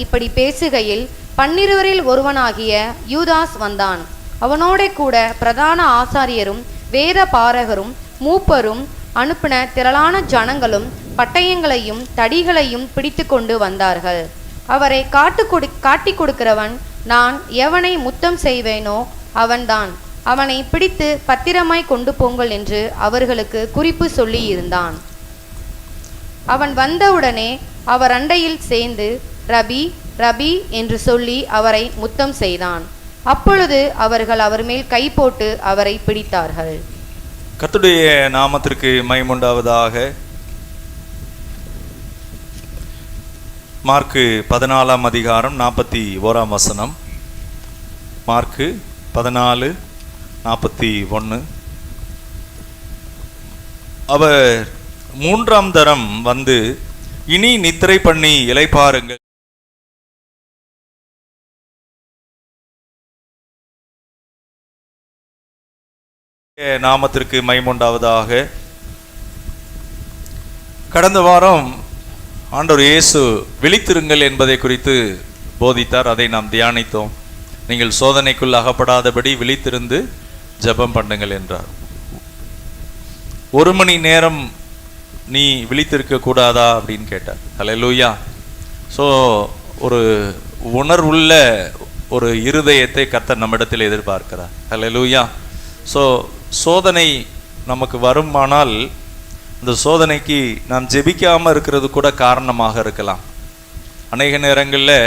இப்படி பேசுகையில் 12 ஒருவனாகிய யூதாஸ் வந்தான். அவனோட கூட பிரதான ஆசாரியரும் வேத பாரகரும் மூப்பரும் அனுப்பின திரளான ஜனங்களும் பட்டயங்களையும் தடிகளையும் பிடித்து கொண்டு வந்தார்கள். அவரை காட்டி கொடுக்கிறவன், நான் எவனை முத்தம் செய்வேனோ அவன்தான், அவனை பிடித்து பத்திரமாய் கொண்டு போங்கள் என்று அவர்களுக்கு குறிப்பு சொல்லி இருந்தான். அவன் வந்தவுடனே அவர் அண்டையில் சேர்ந்து ரபி ரபி என்று சொல்லி அவரை முத்தம் செய்தான். அப்பொழுது அவர்கள் அவர் மேல் கை போட்டு அவரை பிடித்தார்கள். கர்த்தருடைய நாமத்திற்கு மகிமையுண்டாவதாக. மார்க்கு 14 அதிகாரம் 41 மார்க்கு 14:41. அவர் 3ஆம் தரம் வந்து, இனி நித்திரை பண்ணி இளைப்பாருங்கள், நாமத்திற்கு மகிமையுண்டாவதாக. கடந்த வாரம் ஆண்டவர் இயேசு விழித்திருங்கள் என்பதை குறித்து போதித்தார். அதை நாம் தியானித்தோம். நீங்கள் சோதனைக்குள் அகப்படாதபடி விழித்திருந்து ஜெபம் பண்ணுங்கள் என்றார். 1 மணி நேரம் நீ விழித்திருக்க கூடாதா அப்படின்னு கேட்டார். ஹல்லேலூயா. ஸோ ஒரு உணர்வுள்ள ஒரு இருதயத்தை கர்த்தர் நம்மிடத்தில் எதிர்பார்க்கிறார். ஹல்லேலூயா. ஸோ சோதனை நமக்கு வருமானால் இந்த சோதனைக்கு நாம் ஜெபிக்காமல் இருக்கிறது கூட காரணமாக இருக்கலாம். அநேக நேரங்களில்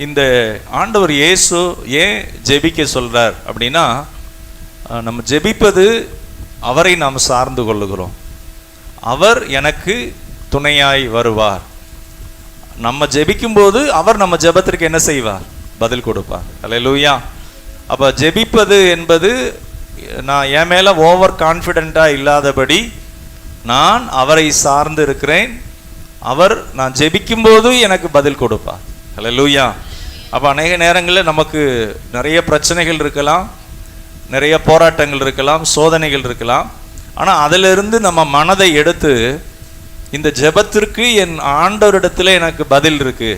இந்த ஆண்டவர் இயேசு ஏன் ஜெபிக்க சொல்கிறார் அப்படின்னா, நம்ம ஜெபிப்பது அவரை நாம் சார்ந்து கொள்ளுகிறோம். அவர் எனக்கு துணையாய் வருவார். நம்ம ஜெபிக்கும்போது அவர் நம்ம ஜெபத்திற்கு என்ன செய்வார்? பதில் கொடுப்பார். ஹல்லேலூயா. அப்போ ஜெபிப்பது என்பது நான் என் மேலே ஓவர் கான்ஃபிடென்ட்டாக இல்லாதபடி நான் அவரை சார்ந்து இருக்கிறேன். அவர் நான் ஜெபிக்கும்போது எனக்கு பதில் கொடுப்பார். ஹல்லேலூயா. அப்போ அநேக நேரங்களில் நமக்கு நிறைய பிரச்சனைகள் இருக்கலாம், நிறைய போராட்டங்கள் இருக்கலாம், சோதனைகள் இருக்கலாம். ஆனால் அதிலிருந்து நம்ம மனதை எடுத்து இந்த ஜெபத்திற்கு என் ஆண்டவரிடத்தில் எனக்கு பதில் இருக்கு,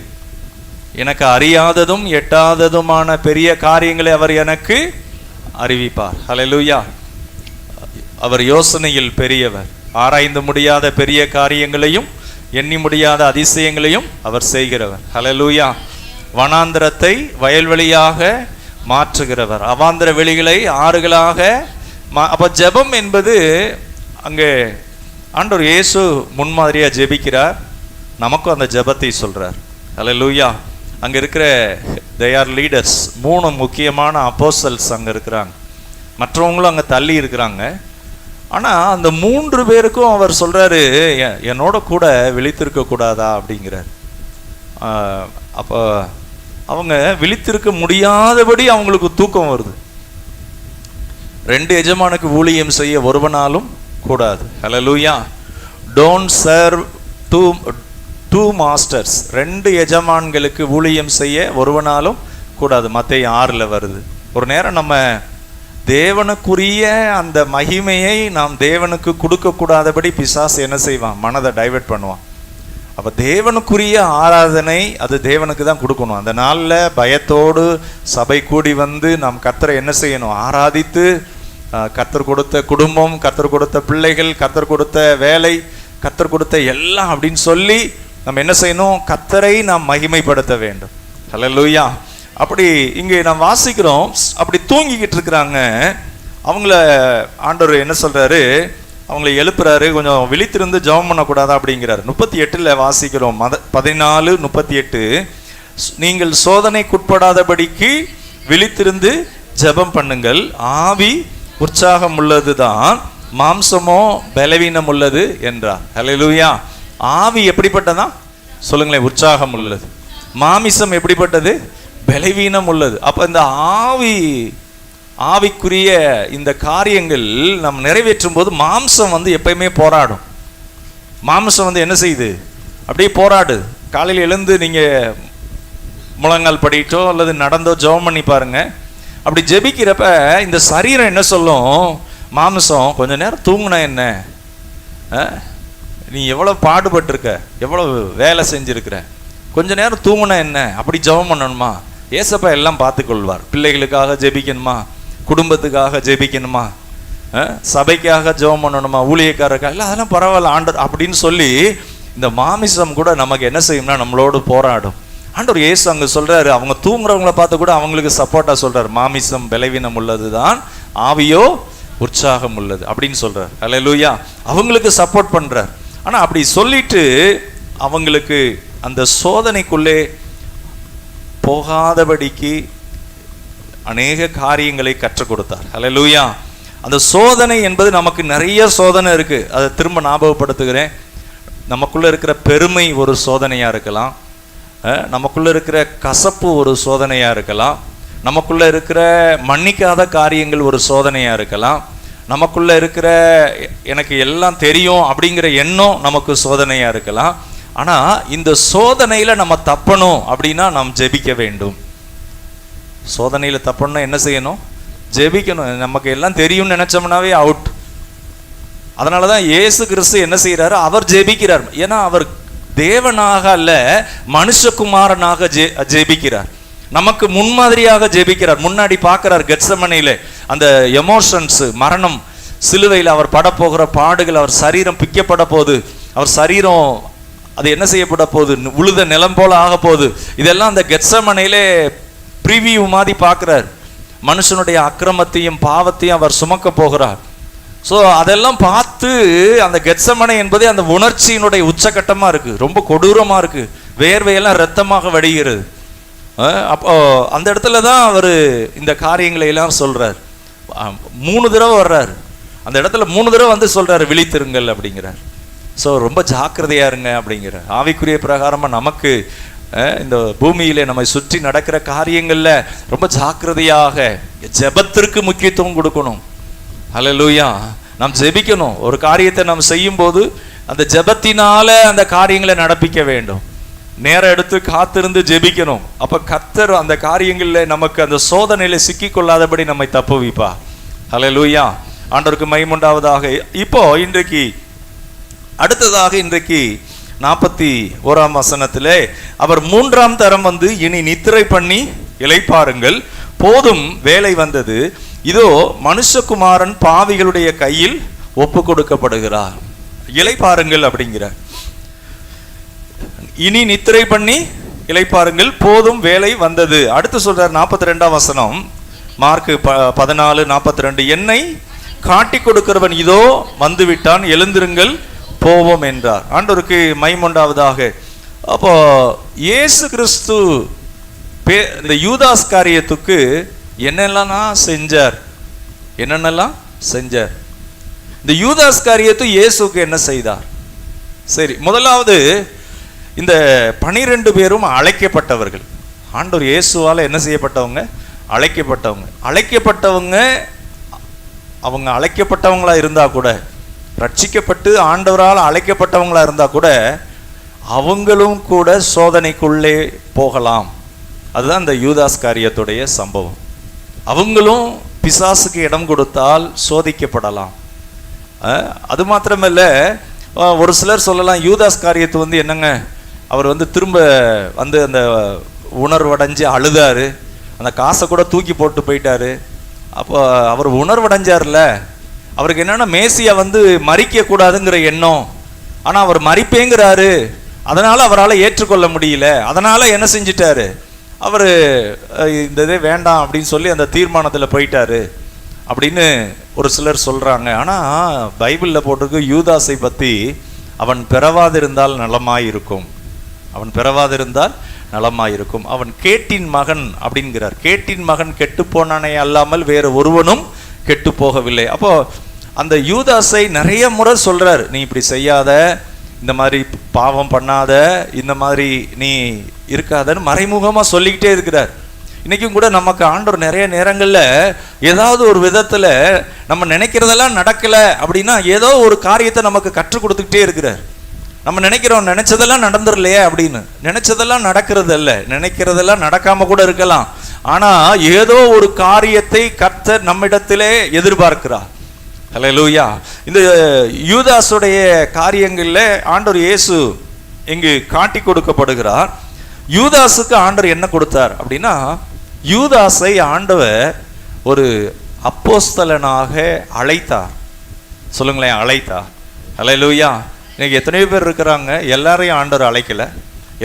எனக்கு அறியாததும் எட்டாததுமான பெரிய காரியங்களை அவர் எனக்கு அறிவிப்பார். ஹல்லேலூயா. அவர் யோசனையில் பெரியவர், ஆராய்ந்து முடியாத பெரிய காரியங்களையும் எண்ணி முடியாத அதிசயங்களையும் அவர் செய்கிறவர். ஹல்லேலூயா. வனாந்திரத்தை வயல்வெளியாக மாற்றுகிறவர், அவாந்திர வெளிகளை ஆறுகளாக. அப்போ ஜெபம் என்பது அங்கே ஆண்டவர் இயேசு முன்மாதிரியாக ஜெபிக்கிறார், நமக்கும் அந்த ஜெபத்தை சொல்கிறார். ஹல்லேலூயா. அங்கே இருக்கிற they are leaders, 3 முக்கியமான அப்போஸ்தலர்ஸ் அங்கே இருக்கிறாங்க, மற்றவங்களும் அங்கே தள்ளி இருக்கிறாங்க. ஆனால் அந்த 3 பேருக்கும் அவர் சொல்கிறாரு, என்னோட கூட விழித்திருக்க கூடாதா அப்படிங்கிறார். அப்போ அவங்க விழித்திருக்க முடியாதபடி அவங்களுக்கு தூக்கம் வருது. 2 எஜமானுக்கு ஊழியம் செய்ய ஒருவனாலும் கூடாது. ஹல்லேலூயா. Don't serve two masters. 2 எஜமான்களுக்கு ஊழியம் செய்ய ஒருவனாலும் கூடாது. மத்தேயு 6 வருது. ஒரு நேரம் நம்ம தேவனுக்குரிய அந்த மகிமையை நாம் தேவனுக்கு கொடுக்கக்கூடாதபடி பிசாசு என்ன செய்வான்? மனதை டைவர்ட் பண்ணுவான். அப்போ தேவனுக்குரிய ஆராதனை அது தேவனுக்கு தான் கொடுக்கணும். அந்த நாளில் பயத்தோடு சபை கூடி வந்து நாம் கர்த்தரை என்ன செய்யணும்? ஆராதித்து, கர்த்தர் கொடுத்த குடும்பம், கர்த்தர் கொடுத்த பிள்ளைகள், கர்த்தர் கொடுத்த வேலை, கர்த்தர் கொடுத்த எல்லாம் அப்படின்னு சொல்லி நம்ம என்ன செய்யணும்? கர்த்தரை நாம் மகிமைப்படுத்த வேண்டும். ஹல்லேலூயா. அப்படி இங்கே நாம் வாசிக்கிறோம், அப்படி தூங்கிக்கிட்டு இருக்கிறாங்க. அவங்கள ஆண்டவர் என்ன சொல்றாரு? அவங்கள எழுப்புறாரு, கொஞ்சம் விழித்திருந்து ஜெபம் பண்ணக்கூடாதா அப்படிங்கிறாரு. 38 வாசிக்கிறோம், 14:38. நீங்கள் சோதனைக்குட்படாதபடிக்கு விழித்திருந்து ஜெபம் பண்ணுங்கள், ஆவி உற்சாகம் உள்ளதுதான், மாம்சமோ பலவீனம் உள்ளது என்றார். ஹல்லேலூயா. ஆவி எப்படிப்பட்டதா சொல்லுங்களேன்? உற்சாகம் உள்ளது. மாமிசம் எப்படிப்பட்டது? பலவீனம் உள்ளது. அப்ப இந்த ஆவிக்குரிய இந்த காரியங்கள் நம்ம நிறைவேற்றும் போது மாம்சம் எப்பயுமே போராடும். மாம்சம் என்ன செய்யுது? அப்படியே போராடு. காலையில் எழுந்து நீங்க முழங்கால் படிட்டோ அல்லது நடந்தோ ஜெபம் பண்ணி பாருங்க. அப்படி ஜெபிக்கிறப்ப இந்த சரீரம் என்ன சொல்லும்? மாம்சம், கொஞ்ச நேரம் தூங்குனா என்ன, நீ எவ்வளவு பாடுபட்டிருக்க, எவ்வளவு வேலை செஞ்சிருக்கிற, கொஞ்ச நேரம் தூங்கினா என்ன, அப்படி ஜெபம் பண்ணணுமா? ஏசப்பா எல்லாம் பார்த்துக்கொள்வார். பிள்ளைகளுக்காக ஜெபிக்கணுமா, குடும்பத்துக்காக ஜெபிக்கணுமா, சபைக்காக ஜெபம் பண்ணணுமா, ஊழியக்காரருக்காக, இல்லை அதெல்லாம் பரவாயில்ல ஆண்டவர் அப்படின்னு சொல்லி இந்த மாமிசம் கூட நமக்கு என்ன செய்யும்னா நம்மளோடு போராடும். ஆண்டவர் இயேசு அங்கே சொல்றாரு, அவங்க தூங்குறவங்கள பார்த்து கூட அவங்களுக்கு சப்போர்ட்டா சொல்றாரு, மாமிசம் பலவீனம் உள்ளது தான், ஆவியோ உற்சாகம் உள்ளது அப்படின்னு சொல்றாரு. அல்லேலூயா. அவங்களுக்கு சப்போர்ட் பண்றார். ஆனா அப்படி சொல்லிட்டு அவங்களுக்கு அந்த சோதனைக்குள்ளே போகாதபடிக்கு அநேக காரியங்களை கற்றுக் கொடுத்தார். அல்லேலூயா. அந்த சோதனை என்பது நமக்கு நிறைய சோதனை இருக்கு. அதை திரும்ப ஞாபகப்படுத்துகிறேன். நமக்குள்ள இருக்கிற பெருமை ஒரு சோதனையா இருக்கலாம், நமக்குள்ள இருக்கிற கசப்பு ஒரு சோதனையா இருக்கலாம், நமக்குள்ள இருக்கிற மன்னிக்காத காரியங்கள் ஒரு சோதனையா இருக்கலாம், நமக்குள்ள இருக்கிற எனக்கு எல்லாம் தெரியும் அப்படிங்கிற எண்ணம் நமக்கு சோதனையா இருக்கலாம். ஆனா இந்த சோதனையில நம்ம தப்பணும் அப்படின்னா நாம் ஜெபிக்க வேண்டும். சோதனையில தப்பணும்னா என்ன செய்யணும்? ஜெபிக்கணும். நமக்கு எல்லாம் தெரியும்னு நினைச்சோம்னாவே அவுட். அதனாலதான் இயேசு கிறிஸ்து என்ன செய்யறாரு? அவர் ஜெபிக்கிறார். ஏன்னா அவர் தேவனாக அல்ல, மனுஷகுமாரனாக ஜெபிக்கிறார். நமக்கு முன்மாதிரியாக ஜெபிக்கிறார். முன்னாடி பார்க்கிறார் கெத்செமனேயிலே அந்த எமோஷன்ஸ், மரணம், சிலுவையில் அவர் படப்போகிற பாடுகள், அவர் சரீரம் பிக்கப்பட போது, அவர் சரீரம் அது என்ன செய்யப்பட போகுது, உழுத நிலம் போல ஆக போகுது. இதெல்லாம் அந்த கெத்செமனேயிலே ப்ரிவியூ மாதிரி பார்க்கிறார். மனுஷனுடைய அக்கிரமத்தையும் பாவத்தையும் அவர் சுமக்க போகிறார். ஸோ அதெல்லாம் பார்த்து அந்த கெத்செமனே என்பது அந்த உணர்ச்சியினுடைய உச்சகட்டமாக இருக்கு, ரொம்ப கொடூரமாக இருக்கு, வேர்வையெல்லாம் இரத்தமாக வடிகிறது. அப்போ அந்த இடத்துல தான் அவர் இந்த காரியங்களை எல்லாம் சொல்றார். 3 தடவை வர்றார். அந்த இடத்துல 3 தடவை வந்து சொல்றாரு, விழித்திருங்கள் அப்படிங்கிறார். ஸோ ரொம்ப ஜாக்கிரதையா இருங்க அப்படிங்கிறார். ஆவிக்குரிய பிரகாரமா நமக்கு இந்த பூமியிலே நம்மை சுற்றி நடக்கிற காரியங்கள்ல ரொம்ப ஜாக்கிரதையாக ஜெபத்திற்கு முக்கியத்துவம் கொடுக்கணும். அல்லேலூயா. நாம் ஜெபிக்கணும். ஒரு காரியத்தை நாம் செய்யும் போது அந்த ஜெபத்தினால அந்த காரியங்களை நடப்பிக்க வேண்டும். நேரம் எடுத்து காத்திருந்து ஜெபிக்கணும். அப்ப கர்த்தர் அந்த காரியங்கள்ல நமக்கு அந்த சோதனையில சிக்கி கொள்ளாதபடி நம்மை தப்புவிப்பா. அல்லேலூயா. ஆண்டவருக்கு மகிமை உண்டாவதாக. இப்போ இன்றைக்கு அடுத்ததாக இன்றைக்கு 41ஆம் வசனத்திலே அவர் 3ஆம் தரம் வந்து, இனி நித்திரை பண்ணி இளைப்பாருங்கள், போதும் வேலை வந்தது, இதோ மனுஷகுமாரன் பாவிகளுடைய கையில் ஒப்பு கொடுக்கப்படுகிறார். இளைப்பாருங்கள் அப்படிங்கிறார். இனி நித்திரை பண்ணி இளைப்பாருங்கள், போதும் வேலை வந்தது. அடுத்து சொல்றார் 42ஆம் வசனம், மார்க் 14:42, என்னை காட்டி கொடுக்கிறவன் இதோ வந்து விட்டான், எழுந்திருங்கள் போவோம் என்றார். ஆண்டவருக்கு மகிமை உண்டாவதாக. அப்போ இயேசு கிறிஸ்து இந்த யூதாஸ் காரியத்துக்கு என்னெல்லாம் செஞ்சார்? இந்த யூதாஸ் காரியத்து இயேசுக்கு என்ன செய்தார்? சரி, முதலாவது இந்த 12 பேரும் அழைக்கப்பட்டவர்கள். ஆண்டவர் இயேசுவால என்ன செய்யப்பட்டவங்க? அழைக்கப்பட்டவங்க. அவங்க அழைக்கப்பட்டவங்களா இருந்தா கூட, ரட்சிக்கப்பட்டு ஆண்டவரால் அழைக்கப்பட்டவங்களா இருந்தா கூட, அவங்களும் கூட சோதனைக்குள்ளே போகலாம். அதுதான் இந்த யூதாஸ் காரியத்துடைய சம்பவம். அவங்களும் பிசாசுக்கு இடம் கொடுத்தால் சோதிக்கப்படலாம். அது மாத்திரமல்ல, ஒரு சிலர் சொல்லலாம், யூதாஸ் காரியத்து வந்து என்னங்க, அவர் வந்து திரும்ப வந்து அந்த உணர்வடைஞ்சு அழுதாரு, அந்த காசை கூட தூக்கி போட்டு போயிட்டாரு. அப்போ அவர் உணர்வடைஞ்சார்ல, அவருக்கு என்னன்னா மேசியா வந்து மறிக்க கூடாதுங்கிற எண்ணம். ஆனா அவர் மறிப்பேங்கிறாரு, அதனால அவரால் ஏற்றுக்கொள்ள முடியல. அதனால என்ன செஞ்சிட்டாரு, அவர் இந்த இதே வேண்டாம் அப்படின்னு சொல்லி அந்த தீர்மானத்தில் போயிட்டாரு அப்படின்னு ஒரு சிலர் சொல்றாங்க. ஆனா பைபிள்ல போட்டிருக்கு யூதாஸை பத்தி, அவன் பிறவாதிருந்தால் நலமாயிருக்கும், அவன் கேட்டின் மகன் அப்படிங்கிறார். கேட்டின் மகன் கெட்டு போனானே அல்லாமல் வேறு ஒருவனும் கெட்டு போகவில்லை. அப்போ அந்த யூதாஸை நிறைய முறை சொல்றார், நீ இப்படி செய்யாத, இந்த மாதிரி பாவம் பண்ணாத, இந்த மாதிரி நீ இருக்காதன்னு மறைமுகமா சொல்லிக்கிட்டே இருக்கிறார். இன்னைக்கும் கூட நமக்கு ஆண்டவர் நிறைய நேரங்கள்ல ஏதாவது ஒரு விதத்துல நம்ம நினைக்கிறதெல்லாம் நடக்கல அப்படின்னா ஏதோ ஒரு காரியத்தை நமக்கு கற்றுக் கொடுத்துக்கிட்டே இருக்கிறார். நம்ம நினைக்கிறோம் நினைச்சதெல்லாம் நடந்துடலையே அப்படின்னு. நினைச்சதெல்லாம் நடக்கிறது அல்ல, நினைக்கிறதெல்லாம் நடக்காம கூட இருக்கலாம். ஆனா ஏதோ ஒரு காரியத்தை கர்த்தர் நம்மிடத்திலே எதிர்பார்க்கிறார். அல்லேலூயா. இந்த யூதாஸுடைய காரியங்கள்ல ஆண்டவர் இயேசு இங்கு காட்டி கொடுக்கப்படுகிறார். யூதாஸுக்கு ஆண்டவர் என்ன கொடுத்தார் அப்படின்னா, யூதாஸை ஆண்டவர் ஒரு அப்போஸ்தலனாக அழைத்தார். சொல்லுங்களேன், அழைத்தார். அல்லேலூயா. இன்னைக்கு எத்தனையோ பேர் இருக்கிறாங்க, எல்லாரையும் ஆண்டவர் அழைக்கல,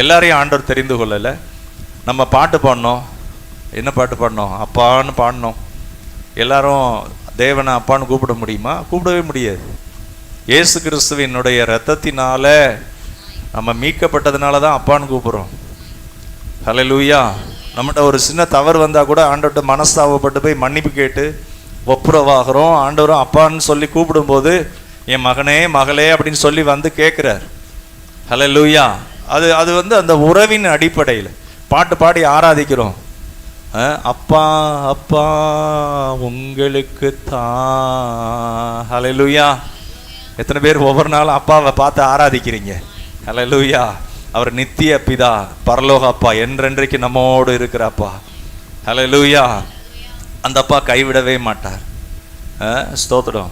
எல்லாரையும் ஆண்டவர் தெரிந்து கொள்ளலை. நம்ம பாட்டு பாடினோம், என்ன பாட்டு பாடினோம்? அப்பான்னு பாடினோம். எல்லாரும் தேவனை அப்பான்னு கூப்பிட முடியுமா? கூப்பிடவே முடியாது. இயேசு கிறிஸ்துவினுடைய இரத்தத்தினால நம்ம மீட்கப்பட்டதுனால தான் அப்பான்னு கூப்பிடுறோம். ஹல்லேலூயா. நம்மகிட்ட ஒரு சின்ன தவறு வந்தால் கூட ஆண்டவர்கிட்ட மனஸ்தாபப்பட்டு போய் மன்னிப்பு கேட்டு ஒப்புரவாகிறோம். ஆண்டவரும் அப்பான்னு சொல்லி கூப்பிடும்போது என் மகனே மகளே அப்படின்னு சொல்லி வந்து கேட்குறார். ஹல்லேலூயா. அது அந்த உறவின் அடிப்படையில் பாட்டு பாடி ஆராதிக்கிறோம். அப்பா அப்பா உங்களுக்கு தான். ஹல்லேலூயா. எத்தனை பேர் ஒவ்வொரு நாளும் அப்பாவை பார்த்து ஆராதிக்கிறீங்க? ஹல்லேலூயா. அவர் நித்திய பிதா, பரலோக அப்பா, என்றென்றைக்கு நம்மோடு இருக்கிற அப்பா. ஹல்லேலூயா. அந்த அப்பா கைவிடவே மாட்டார். ஸ்தோத்திரம்.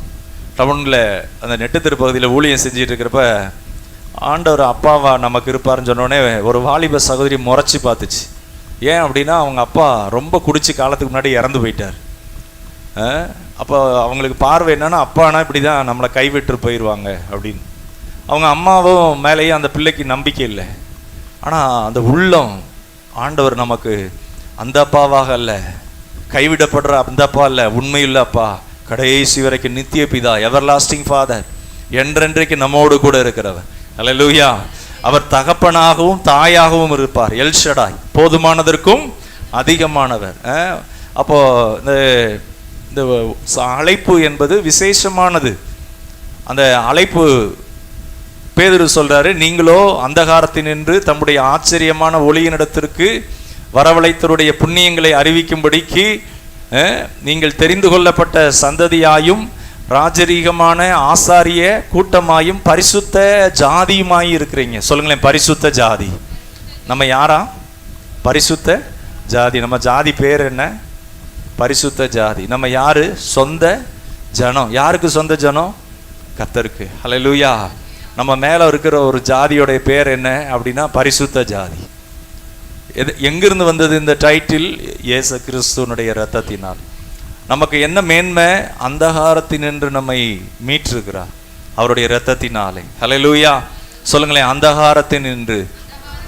டவுனில் அந்த நெட்டு திருப்பகுதியில் ஊழியம் செஞ்சுட்டு இருக்கிறப்ப ஆண்டவர் அப்பாவா நமக்கு இருப்பாருன்னு சொன்னோடனே ஒரு வாலிப சகோதரி முறைச்சி பார்த்துச்சு. ஏன் அப்படின்னா, அவங்க அப்பா ரொம்ப குடிச்சு காலத்துக்கு முன்னாடி இறந்து போயிட்டார். அப்போ அவங்களுக்கு பார்வை என்னன்னா, அப்பானா இப்படி தான் நம்மளை கைவிட்டு போயிடுவாங்க அப்படின்னு. அவங்க அம்மாவும் மேலேயும் அந்த பிள்ளைக்கு நம்பிக்கை இல்லை. ஆனால் அந்த உள்ளம், ஆண்டவர் நமக்கு அந்த அப்பாவாக அல்ல, கைவிடப்படுற அந்த அப்பா இல்லை, உண்மையுள்ள அப்பா, கடைசி வரைக்கும் நித்திய பிதா, எவர்லாஸ்டிங் ஃபாதர், என்றென்றைக்கு நம்மோடு கூட இருக்கிறவர். அல்லேலூயா. அவர் தகப்பனாகவும் தாயாகவும் இருப்பார். எல்ஷடாய், போதுமானதற்கும் அதிகமானவர். அப்போ இந்த அழைப்பு என்பது விசேஷமானது. அந்த அழைப்பு பேதுரு சொல்றாரு, நீங்களோ அந்தகாரத்தினின்று தம்முடைய ஆச்சரியமான ஒளியினிடத்திற்கு வரவழைத்தருடைய புண்ணியங்களை அறிவிக்கும்படிக்கு நீங்கள் தெரிந்து கொள்ளப்பட்ட சந்ததியாயும் ராஜரீகமான ஆசாரிய கூட்டமாயும் பரிசுத்த ஜாதியுமாய் இருக்கிறீங்க. சொல்லுங்களேன், பரிசுத்த ஜாதி. நம்ம யாரா? பரிசுத்த ஜாதி. நம்ம ஜாதி பேர் என்ன? பரிசுத்த ஜாதி. நம்ம யாரு? சொந்த ஜனம். யாருக்கு சொந்த ஜனம்? கர்த்தருக்கு. ஹல்லேலூயா. நம்ம மேல இருக்கிற ஒரு ஜாதியோடைய பேர் என்ன அப்படின்னா பரிசுத்த ஜாதி. எங்கிருந்து வந்தது இந்த டைட்டில்? இயேசு கிறிஸ்துவனுடைய இரத்தத்தினால். நமக்கு என்ன மேன்மை? அந்தகாரத்தினின்று நம்மை மீட்டிருக்கிறார் அவருடைய இரத்தத்தினாலே. ஹல்லேலூயா. சொல்லுங்களேன், அந்தகாரத்தினின்று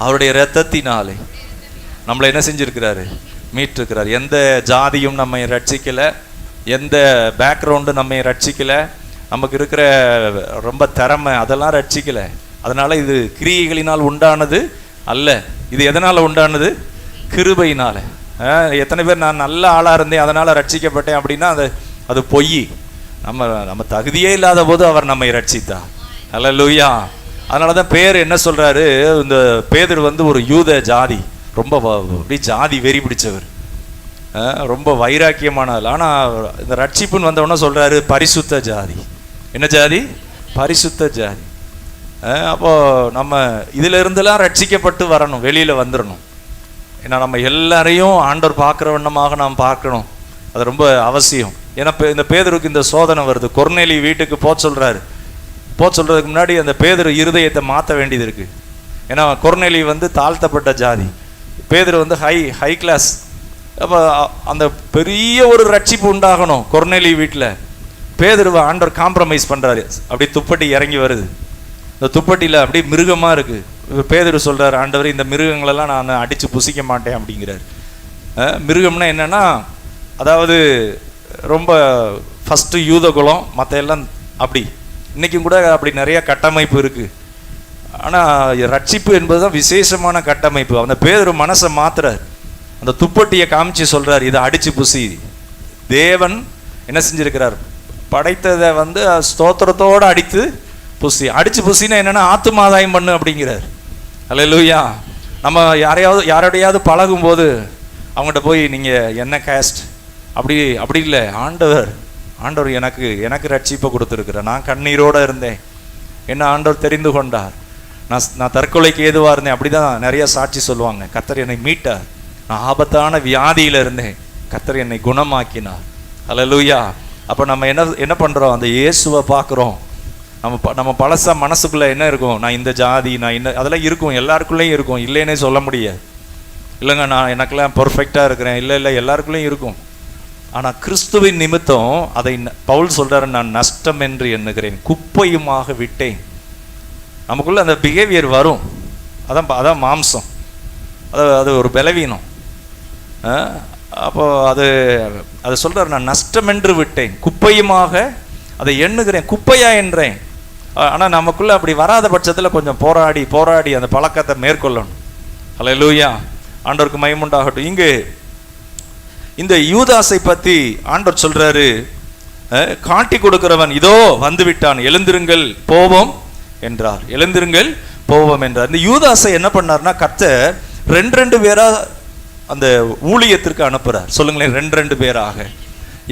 அவருடைய இரத்தத்தினாலே நம்மளை என்ன செஞ்சிருக்கிறாரு? மீட்டிருக்கிறார். எந்த ஜாதியும் நம்மை ரட்சிக்கலை, எந்த பேக்ரவுண்டு நம்மை ரட்சிக்கலை, நமக்கு இருக்கிற ரொம்ப திறமை அதெல்லாம் ரட்சிக்கலை. அதனால இது கிரியைகளினால் உண்டானது அல்ல. இது எதனால் உண்டானது? கிருபையினால. எத்தனை பேர் நான் நல்ல ஆளாக இருந்தேன் அதனால் ரட்சிக்கப்பட்டேன் அப்படின்னா அது பொய். நம்ம தகுதியே இல்லாத போது அவர் நம்மை ரட்சித்தார். அல்லேலூயா. அதனால தான் பேர் என்ன சொல்கிறாரு, இந்த பேதுரு ஒரு யூத ஜாதி, ரொம்ப அப்படி ஜாதி வெறி பிடிச்சவர், ரொம்ப வைராக்கியமானவர். ஆனால் இந்த ரட்சிப்புன்னு வந்தவொன்னே சொல்கிறாரு பரிசுத்த ஜாதி. என்ன ஜாதி? பரிசுத்த ஜாதி. அப்போது நம்ம இதில் இருந்தெல்லாம் ரட்சிக்கப்பட்டு வரணும், வெளியில் வந்துடணும். ஏன்னா நம்ம எல்லாரையும் ஆண்டவர் பார்க்குற வண்ணமாக நாம் பார்க்கணும். அது ரொம்ப அவசியம். ஏன்னா இந்த பேதுருக்கு இந்த சோதனை வருது. கொர்நேலி வீட்டுக்கு சொல்கிறாரு. சொல்கிறதுக்கு முன்னாடி அந்த பேதுரு இருதயத்தை மாற்ற வேண்டியது இருக்குது. ஏன்னா கொர்நேலி தாழ்த்தப்பட்ட ஜாதி, பேதுரு ஹை கிளாஸ். அப்போ அந்த பெரிய ஒரு ரட்சிப்பு உண்டாகணும் கொர்நேலி வீட்டில். பேதுருவை ஆண்டவர் காம்ப்ரமைஸ் பண்ணுறாரு. அப்படி துப்பட்டி இறங்கி வருது. இந்த துப்பட்டியில் அப்படி மிருகமாக இருக்குது. பேதுரு சொல்கிறார், ஆண்டவர் இந்த மிருகங்களெல்லாம் நான் அடித்து புசிக்க மாட்டேன் அப்படிங்கிறார். மிருகம்னா என்னென்னா, அதாவது ரொம்ப ஃபஸ்ட்டு யூத குலம், மற்ற எல்லாம் அப்படி. இன்றைக்கும் கூட அப்படி நிறைய கட்டமைப்பு இருக்குது. ஆனால் ரட்சிப்பு என்பது தான் விசேஷமான கட்டமைப்பு. அந்த பேதுரு மனசை மாத்துறார். அந்த துப்பட்டியை காமிச்சு சொல்கிறார், இதை அடித்து புசி. தேவன் என்ன செஞ்சுருக்கிறார்? படைத்ததை ஸ்தோத்திரத்தோடு அடித்து புசி. அடித்து புசின்னா என்னென்னா ஆத்துமாதாயம் பண்ணு அப்படிங்கிறார். அல்லேலூயா. நம்ம யாரோடையாவது பழகும்போது அவங்ககிட்ட போய் நீங்கள் என்ன கேஸ்ட் அப்படி இல்லை, ஆண்டவர் எனக்கு ரட்சிப்பை கொடுத்துருக்குறேன். நான் கண்ணீரோடு இருந்தேன், என்ன ஆண்டவர் தெரிந்து கொண்டார். நான் தற்கொலைக்கு ஏதுவாக இருந்தேன், அப்படி தான் நிறைய சாட்சி சொல்லுவாங்க. கர்த்தர் என்னை மீட்டார். நான் ஆபத்தான வியாதியில் இருந்தேன், கர்த்தர் என்னை குணமாக்கினார். அல்லேலூயா. அப்போ நம்ம என்ன பண்ணுறோம்? அந்த இயேசுவை பார்க்குறோம். நம்ம பழசா மனசுக்குள்ளே என்ன இருக்கும்? நான் இந்த ஜாதி, நான் அதெல்லாம் இருக்கும், எல்லாருக்குள்ளேயும் இருக்கும், இல்லைன்னே சொல்ல முடியாது. இல்லைங்க நான் எனக்கெல்லாம் பர்ஃபெக்டாக இருக்கிறேன், இல்லை எல்லாருக்குள்ளேயும் இருக்கும். ஆனால் கிறிஸ்துவின் நிமித்தம் அதை பவுல் சொல்கிறாரு, நான் நஷ்டம் என்று எண்ணுகிறேன், குப்பையுமாக விட்டேன். நமக்குள்ள அந்த பிஹேவியர் வரும், அதான் மாம்சம், அது ஒரு பலவீனம். அப்போ அது சொல்கிறார், நான் நஷ்டம் என்று விட்டேன், குப்பையுமாக அதை எண்ணுகிறேன், குப்பையா என்றேன். ஆனால் நமக்குள்ள அப்படி வராத பட்சத்தில் கொஞ்சம் போராடி அந்த பழக்கத்தை மேற்கொள்ளணும். ஹல்லேலூயா, ஆண்டவருக்கு மகிமை உண்டாகட்டும். இங்கு இந்த யூதாசை பற்றி ஆண்டவர் சொல்றாரு, காட்டி கொடுக்கிறவன் இதோ வந்து விட்டான், எழுந்திருங்கள் போவோம் என்றார். எழுந்திருங்கள் போவோம் என்றார். இந்த யூதாசை என்ன பண்ணார்னா, கர்த்தர் ரெண்டு பேரா அந்த ஊழியத்திற்கு அனுப்புறார். சொல்லுங்களேன், ரெண்டு பேராக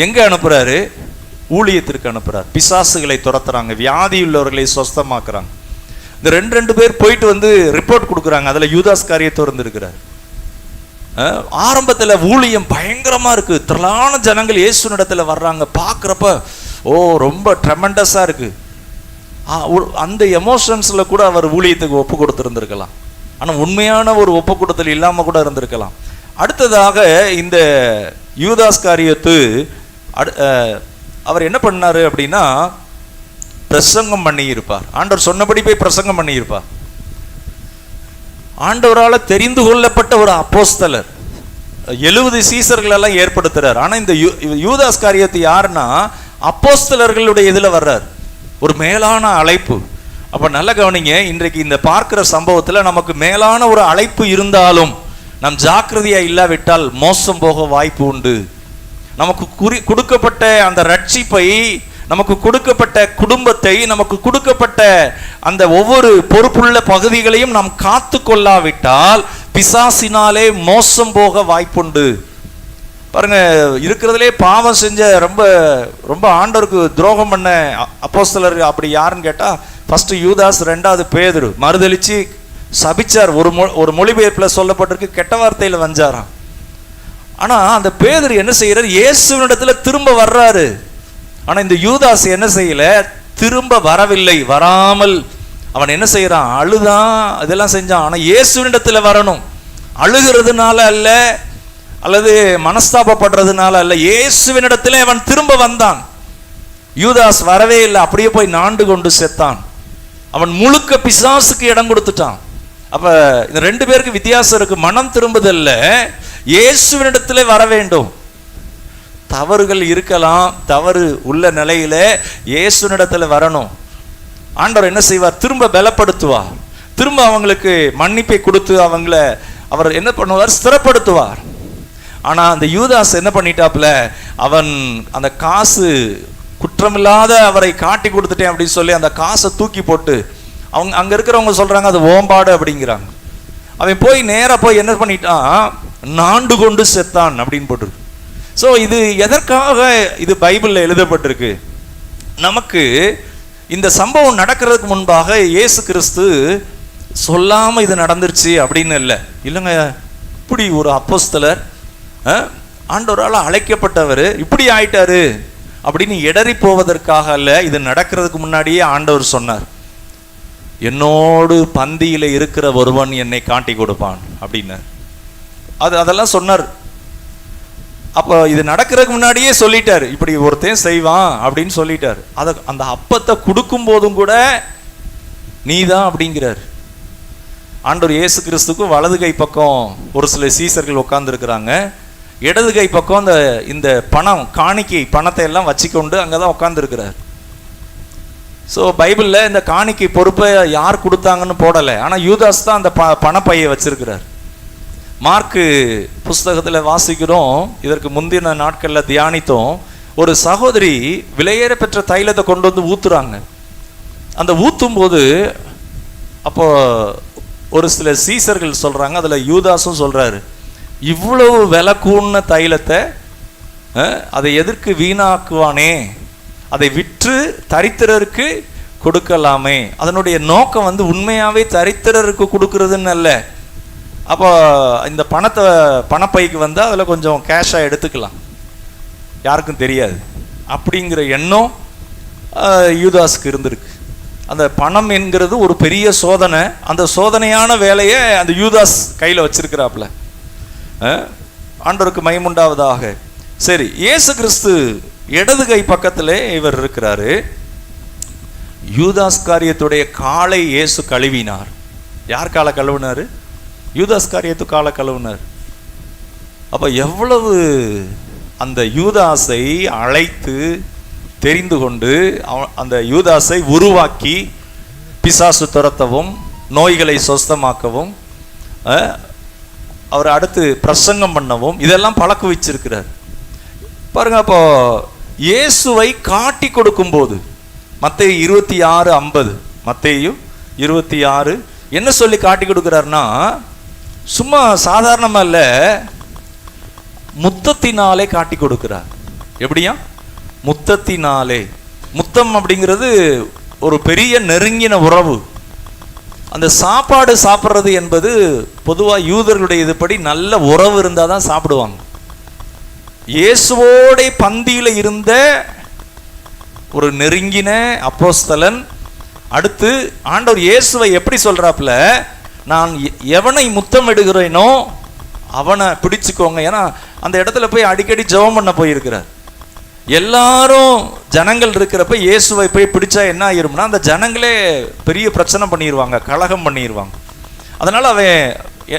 எங்க அனுப்புறாரு? ஊழியத்திற்கு அனுப்புறார். பிசாசுகளை துரத்துறாங்க, வியாதி உள்ளவர்களை சொஸ்தமாக்குறாங்க. இந்த ரெண்டு பேர் போயிட்டு வந்து ரிப்போர்ட் கொடுக்குறாங்க. அதுல யூதாஸ் காரியத்தை இருந்திருக்கிறார். ஆரம்பத்துல ஊழியம் பயங்கரமா இருக்கு, திரளான ஜனங்கள் இயேசுனிடத்துல வர்றாங்க. பார்க்குறப்ப ரொம்ப ட்ரெமெண்டஸா இருக்கு. அந்த எமோஷன்ஸ்ல கூட அவர் ஊழியத்துக்கு ஒப்பு கொடுத்துருந்துருக்கலாம். ஆனா உண்மையான ஒரு ஒப்பு கொடுத்தல் இல்லாம கூட இருந்திருக்கலாம். அடுத்ததாக இந்த யூதாஸ் காரியத்து அவர் என்ன பண்ணாரு அப்படின்னா, பிரசங்கம் பண்ணி இருப்பார். ஆண்டவர் சொன்னபடி போய் பிரசங்கம் பண்ணி இருப்பார். ஆண்டவரால் தெரிந்து கொள்ளப்பட்ட ஒரு அப்போஸ்தலர், 70 சீசர்கள் எல்லாம் ஏற்படுத்துறார். ஆனா இந்த யூதாஸ் காரியத்து யாருன்னா, அப்போஸ்தலர்களுடைய இதுல வர்றார், ஒரு மேலான அழைப்பு. அப்ப நல்ல கவனிங்க, இன்றைக்கு இந்த பார்க்கிற சம்பவத்துல நமக்கு மேலான ஒரு அழைப்பு இருந்தாலும் நம் ஜாக்கிரதையா இல்லாவிட்டால் மோசம் போக வாய்ப்பு உண்டு. நமக்கு கொடுக்கப்பட்ட அந்த ரட்சிப்பை, நமக்கு கொடுக்கப்பட்ட குடும்பத்தை, நமக்கு கொடுக்கப்பட்ட அந்த ஒவ்வொரு பொறுப்புள்ள பகுதிகளையும் நாம் காத்து கொள்ளாவிட்டால் பிசாசினாலே மோசம் போக வாய்ப்புண்டு. பாருங்க, இருக்கிறதுலே பாவம் செஞ்ச ரொம்ப ஆண்டவருக்கு துரோகம் பண்ண அப்போஸ்தலர் அப்படி யாருன்னு கேட்டா, ஃபர்ஸ்ட் யூதாஸ், ரெண்டாவது பேதுரு. மறுதளிச்சு சபிச்சார். ஒரு மொழிபெயர்ப்புல சொல்லப்பட்டிருக்கு, கெட்ட வார்த்தையில வஞ்சாராம். ஆனா அந்த பேதுரு என்ன செய்யறாரு? இயேசுவினிடத்துல திரும்ப வர்றாரு. ஆனா இந்த யூதாஸ் என்ன செய்யல? திரும்ப வரவில்லை. வராமல் அவன் என்ன செய்யறான்? அழுதான், இதெல்லாம் செஞ்சான். ஆனா இயேசுவினிடத்துல வரணும். அழுகிறதுனால அல்ல, அல்லது மனஸ்தாபப்படுறதுனால அல்ல, இயேசுவினிடத்துல அவன் திரும்ப வந்தான். யூதாஸ் வரவே இல்லை, அப்படியே போய் நாண்டு கொண்டு செத்தான். அவன் முழுக்க பிசாசுக்கு இடம் கொடுத்துட்டான். அப்ப இந்த ரெண்டு பேருக்கு வித்தியாசம் இருக்கு. மனம் திரும்புதல்ல, இயேசுவினிடத்துல வர வேண்டும். தவறுகள் இருக்கலாம், தவறு உள்ள நிலையில இயேசுவினிடத்துல வரணும். ஆண்டவர் என்ன செய்வார்? திரும்ப பலப்படுத்துவார். திரும்ப அவங்களுக்கு மன்னிப்பை கொடுத்து அவர் என்ன பண்ணுவார்? ஸ்திரப்படுத்துவார். ஆனா அந்த யூதாஸ் என்ன பண்ணிட்டாப்ல, அவன் அந்த காசு குற்றமில்லாத அவரை காட்டி கொடுத்துட்டேன் அப்படின்னு சொல்லி அந்த காசை தூக்கி போட்டு, அங்க இருக்கிறவங்க சொல்றாங்க அது ஓம்பாடு அப்படிங்கிறாங்க. அவன் போய் நேரா போய் என்ன பண்ணிட்டான்? நாண்டு கொண்டு செத்தான் அப்படின்னு போட்டிருக்கு. ஸோ இது எதற்காக இது பைபிளில் எழுதப்பட்டிருக்கு? நமக்கு இந்த சம்பவம் நடக்கிறதுக்கு முன்பாக இயேசு கிறிஸ்து சொல்லாம இது நடந்துருச்சு அப்படின்னு இல்லைங்க. இப்படி ஒரு அப்போஸ்தலர், ஆண்டவரால் அழைக்கப்பட்டவர் இப்படி ஆயிட்டாரு அப்படின்னு இடறி போவதற்காக அல்ல. இது நடக்கிறதுக்கு முன்னாடியே ஆண்டவர் சொன்னார், என்னோடு பந்தியில இருக்கிற ஒருவன் என்னை காட்டி கொடுப்பான் அப்படின்னு. அதெல்லாம் சொன்னார். அப்போ இது நடக்கிறதுக்கு முன்னாடியே சொல்லிட்டாரு, இப்படி ஒருத்தன் செய்வான் அப்படின்னு சொல்லிட்டாரு. அந்த அப்பத்தை கொடுக்கும் போதும் கூட நீதான் அப்படிங்கிறார். ஆண்டவர் இயேசு கிறிஸ்துக்கும் வலது கை பக்கம் ஒரு சில சீசர்கள் உட்கார்ந்து இருக்கிறாங்க, இடது கை பக்கம் இந்த பணம், காணிக்கை பணத்தை எல்லாம் வச்சுக்கொண்டு அங்கதான் உட்கார்ந்து இருக்கிறார். ஸோ பைபிளில் இந்த காணிக்கை பொறுப்பை யார் கொடுத்தாங்கன்னு போடலை, ஆனால் யூதாஸ் தான் அந்த பணப்பையை வச்சிருக்கிறார். மார்க்கு புஸ்தகத்தில் வாசிக்கிறோம், இதற்கு முந்தின நாட்களில் தியானித்தோம். ஒரு சகோதரி விலையேற பெற்ற தைலத்தை கொண்டு வந்து ஊத்துறாங்க. அந்த ஊற்றும் போது அப்போ ஒரு சில சீசர்கள் சொல்றாங்க, அதில் யூதாஸும் சொல்றாரு, இவ்வளவு விலை கூடின தைலத்தை அதை எதற்கு வீணாக்குவானே, அதை விற்று தரித்திரருக்கு கொடுக்கலாமே. அதனுடைய நோக்கம் உண்மையாவே தரித்திரருக்கு கொடுக்கறதுன்னு அல்ல. அப்போ இந்த பணப்பைக்கு அதில் கொஞ்சம் கேஷாக எடுத்துக்கலாம், யாருக்கும் தெரியாது அப்படிங்கிற எண்ணம் யூதாஸுக்கு இருந்திருக்கு. அந்த பணம் என்கிறது ஒரு பெரிய சோதனை. அந்த சோதனையான வேலையை அந்த யூதாஸ் கையில் வச்சிருக்கிறாப்புல. ஆண்டவருக்கு மகிமுண்டாவதாக. சரி, இயேசு கிறிஸ்து இடது கை பக்கத்திலே இவர் இருக்கிறாரு. யூதாஸ்காரியத்துடைய காலை இயேசு கழுவினார். யார் காலை கழுவினார்? யூதாஸ்காரியத்து காலை கழுவினார். அப்ப எவ்வளவு அந்த யூதாஸை அழைத்து தெரிந்து கொண்டு அந்த யூதாஸை உருவாக்கி பிசாசு துரத்தவும் நோய்களை சொஸ்தமாக்கவும் அவர் அடுத்து பிரசங்கம் பண்ணவும் இதெல்லாம் பழக்க வச்சிருக்கிறார் பாருங்க. அப்போ இயேசுவை காட்டி கொடுக்கும் போது மத்தேயு 26:50, மத்தேயு 26 என்ன சொல்லி காட்டி கொடுக்கிறார்னா, சும்மா சாதாரணமா இல்ல, முத்தத்தினாலே காட்டி கொடுக்கிறார். எப்படியா? முத்தத்தினாலே. முத்தம் அப்படிங்கிறது ஒரு பெரிய நெருங்கின உறவு. அந்த சாப்பாடு சாப்பிட்றது என்பது பொதுவாக யூதர்களுடைய இதுபடி நல்ல உறவு இருந்தால் தான் சாப்பிடுவாங்க. இயேசுவோட பந்தியில் இருந்த ஒரு நெருங்கின அப்போஸ்தலன் அடுத்து ஆண்டவர் இயேசுவை எப்படி சொல்றாப்புல, நான் எவனை முத்தமிடுகிறேனோ அவனை பிடிச்சுக்கோங்க. ஏன்னா அந்த இடத்துல போய் அடிக்கடி ஜெபம் பண்ண போயிருக்கிறார். எல்லாரும் ஜனங்கள் இருக்கிறப்ப இயேசுவை போய் பிடிச்சா என்ன ஆயிரும்னா, அந்த ஜனங்களே பெரிய பிரச்சனை பண்ணிடுவாங்க, கலகம் பண்ணிடுவாங்க. அதனால அவன்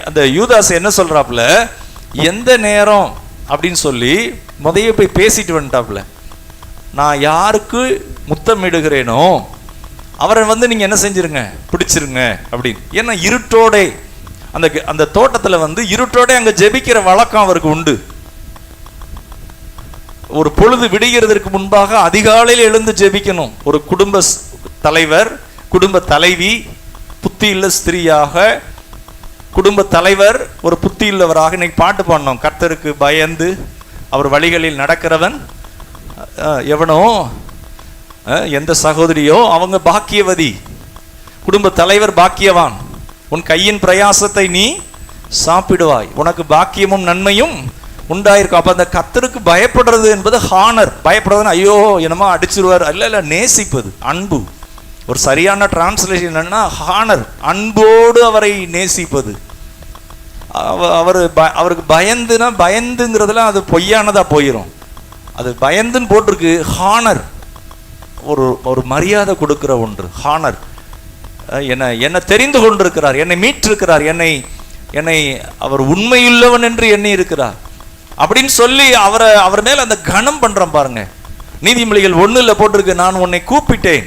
அந்த யூதாஸ் என்ன சொல்றாப்புல, எந்த நேரம் அப்படின்னு சொல்லி முதைய போய் பேசிட்டு வந்துட்டாப்புல, நான் யாருக்கு முத்தமிடுகிறேனோ அவரை நீங்க என்ன செஞ்சிருங்க, பிடிச்சிருங்க அப்படின்னு. ஏன்னா இருட்டோட அந்த தோட்டத்துல இருட்டோட அங்க ஜெபிக்கிற வழக்கம் அவருக்கு உண்டு. ஒரு பொழுது விடுகிறதற்கு முன்பாக அதிகாலையில் எழுந்து ஜெபிக்கணும். ஒரு குடும்ப தலைவர், குடும்ப தலைவி, புத்தி இல்ல ஸ்திரீயாக, குடும்ப தலைவர் ஒரு புத்தி இல்லவராக. இன்னைக்கு பாட்டு பாடணும், கர்த்தருக்கு பயந்து அவர் வழிகளில் நடக்கிறவன் எவனோ, எந்த சகோதரியோ அவங்க பாக்கியவதி, குடும்ப தலைவர் பாக்கியவான். உன் கையின் பிரயாசத்தை நீ சாப்பிடுவாய், உனக்கு பாக்கியமும் நன்மையும் உண்டாயிருக்கும். அப்ப அந்த கர்த்தருக்கு பயப்படுறது என்பது ஹானர். பயப்படுறதுன்னு ஐயோ என்னமோ அடிச்சிருவார் இல்ல, நேசிப்பது, அன்பு. ஒரு சரியான டிரான்ஸ்லேஷன் என்னன்னா ஹானர், அன்போடு அவரை நேசிப்பது. அவருக்கு பயந்துனா, பயந்துங்கிறதுலாம் அது பொய்யானதா போயிடும். அது பயந்துன்னு போட்டிருக்கு. ஹானர் ஒரு மரியாதை கொடுக்கிற ஒன்று. ஹானர் என்னை தெரிந்து கொண்டிருக்கிறார், என்னை மீட்டிருக்கிறார், என்னை அவர் உண்மையுள்ளவன் என்று எண்ணி இருக்கிறார் அப்படின்னு சொல்லி அவர் மேல அந்த கனம் பண்றோம் பாருங்க. நீதிமொழிகள் 1 போட்டிருக்கு, நான் உன்னை கூப்பிட்டேன்,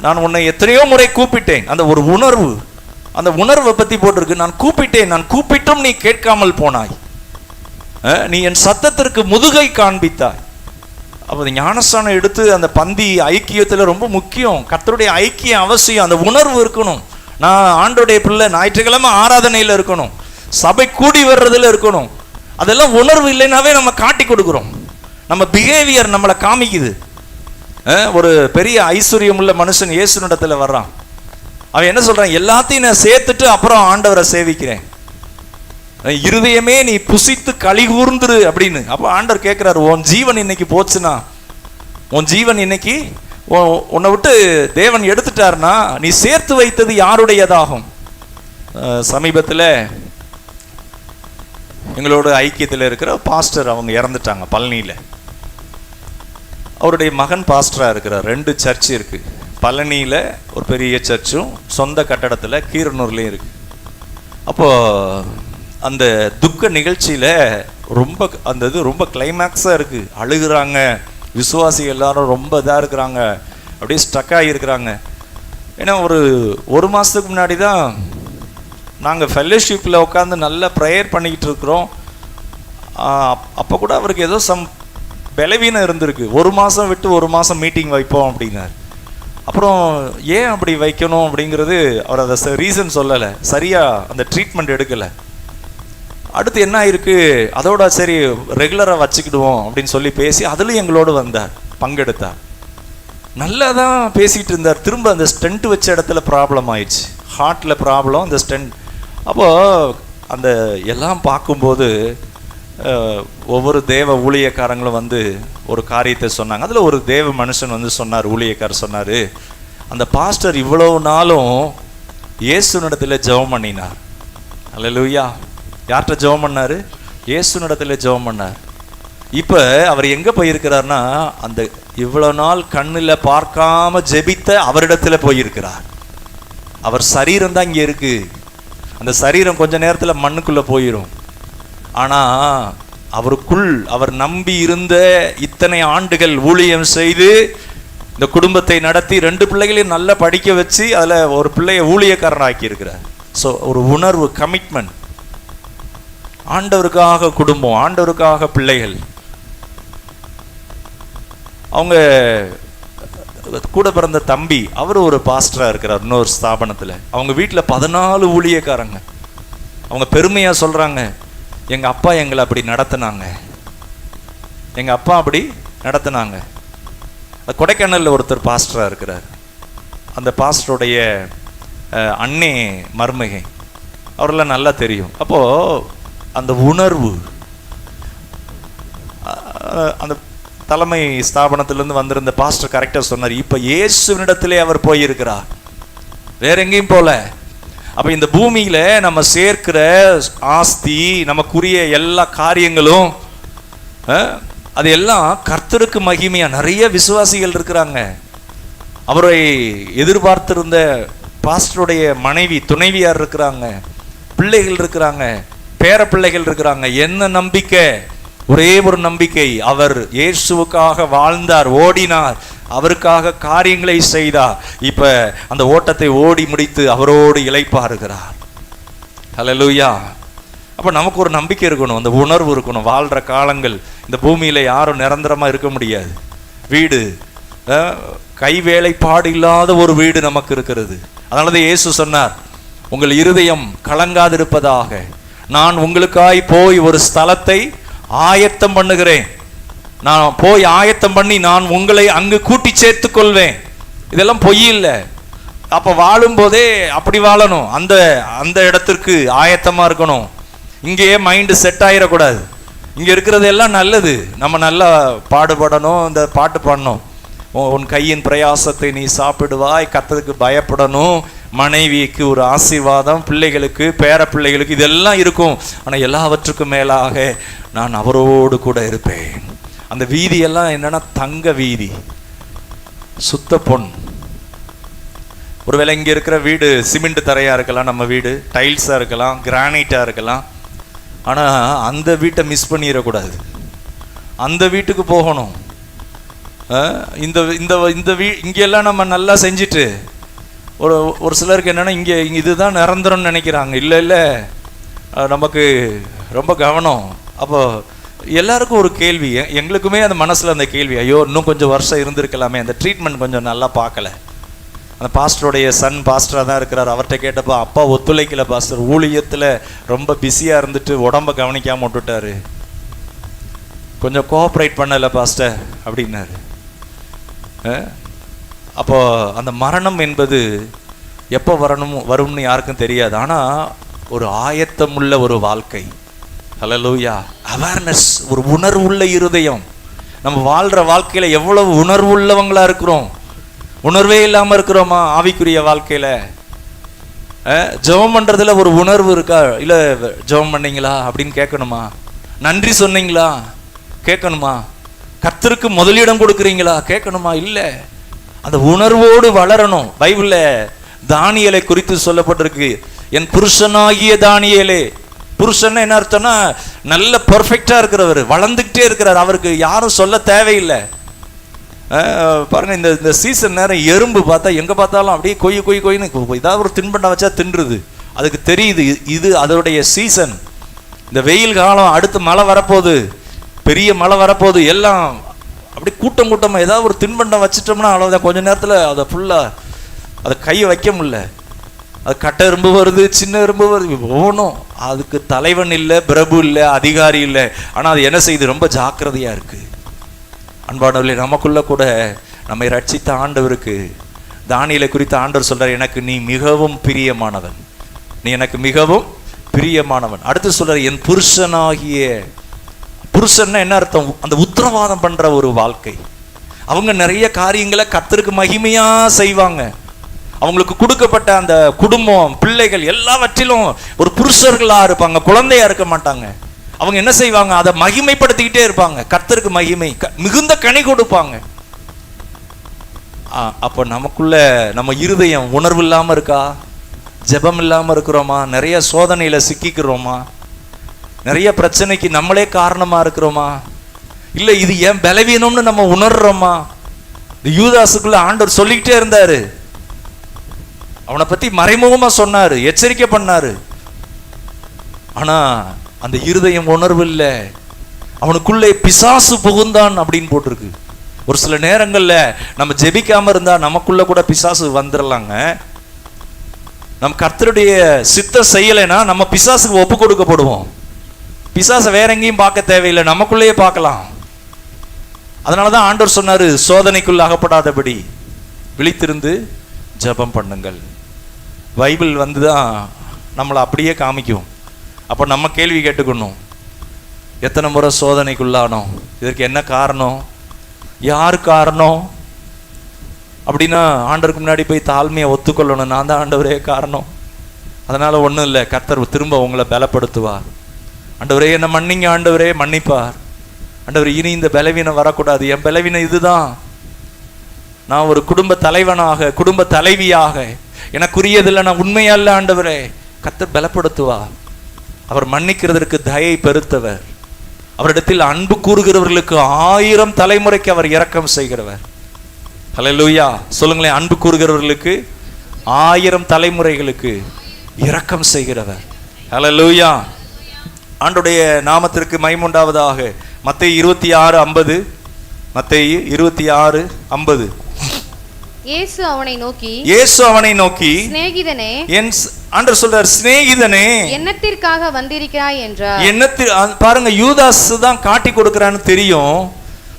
நான் உன்னை எத்தனையோ முறை கூப்பிட்டேன். அந்த ஒரு உணர்வு, அந்த உணர்வை பத்தி போட்டிருக்கு. நான் கூப்பிட்டேன், நான் கூப்பிட்டும் நீ கேட்காமல் போனாய், நீ என் சத்தத்திற்கு முதுகை காண்பித்தாய். அப்போ ஞானஸ்தானம் எடுத்து அந்த பந்தி ஐக்கியத்தில் ரொம்ப முக்கியம். கர்த்தருடைய ஐக்கியம் அவசியம். அந்த உணர்வு இருக்கணும். நான் ஆண்டோடைய பிள்ளை, ஞாயிற்றுக்கிழமை ஆராதனையில் இருக்கணும், சபை கூடி வர்றதுல இருக்கணும். அதெல்லாம் உணர்வு இல்லைன்னாவே நம்ம காட்டி கொடுக்குறோம். நம்ம பிஹேவியர் நம்மளை காமிக்குது. ஒரு பெரிய ஐஸ்வர்யம் உள்ள மனுஷன் இயேசுனிடத்தில் வர்றான். அவன் என்ன சொல்றான், எல்லாத்தையும் நான் சேர்த்துட்டு அப்புறம் ஆண்டவரை சேவிக்கிறேன், இருதயமே நீ புசித்து களி கூர்ந்துரு அப்படின்னு. அப்போ ஆண்டவர் கேட்கிறாரு, உன் ஜீவன் இன்னைக்கு போச்சுன்னா, உன் ஜீவன் இன்னைக்கு உன்னை விட்டு தேவன் எடுத்துட்டாருன்னா நீ சேர்த்து வைத்தது யாருடையதாகும்? சமீபத்தில் எங்களோட ஐக்கியத்தில் இருக்கிற பாஸ்டர் அவங்க இறந்துட்டாங்க பழனியில். அவருடைய மகன் பாஸ்டராக இருக்கிறார். 2 சர்ச் இருக்கு. பழனியில் ஒரு பெரிய சர்ச்சும் சொந்த கட்டடத்தில் கீரனூர்லேயும் இருக்கு. அப்போ அந்த துக்க நிகழ்ச்சியில் ரொம்ப அந்த இது ரொம்ப கிளைமேக்ஸாக இருக்கு. அழுகுறாங்க, விசுவாசி எல்லாரும் ரொம்ப இதாக இருக்கிறாங்க, அப்படியே ஸ்டக்காகி இருக்கிறாங்க. ஏன்னா ஒரு மாதத்துக்கு முன்னாடி தான் நாங்கள் ஃபெல்லோஷிப்பில் உட்காந்து நல்லா ப்ரேயர் பண்ணிக்கிட்டு இருக்கிறோம். அப்போ கூட அவருக்கு ஏதோ பலவீனம் இருந்திருக்கு. 1 மாதம் விட்டு 1 மாதம் மீட்டிங் வைப்போம் அப்படின்னார். அப்புறம் ஏன் அப்படி வைக்கணும் அப்படிங்கிறது அவர் அதை ரீசன் சொல்லலை, சரியாக அந்த ட்ரீட்மெண்ட் எடுக்கலை. அடுத்து என்ன ஆயிருக்கு, அதோட சரி ரெகுலராக வச்சுக்கிடுவோம் அப்படின்னு சொல்லி பேசி அதுலேயும் எங்களோடு வந்தார், பங்கெடுத்தார். நல்லா தான் பேசிகிட்டு இருந்தார். திரும்ப அந்த ஸ்டென்ட் வச்ச இடத்துல ப்ராப்ளம் ஆயிடுச்சு, ஹார்ட்டில் ப்ராப்ளம், அந்த ஸ்டென்ட். அப்போது அந்த எல்லாம் பார்க்கும்போது ஒவ்வொரு தேவ ஊழியக்காரங்களும் ஒரு காரியத்தை சொன்னாங்க. அதில் ஒரு தேவ மனுஷன் சொன்னார், ஊழியக்காரர் சொன்னார், அந்த பாஸ்டர் இவ்வளவு நாளும் இயேசுனிடத்தில் ஜெபம் பண்ணினார். அல்லேலூயா. யார்கிட்ட ஜெபம் பண்ணாரு? இயேசுனிடத்துல ஜெபம் பண்ணார். இப்ப அவர் எங்க போயிருக்கிறார்னா, அந்த இவ்வளவு நாள் கண்ணுல பார்க்காம ஜெபித்த அவரிடத்துல போயிருக்கிறார். அவர் சரீரம் தான் இங்க இருக்கு. அந்த சரீரம் கொஞ்ச நேரத்துல மண்ணுக்குள்ள போயிரும். ஆனா அவருக்குள் அவர் நம்பி இருந்த இத்தனை ஆண்டுகள் ஊழியம் செய்து இந்த குடும்பத்தை நடத்தி 2 பிள்ளைகளையும் நல்லா படிக்க வச்சு அதுல ஒரு பிள்ளைய ஊழியக்காரன் ஆக்கி இருக்கிறார். ஸோ ஒரு உணர்வு, கமிட்மெண்ட். ஆண்டவருக்காக குடும்பம், ஆண்டவருக்காக பிள்ளைகள். அவங்க கூட பிறந்த தம்பி அவர் ஒரு பாஸ்டரா இருக்கிறார் இன்னொரு ஸ்தாபனத்துல. அவங்க வீட்டுல 14 ஊழியக்காரங்க. அவங்க பெருமையா சொல்றாங்க, எங்க அப்பா எங்களை அப்படி நடத்தினாங்க, எங்க அப்பா அப்படி நடத்தினாங்க. கொடைக்கானல்ல ஒருத்தர் பாஸ்டரா இருக்கிறார். அந்த பாஸ்டருடைய அண்ணே மருமகை, அவரெல்லாம் நல்லா தெரியும். அப்போ அந்த உணர்வு, அந்த தலைமை ஸ்தாபனத்திலிருந்து வந்திருந்த பாஸ்டர் கரெக்டா சொன்னார், இப்ப இயேசுவினிடத்திலே அவர் போயிருக்கிறார், வேற எங்கேயும் போல. அப்ப இந்த பூமியில நம்ம சேர்க்கிற ஆஸ்தி, நமக்குரிய எல்லா காரியங்களும் அது எல்லாம் கர்த்தருக்கு மகிமையா. நிறைய விசுவாசிகள் இருக்கிறாங்க. அவரை எதிர்பார்த்திருந்த பாஸ்டருடைய மனைவி, துணைவியார் இருக்கிறாங்க, பிள்ளைகள் இருக்கிறாங்க, பேர பிள்ளைகள் இருக்கிறாங்க. என்ன நம்பிக்கை? ஒரே ஒரு நம்பிக்கை, அவர் இயேசுவுக்காக வாழ்ந்தார், ஓடினார், அவருக்காக காரியங்களை செய்தார். இப்ப அந்த ஓட்டத்தை ஓடி முடித்து அவரோடு இளைப்பாறுகிறார். ஹல்லேலூயா. அப்ப நமக்கு ஒரு நம்பிக்கை இருக்கணும், அந்த உணர்வு இருக்கணும். வாழ்ற காலங்கள் இந்த பூமியில யாரும் நிரந்தரமா இருக்க முடியாது. வீடு, கை வேலைப்பாடு இல்லாத ஒரு வீடு நமக்கு இருக்கிறது. அதனாலதான் இயேசு சொன்னார், உங்கள் இருதயம் கலங்காதிருப்பதாக, நான் உங்களுக்காய் போய் ஒரு ஸ்தலத்தை ஆயத்தம் பண்ணுகிறேன், நான் போய் ஆயத்தம் பண்ணி நான் உங்களை அங்கு கூட்டி சேர்த்துக் கொள்வேன். இதெல்லாம் பொய் இல்லை. அப்ப வாழும் போதே அப்படி வாழணும், அந்த அந்த இடத்திற்கு ஆயத்தமா இருக்கணும். இங்கேயே மைண்டு செட் ஆயிடக்கூடாது. இங்க இருக்கிறது எல்லாம் நல்லது, நம்ம நல்லா பாடுபடணும், இந்த பாட்டு பாடணும், உன் கையின் பிரயாசத்தை நீ சாப்பிடுவாய், கர்த்தருக்கு பயப்படணும், மனைவிக்கு ஒரு ஆசீர்வாதம், பிள்ளைகளுக்கு, பேர பிள்ளைகளுக்கு, இதெல்லாம் இருக்கும். ஆனா எல்லாவற்றுக்கும் மேலாக நான் அவரோடு கூட இருப்பேன். அந்த வீதி எல்லாம் என்னன்னா தங்க வீதி, சுத்த பொன். ஒருவேளை இங்க இருக்கிற வீடு சிமெண்ட் தரையா இருக்கலாம், நம்ம வீடு டைல்ஸா இருக்கலாம், கிரானைட்டா இருக்கலாம். ஆனா அந்த வீட்டை மிஸ் பண்ணிடக்கூடாது, அந்த வீட்டுக்கு போகணும். இந்த இந்த இந்த இங்கெல்லாம் நம்ம நல்லா செஞ்சுட்டு ஒரு சிலருக்கு என்னன்னா இங்க இதுதான் நிரந்தரம்னு நினைக்கிறாங்க. இல்லை இல்லை, நமக்கு ரொம்ப கவனம். அப்போ எல்லாருக்கும் ஒரு கேள்வி, எங்களுக்குமே அந்த மனசுல அந்த கேள்வி, ஐயோ இன்னும் கொஞ்சம் வருஷம் இருந்திருக்கலாமே, அந்த ட்ரீட்மெண்ட் கொஞ்சம் நல்லா பார்க்கல. அந்த பாஸ்டருடைய சன் பாஸ்டராக தான் இருக்கிறார். அவர்கிட்ட கேட்டப்போ, அப்பா ஒத்துழைக்கல பாஸ்டர், ஊழியத்தில் ரொம்ப பிஸியாக இருந்துட்டு உடம்ப கவனிக்காம விட்டுட்டாரு, கொஞ்சம் கோஆப்ரேட் பண்ணல பாஸ்டர் அப்படின்னாரு. அப்போ அந்த மரணம் என்பது எப்போ வரும்னு யாருக்கும் தெரியாது. ஆனால் ஒரு ஆயத்தமுள்ள ஒரு வாழ்க்கை. ஹல்லேலூயா. அவேர்னஸ், ஒரு உணர்வுள்ள இருதயம். நம்ம வாழ்கிற வாழ்க்கையில் எவ்வளவு உணர்வுள்ளவங்களா இருக்கிறோம். உணர்வே இல்லாம இருக்கிறோமா ஆவிக்குரிய வாழ்க்கையில? ஜெபம் பண்றதுல ஒரு உணர்வு இருக்கா? இல்ல ஜெபம் பண்ணீங்களா அப்படின்னு கேட்கணுமா? நன்றி சொன்னீங்களா கேட்கணுமா? கர்த்தருக்கு முதலிடம் கொடுக்குறீங்களா கேட்கணுமா? இல்ல, அந்த உணர்வோடு வளரணும். பைபிள்ல தானியேலை குறித்து சொல்லப்பட்டிருக்கு, என் புருஷனாகிய தானியேலே. புருஷன் என்ன அர்த்தம்னா நல்ல பெர்ஃபெக்டா இருக்கிறவர், வளர்ந்துகிட்டே இருக்கிறார், அவருக்கு யாரும் சொல்ல தேவையில்லை. பாருங்க, இந்த சீசன் நேரம் எறும்பு பார்த்தா எங்க பார்த்தாலும் அப்படியே கொய்னு ஏதாவது ஒரு தின்பண்டம் வச்சா தின்றுது. அதுக்கு தெரியுது இது அதோடைய சீசன். இந்த வெயில் காலம், அடுத்து மழை வரப்போகுது, பெரிய மழை வரப்போகுது, எல்லாம் அப்படி கூட்டம் கூட்டமா ஏதாவது ஒரு தின்பண்டம் வச்சுட்டோம்னா அவ்வளோதான், கொஞ்ச நேரத்தில் அதை ஃபுல்லா அதை கையை வைக்க முடியல. அது கட்டை எறும்பு வருது, சின்ன எறும்பு வருது, ஒவ்வொன்றும். அதுக்கு தலைவன் இல்லை, பிரபு இல்லை, அதிகாரி இல்லை. ஆனால் அது என்ன செய்யுது? ரொம்ப ஜாக்கிரதையா இருக்கு. அன்பானவர்களே, நமக்குள்ள கூட நம்மை ரட்சித்த ஆண்டவருக்கு தானியேலை குறித்த ஆண்டவர் சொல்றார், எனக்கு நீ மிகவும் பிரியமானவன், நீ எனக்கு மிகவும் பிரியமானவன். அடுத்து சொல்றார், என் புருஷனாகிய. புருஷன்னா என்ன அர்த்தம்? அந்த உத்தரவாதம் பண்ற ஒரு வாழ்க்கை. அவங்க நிறைய காரியங்களை கர்த்தருக்கு மகிமையா செய்வாங்க. அவங்களுக்கு கொடுக்கப்பட்ட அந்த குடும்பம், பிள்ளைகள் எல்லாவற்றிலும் ஒரு புருஷர்களா இருப்பாங்க, குழந்தையா இருக்க மாட்டாங்க. அவங்க என்ன செய்வாங்க? அதை மகிமைப்படுத்திக்கிட்டே இருப்பாங்க. கர்த்தருக்கு மகிமை, மிகுந்த கனி கொடுப்பாங்க. அப்ப நமக்குள்ள நம்ம இருதயம் உணர்வு இல்லாம இருக்கா? ஜெபம் இல்லாம இருக்கிறோமா? நிறைய சோதனையில சிக்கிக்கிறோமா? நிறைய பிரச்சனைக்கு நம்மளே காரணமா இருக்கிறோமா? இல்ல இது ஏன் பலவீனம்னு நம்ம உணர்றோமா? யூதாசுக்குள்ள ஆண்டவர் சொல்லிக்கிட்டே இருந்தாரு. அவனை பத்தி மறைமுகமா சொன்னாரு, எச்சரிக்கை பண்ணாரு. ஆனா அந்த இருதயம் உணர்வு இல்லை. அவனுக்குள்ளே பிசாசு புகுந்தான் அப்படின்னு போட்டிருக்கு. ஒரு சில நேரங்கள்ல நம்ம ஜெபிக்காம இருந்தா நமக்குள்ள கூட பிசாசு வந்துடலாங்க. நம்ம கர்த்தருடைய சித்தம் செய்யலைன்னா நம்ம பிசாசுக்கு ஒப்பு கொடுக்கப்படுவோம். பிசாசை வேற எங்கேயும் பார்க்க தேவையில்லை, நமக்குள்ளேயே பார்க்கலாம். அதனாலதான் ஆண்டவர் சொன்னாரு, சோதனைக்குள்ள அகப்படாதபடி விழித்திருந்து ஜெபம் பண்ணுங்கள். பைபிள் வந்துதான் நம்மளை அப்படியே காமிக்கும். அப்போ நம்ம கேள்வி கேட்டுக்கணும், எத்தனை முறை சோதனைக்குள்ளானோம்? இதற்கு என்ன காரணம்? யார் காரணம்? அப்படின்னா ஆண்டவருக்கு முன்னாடி போய் தாழ்மையை ஒத்துக்கொள்ளணும். நான் தான் ஆண்டவரே காரணம். அதனால ஒன்றும் இல்லை, கர்த்தர் திரும்ப உங்களை பலப்படுத்துவார். ஆண்டவரே என்ன மன்னிங்க, ஆண்டவரே மன்னிப்பார். ஆண்டவர் இனி இந்த பலவீனம் வரக்கூடாது, என் பலவீனம் இதுதான். நான் ஒரு குடும்ப தலைவனாக, குடும்ப தலைவியாக, எனக்குரியதில்லை, நான் உண்மையல்ல ஆண்டவரே. கர்த்தர் பலப்படுத்துவார். அவர் மன்னிக்கிறதற்கு தயை பெருத்தவர். அவரிடத்தில் அன்பு கூறுகிறவர்களுக்கு 1000 தலைமுறைக்கு அவர் இரக்கம் செய்கிறவர். ஹல்லேலூயா சொல்லுங்களேன். அன்பு கூறுகிறவர்களுக்கு 1000 தலைமுறைகளுக்கு இரக்கம் செய்கிறவர். ஹல்லேலூயா. ஆண்டுடைய நாமத்திற்கு மகிமை உண்டாவதாக. மத்தேயு 26:50. மத்தேயு 26:50. இயேசு அவனை நோக்கி சிநேகிதனே, ஆண்டவர் சொல்றார், சிநேகிதனே என்னத்திற்காக வந்திருக்கிறாய் என்றார். பாருங்க, யூதாஸ் தான் காட்டி கொடுக்கிறான்னு தெரியும்.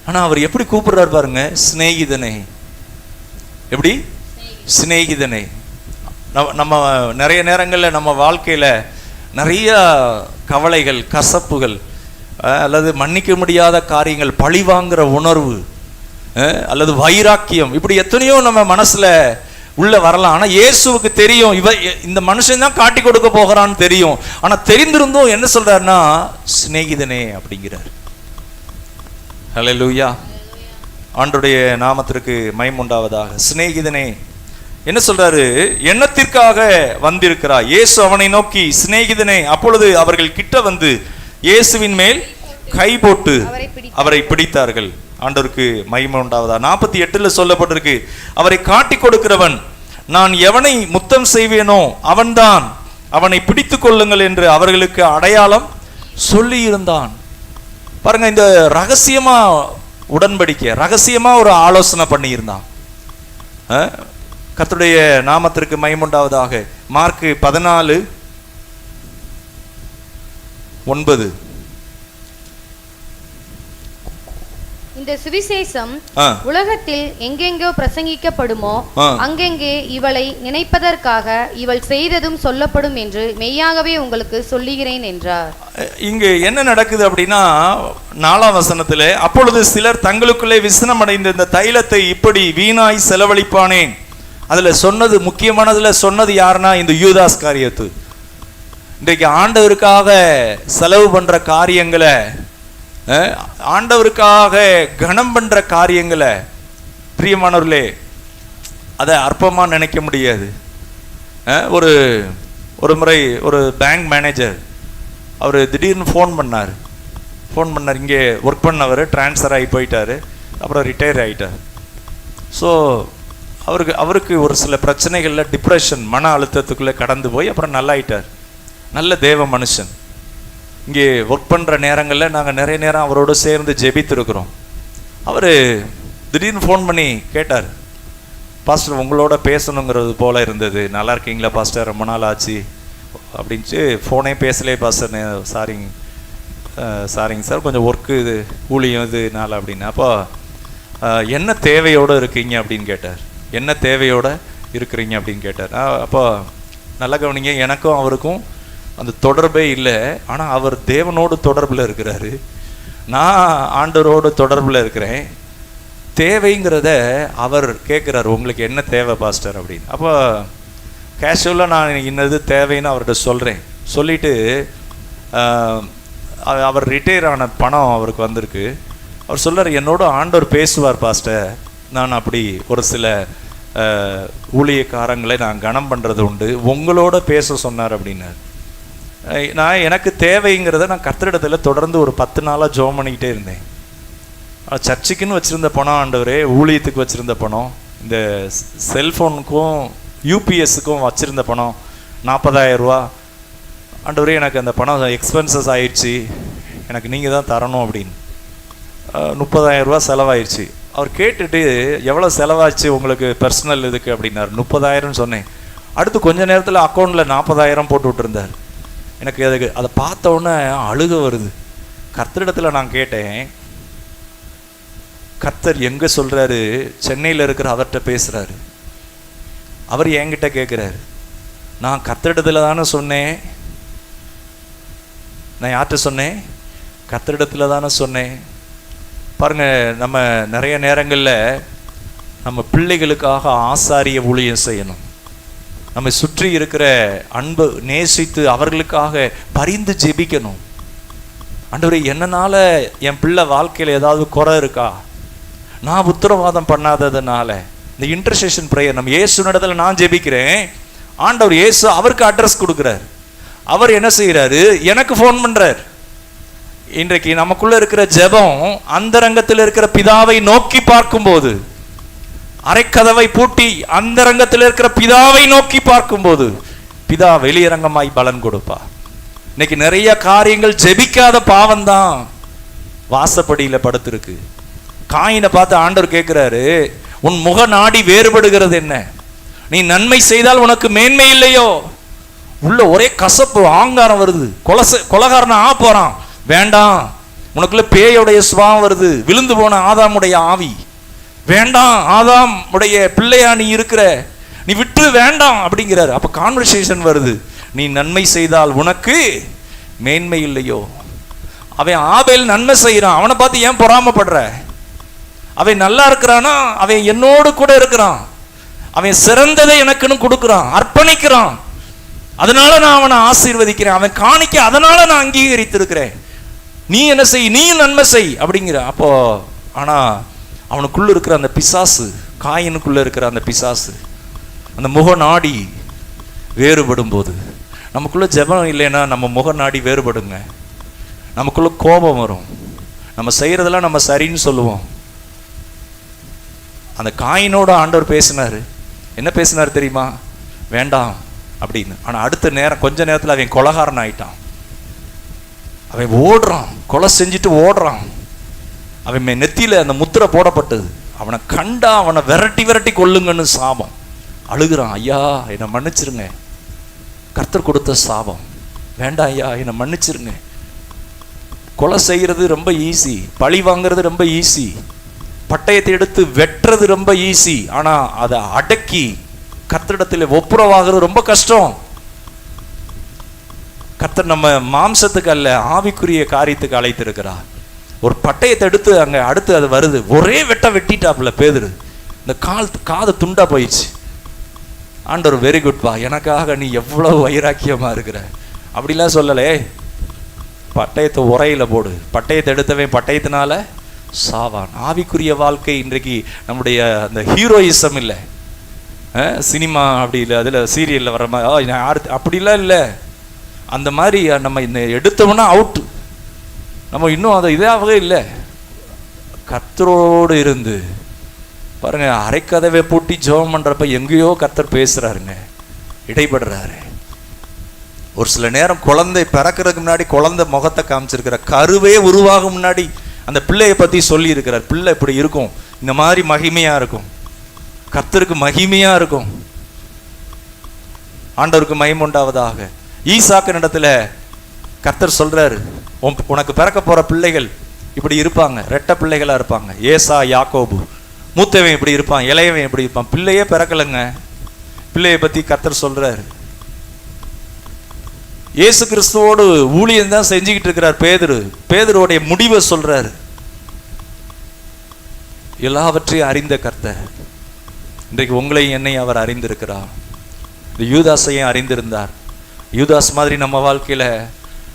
ஆனா அவர் எப்படி கூப்பிடுறாரு பாருங்க, சிநேகிதனே. எப்படி சிநேகிதனே? நம்ம நிறைய நேரங்கள்ல நம்ம வாழ்க்கையில நிறைய கவலைகள், கசப்புகள், அல்லது மன்னிக்க முடியாத காரியங்கள், பழி வாங்குற உணர்வு, அல்லது வைராக்கியம், இப்படி எத்தனையோ நம்ம மனசுல உள்ள வரலாம். ஆனா இயேசுவுக்கு தெரியும், இந்த மனுஷன் தான் காட்டி கொடுக்க போகிறான்னு தெரியும். ஆனா தெரிந்திருந்தும் என்ன சொல்றாருன்னா, சிநேகிதனே அப்படிங்கிறார். ஹல்லேலூயா. ஆண்டவருடைய நாமத்திற்கு மகிமை உண்டாவதாக. சிநேகிதனே என்ன சொல்றாரு? எண்ணத்திற்காக வந்திருக்கிறார். இயேசு அவனை நோக்கி, சிநேகிதனே. அப்பொழுது அவர்கள் கிட்ட வந்து இயேசுவின் மேல் கை போட்டு அவரை பிடித்தார்கள். ஆண்டவருக்கு மகிமை உண்டாவதா. 48 சொல்லப்பட்டிருக்கு, அவரை காட்டி கொடுக்கிறவன், நான் எவனை முத்தம் செய்வேனோ அவன்தான், அவனை பிடித்து கொள்ளுங்கள் என்று அவர்களுக்கு அடையாளம் சொல்லி இருந்தான். பாருங்க, இந்த ரகசியமா உடன்படிக்கை, ரகசியமா ஒரு ஆலோசனை பண்ணி இருந்தான். கர்த்தருடைய நாமத்திற்கு மகிமை உண்டாவதாக. மார்க் 14:9. இந்த சுவிசேஷம் உலகத்தில் எங்கெங்கோ பிரசங்கிக்கப்படுமோ அங்கெங்கே இவளை நினைப்பதற்காக இவள் செய்ததும் சொல்லப்படும் என்று மெய்யாகவே உங்களுக்கு சொல்லுகிறேன் என்றார். இங்கு என்ன நடக்குது அப்படின்னா, 4ஆம் வசனத்திலே, அப்பொழுது சிலர் தங்களுக்குள்ளே விசனம் அடைந்த இந்த தைலத்தை இப்படி வீணாய் செலவழிப்பானேன். அதுல சொன்னது, முக்கியமானதுல சொன்னது யாருன்னா இந்த யூதாஸ் காரியத்து. இன்றைக்கு ஆண்டவருக்காக செலவு பண்ற காரியங்களை, ஆண்டவருக்காக கனம் பண்ற காரியங்களை, பிரியமானவர்களே, அதை அற்பமா நினைக்க முடியாது. ஒரு முறை ஒரு பேங்க் மேனேஜர், அவர் திடீர்னு ஃபோன் பண்ணார். இங்கே ஒர்க் பண்ணவர் ட்ரான்ஸ்ஃபர் ஆகி போயிட்டார், அப்புறம் ரிட்டையர் ஆகிட்டார். ஸோ அவருக்கு ஒரு சில பிரச்சனைகளில் டிப்ரெஷன், மன அழுத்தத்துக்குள்ளே கடந்து போய் அப்புறம் நல்லாயிட்டார். நல்ல தேவ மனுஷன். இங்கே ஒர்க் பண்ணுற நேரங்களில் நாங்கள் நிறைய நேரம் அவரோடு சேர்ந்து ஜெபித்திருக்கிறோம். அவர் திடீர்னு ஃபோன் பண்ணி கேட்டார், பாஸ்டர் உங்களோட பேசணுங்கிறது போல இருந்தது, நல்லா இருக்கீங்களா பாஸ்டர், ரொம்ப நாள் ஆச்சு அப்படின்ட்டு. ஃபோனே பேசலே பாஸ்டர், சாரிங்க சார், கொஞ்சம் ஒர்க்கு இது ஊழியம் இதுனால அப்படின்னு. அப்போ என்ன தேவையோடு இருக்கீங்க அப்படின்னு கேட்டார். என்ன தேவையோடு இருக்கிறீங்க அப்படின்னு கேட்டார். அப்போ நல்லா கவனிங்க, எனக்கும் அவருக்கும் அந்த தொடர்பே இல்லை. ஆனால் அவர் தேவனோடு தொடர்பில் இருக்கிறாரு, நான் ஆண்டவரோடு தொடர்பில் இருக்கிறேன். தேவைங்கிறத அவர் கேட்குறாரு, உங்களுக்கு என்ன தேவை பாஸ்டர் அப்படின்னு. அப்போ கேஷுவலாக நான் இன்னது தேவைன்னு அவர்கிட்ட சொல்கிறேன். சொல்லிவிட்டு அவர் ரிட்டையர் ஆன பணம் அவருக்கு வந்திருக்கு. அவர் சொல்கிறார், என்னோட ஆண்டவர் பேசுவார் பாஸ்டர், நான் அப்படி ஒரு சில ஊழியக்காரங்களை நான் கனம் பண்ணுறது உண்டு, உங்களோட பேச சொன்னார் அப்படின்னார். நான் எனக்கு தேவைங்கிறத நான் கர்த்தரிடத்தில் தொடர்ந்து ஒரு 10 நாளாக ஜெபம் பண்ணிக்கிட்டே இருந்தேன். சர்ச்சுக்குன்னு வச்சுருந்த பணம் ஆண்டவரே, ஊழியத்துக்கு வச்சுருந்த பணம், இந்த செல்ஃபோனுக்கும் யூபிஎஸ்ஸுக்கும் வச்சுருந்த பணம் 40,000 ரூபா ஆண்டவரே, எனக்கு அந்த பணம் எக்ஸ்பென்சஸ் ஆயிடுச்சு, எனக்கு நீங்கள் தான் தரணும் அப்படின்னு. 30,000 ரூபா செலவாயிடுச்சு. அவர் கேட்டுட்டு எவ்வளோ செலவாச்சு உங்களுக்கு பர்சனல் இதுக்கு அப்படின்னாரு. 30,000 சொன்னேன். அடுத்து கொஞ்ச நேரத்தில் அக்கௌண்ட்டில் 40,000 போட்டு விட்டுருந்தார். எனக்கு அதுக்கு அதை பார்த்த உடனே அழுக வருது. கர்த்தரிடத்தில் நான் கேட்டேன், கர்த்தர் எங்கே சொல்கிறாரு? சென்னையில் இருக்கிற அவர்கிட்ட பேசுகிறாரு. அவர் என்கிட்ட கேட்குறாரு, நான் கர்த்தரிடத்தில் தானே சொன்னேன். நான் யார்கிட்ட சொன்னேன்? கர்த்தரிடத்தில் தானே சொன்னேன். பாருங்கள், நம்ம நிறைய நேரங்களில் நம்ம பிள்ளைகளுக்காக ஆசாரிய ஊழியம் செய்யணும். நம்மை சுற்றி இருக்கிற அன்பு நேசித்து அவர்களுக்காக பரிந்து ஜெபிக்கணும். ஆண்டவரே, என்னனால என் பிள்ளை வாழ்க்கையில் ஏதாவது குறை இருக்கா? நான் உத்தரவாதம் பண்ணாததுனால இந்த இன்டர்செஷன் ப்ரேயர் நம்ம இயேசு நடத்தில் நான் ஜெபிக்கிறேன். ஆண்டவர் இயேசு அவருக்கு அட்ரஸ் கொடுக்குறார். அவர் என்ன செய்கிறாரு? எனக்கு ஃபோன் பண்ணுறார். இன்றைக்கு நமக்குள்ள இருக்கிற ஜெபம் அந்தரங்கத்தில் இருக்கிற பிதாவை நோக்கி பார்க்கும்போது, அரைக்கதவை பூட்டி அந்தரங்கத்தில் இருக்கிற பிதாவை நோக்கி பார்க்கும்போது பிதா வெளியரங்கமாய் பலன் கொடுப்பா. இன்னைக்கு நிறைய காரியங்கள் ஜெபிக்காத பாவம்தான் வாசப்படியில் படுத்திருக்கு. காயினை பார்த்து ஆண்டவர் கேட்கிறாரு, உன் முக நாடி வேறுபடுகிறது என்ன? நீ நன்மை செய்தால் உனக்கு மேன்மை இல்லையோ? உள்ள ஒரே கசப்பு, ஆங்காரம் வருது. கொலகாரனை போறான், வேண்டாம். உனக்குள்ள பேயோடைய சுபாவம் வருது, விழுந்து போன ஆதாமுடைய ஆவி. வேண்டாம், ஆதாம் உடைய பிள்ளையா நீ இருக்கிற, நீ விட்டு வேண்டாம் அப்படிங்கிறாரு. அப்ப கான்வர்சேஷன் வருது, நீ நன்மை செய்தால் உனக்கு மேன்மை இல்லையோ? அவன் ஆபேல் நன்மை செய்யறான், அவனை பார்த்து ஏன் பொறாமப்படுற? அவன் நல்லா இருக்கிறானா? அவன் என்னோடு கூட இருக்கிறான், அவன் சிறந்ததை எனக்குன்னு கொடுக்குறான், அர்ப்பணிக்கிறான், அதனால நான் அவனை ஆசீர்வதிக்கிறேன். அவன் காணிக்க, அதனால நான் அங்கீகரித்திருக்கிறேன். நீ என்ன செய், நீ நன்மை செய் அப்படிங்கிற. அப்போ ஆனா அவனுக்குள்ள இருக்கிற அந்த பிசாசு, காயினுக்குள்ள இருக்கிற அந்த பிசாசு, அந்த முக நாடி வேறுபடும் போது, நமக்குள்ள ஜெபம் இல்லைன்னா நம்ம முக நாடி வேறுபடுங்க. நமக்குள்ள கோபம் வரும், நம்ம செய்யறதெல்லாம் நம்ம சரின்னு சொல்லுவோம். அந்த காயினோட ஆண்டவர் பேசினாரு. என்ன பேசினார் தெரியுமா? வேண்டாம் அப்படின்னு. ஆனா அடுத்த நேரம், கொஞ்ச நேரத்தில் அவன் கொலகாரன் ஆயிட்டான். அவன் ஓடுறான், கொலை செஞ்சுட்டு ஓடுறான். அவன் நெத்தியில அந்த முத்திரை போடப்பட்டது. அவனை கண்டா அவனை விரட்டி விரட்டி கொல்லுங்கன்னு சாபம். அழுகிறான், ஐயா என்னை மன்னிச்சிருங்க, கர்த்தர் கொடுத்த சாபம், வேண்டாம் ஐயா என்னை மன்னிச்சிருங்க. கொலை செய்கிறது ரொம்ப ஈஸி, பழி வாங்கிறது ரொம்ப ஈஸி, பட்டயத்தை எடுத்து வெட்டுறது ரொம்ப ஈஸி. ஆனா அதை அடக்கி கர்த்தரிடத்தில் ஒப்புரவாகிறது ரொம்ப கஷ்டம். கர்த்தர் நம்ம மாம்சத்துக்கு அல்ல, ஆவிக்குரிய காரியத்துக்கு அழைத்திருக்கிறார். ஒரு பட்டயத்தை எடுத்து அங்க அடுத்து அது வருது, ஒரே வெட்டிட்டாப்புல பேதுரு. இந்த காது துண்டா போயிடுச்சு. ஆண்டவர் வெரி குட் பா, எனக்காக நீ எவ்வளவு வைராக்கியமா இருக்கிற அப்படிலாம் சொல்லலே. பட்டயத்தை உரையில போடு, பட்டயத்தை எடுத்தவன் பட்டயத்தினால சாவான். ஆவிக்குரிய வாழ்க்கை இன்றைக்கு நம்முடைய அந்த ஹீரோயிசம் இல்லை, சினிமா அப்படி இல்லை, அதில் சீரியலில் வர மாதிரி அப்படிலாம் இல்லை. அந்த மாதிரி நம்ம இந்த எடுத்தோம்னா அவுட்டு, நம்ம இன்னும் அதை இதாகவே இல்லை. கர்த்தரோடு இருந்து பாருங்க, அரைக்கதவை பூட்டி ஜெபம் பண்றப்ப எங்கேயோ கர்த்தர் பேசுறாருங்க, இடைபடுறாரு. ஒரு சில நேரம் குழந்தை பிறக்கிறதுக்கு முன்னாடி குழந்தை முகத்தை காமிச்சிருக்கிற, கருவே உருவாகும் முன்னாடி அந்த பிள்ளையை பத்தி சொல்லி இருக்கிறார். பிள்ளை இப்படி இருக்கும், இந்த மாதிரி மகிமையா இருக்கும், கர்த்தருக்கு மகிமையா இருக்கும், ஆண்டவருக்கு மகிமை உண்டாவதாக. ஈசாக்கு இடத்துல கர்த்தர் சொல்றாரு, உனக்கு பிறக்க போற பிள்ளைகள் இப்படி இருப்பாங்க, ரெட்ட பிள்ளைகளா இருப்பாங்க. ஏசா யாக்கோபு, மூத்தவன் இப்படி இருப்பான், இளையவன் இப்படி இருப்பான். பிள்ளையே பிறக்கலைங்க, பிள்ளையை பத்தி கர்த்தர் சொல்றாரு. இயேசு கிறிஸ்துவோடு ஊழியம் தான் செஞ்சுக்கிட்டு இருக்கிறார் பேதுரு. பேதுருடைய முடிவை சொல்றாரு. எல்லாவற்றையும் அறிந்த கர்த்தர் இன்றைக்கு உங்களை என்னை அவர் அறிந்திருக்கிறார். இந்த யூதாஸையும் அறிந்திருந்தார். யூதாஸ் மாதிரி நம்ம வாழ்க்கையில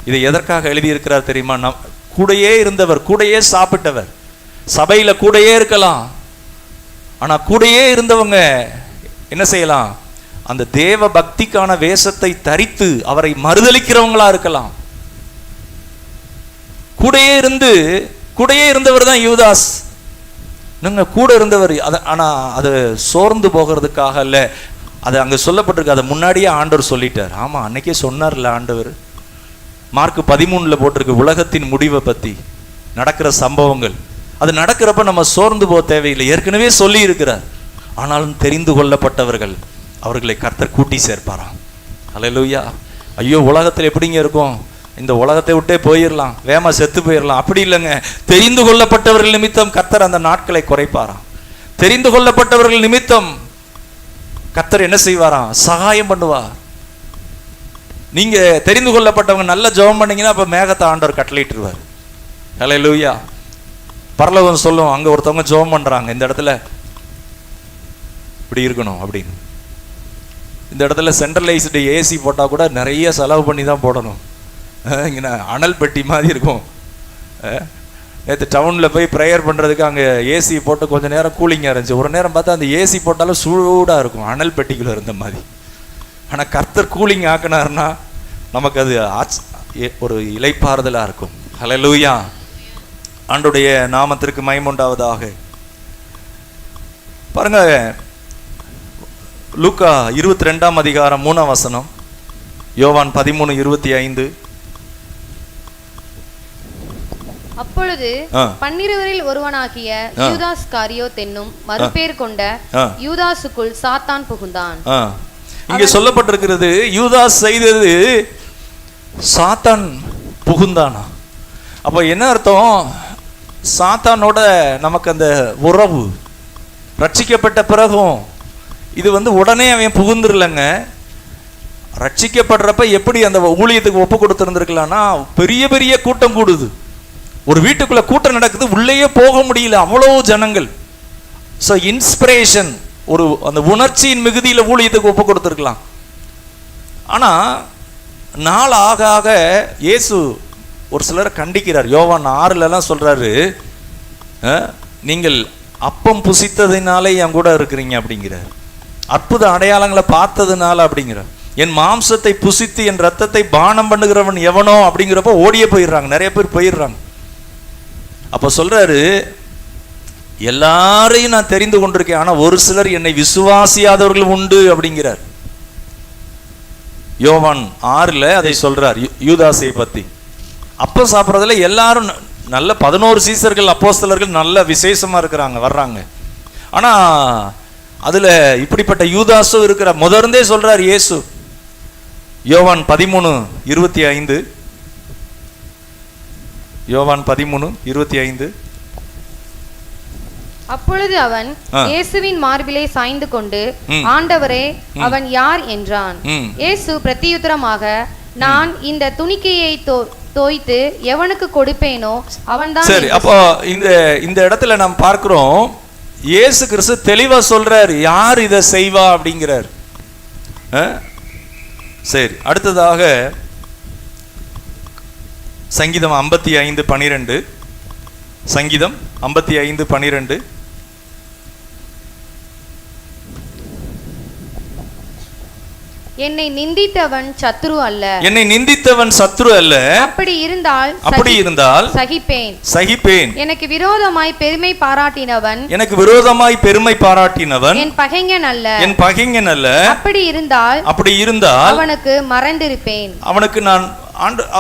இதை எதற்காக எழுதியிருக்கிறார் தெரியுமா? கூடையே இருந்தவர், கூடையே சாப்பிட்டவர், சபையில கூடையே இருக்கலாம். ஆனா கூடையே இருந்தவங்க என்ன செய்யலாம்? அந்த தேவ பக்திக்கான வேஷத்தை தரித்து அவரை மறுதலிக்கிறவங்களா இருக்கலாம். கூடையே இருந்தவர் தான் யூதாஸ். நீங்க கூட இருந்தவர். ஆனா அது சோர்ந்து போகிறதுக்காக அல்ல. அது அங்க சொல்லப்பட்டிருக்கு. அதை முன்னாடியே ஆண்டவர் சொல்லிட்டார். ஆமா, அன்னைக்கே சொன்னார்ல ஆண்டவர். மார்க் 13 போட்டிருக்கு, உலகத்தின் முடிவை பத்தி நடக்கிற சம்பவங்கள். அது நடக்கிறப்ப நம்ம சோர்ந்து போக தேவையில்லை, ஏற்கனவே சொல்லி இருக்கிறார். ஆனாலும் தெரிந்து கொள்ளப்பட்டவர்கள், அவர்களை கர்த்தர் கூட்டி சேர்ப்பாராம். அல்லேலூயா. ஐயோ, உலகத்தில் எப்படிங்க இருக்கும்? இந்த உலகத்தை விட்டே போயிடலாம், வேமா செத்து போயிடலாம். அப்படி இல்லைங்க. தெரிந்து கொள்ளப்பட்டவர்கள் நிமித்தம் கர்த்தர் அந்த நாட்களை குறைப்பாராம். தெரிந்து கொள்ளப்பட்டவர்கள் நிமித்தம் கர்த்தர் என்ன செய்வாராம்? சகாயம் பண்ணுவார். நீங்க தெரிந்து கொள்ளப்பட்டவங்க நல்ல ஜெபம் பண்ணீங்கன்னா அப்ப மேகத்தை ஆண்டவர் கட்டளையிட்டுருவார். அல்லேலூயா. பரலோகம் சொல்லும், அங்க ஒருத்தவங்க ஜெபம் பண்றாங்க, இந்த இடத்துல இப்படி இருக்கணும் அப்படின்னு. இந்த இடத்துல சென்ட்ரலைஸ்டு ஏசி போட்டா கூட நிறைய செலவு பண்ணி தான் போடணும். இங்கே அனல் பெட்டி மாதிரி இருக்கும். நேற்று டவுனில் போய் ப்ரேயர் பண்ணுறதுக்கு அங்கே ஏசி போட்டு கொஞ்சம் நேரம் கூலிங்காக இருந்துச்சு. ஒரு நேரம் பார்த்தா அந்த ஏசி போட்டாலும் சூடாக இருக்கும், அனல் பெட்டிக்குள்ளே இருந்த மாதிரி. ஆனால் கர்த்தர் கூலிங் ஆக்கினார்னா நமக்கு அது ஒரு இளைப்பாறுதலாக இருக்கும். ஹல்லேலூயா. ஆண்டுடைய நாமத்திற்கு மகிமை உண்டாவதாக. பாருங்க, லூக்கா 22 அதிகாரம் 3 வசனம், யோவான் 13:25. அப்பொழுது 12 ஒருவனாகிய யூதாஸ் காரியோத் என்னும் மறுபேர் கொண்ட யூதாசுக்குள் சாத்தான் புகுந்தான். இங்கே சொல்லப்பட்டிருக்கிறது, யூதாஸ் செய்தது சாத்தான் புகுந்தானா. அப்ப என்ன அர்த்தம்? சாத்தானோட நமக்கு அந்த உறவு ரட்சிக்கப்பட்ட பிறகும் இது உடனே அவன் புகுந்துருலங்க. ரட்சிக்கப்படுறப்ப எப்படி அந்த ஊழியத்துக்கு ஒப்பு கொடுத்துருந்துருக்கலாம்னா, பெரிய பெரிய கூட்டம் கூடுது. ஒரு வீட்டுக்குள்ள கூட்டம் நடக்குது, உள்ளேயே போக முடியல, அவ்வளவு ஜனங்கள். ஸோ இன்ஸ்பிரேஷன், ஒரு அந்த உணர்ச்சியின் மிகுதியில் ஊழியத்துக்கு ஒப்பு கொடுத்துருக்கலாம். ஆனால் நாள் ஆக ஆக இயேசு ஒரு சிலரை கண்டிக்கிறார். யோவான் 6 சொல்றாரு, நீங்கள் அப்பம் புசித்ததினாலே என் கூட இருக்கிறீங்க அப்படிங்கிறார். அற்புத அடையாளங்களை பார்த்ததுனால அப்படிங்கிறார். என் மாம்சத்தை புசித்து என் ரத்தத்தை பானம் பண்ணுகிறவன் எவனோ அப்படிங்கிறப்ப ஓடியே போயிடுறாங்க, நிறைய பேர் போயிடுறாங்க. அப்ப சொல்றாரு, எல்லாரையும் நான் தெரிந்து கொண்டிருக்கேன், ஆனா ஒரு சிலர் என்னை விசுவாசியாதவர்கள் உண்டு அப்படிங்கிறார். யோவான் 6 அதை சொல்றார் யூதாசை பத்தி. அப்ப சாப்பிட்றதுல எல்லாரும் நல்ல 11 சீசர்கள் அப்போஸ்தலர்கள் நல்ல விசேஷமா இருக்கிறாங்க, வர்றாங்க. ஆனா அதுல இப்படிப்பட்ட யூதாசும் இருக்கிற முதர்ந்தே சொல்றார் இயேசு. யோவான் 13:25. யோவான் 13:25. அப்பொழுது அவன் இயேசுவின் மார்பிலே சாய்ந்து கொண்டு, ஆண்டவரே, அவன் யார் என்றான். இயேசு பிரதியுத்தரமாக, நான் இந்த துணிக்கையை தோய்த்து எவனுக்கு கொடுப்பேனோ அவன்தான். சரி, அப்போ இந்த இடத்துல நாம் பார்க்கிறோம், இயேசு கிறிஸ்து தெளிவா சொல்றார் யார் இதை செய்வா அப்படிங்கிறார். சரி, அடுத்ததாக சங்கீதம் 55:12. சங்கீதம் 55:12. என்னை நிந்தித்தவன் சத்ரு அல்ல, என்னை நிந்தித்தவன் சத்ரு அல்ல. அப்படி இருந்தால் சகிப்பேன். எனக்கு விரோதமாய் பெருமை பாராட்டினவன் என் பகைஞன் அல்ல. அப்படி இருந்தால் அவனுக்கு மறைந்திருப்பேன், அவனுக்கு நான்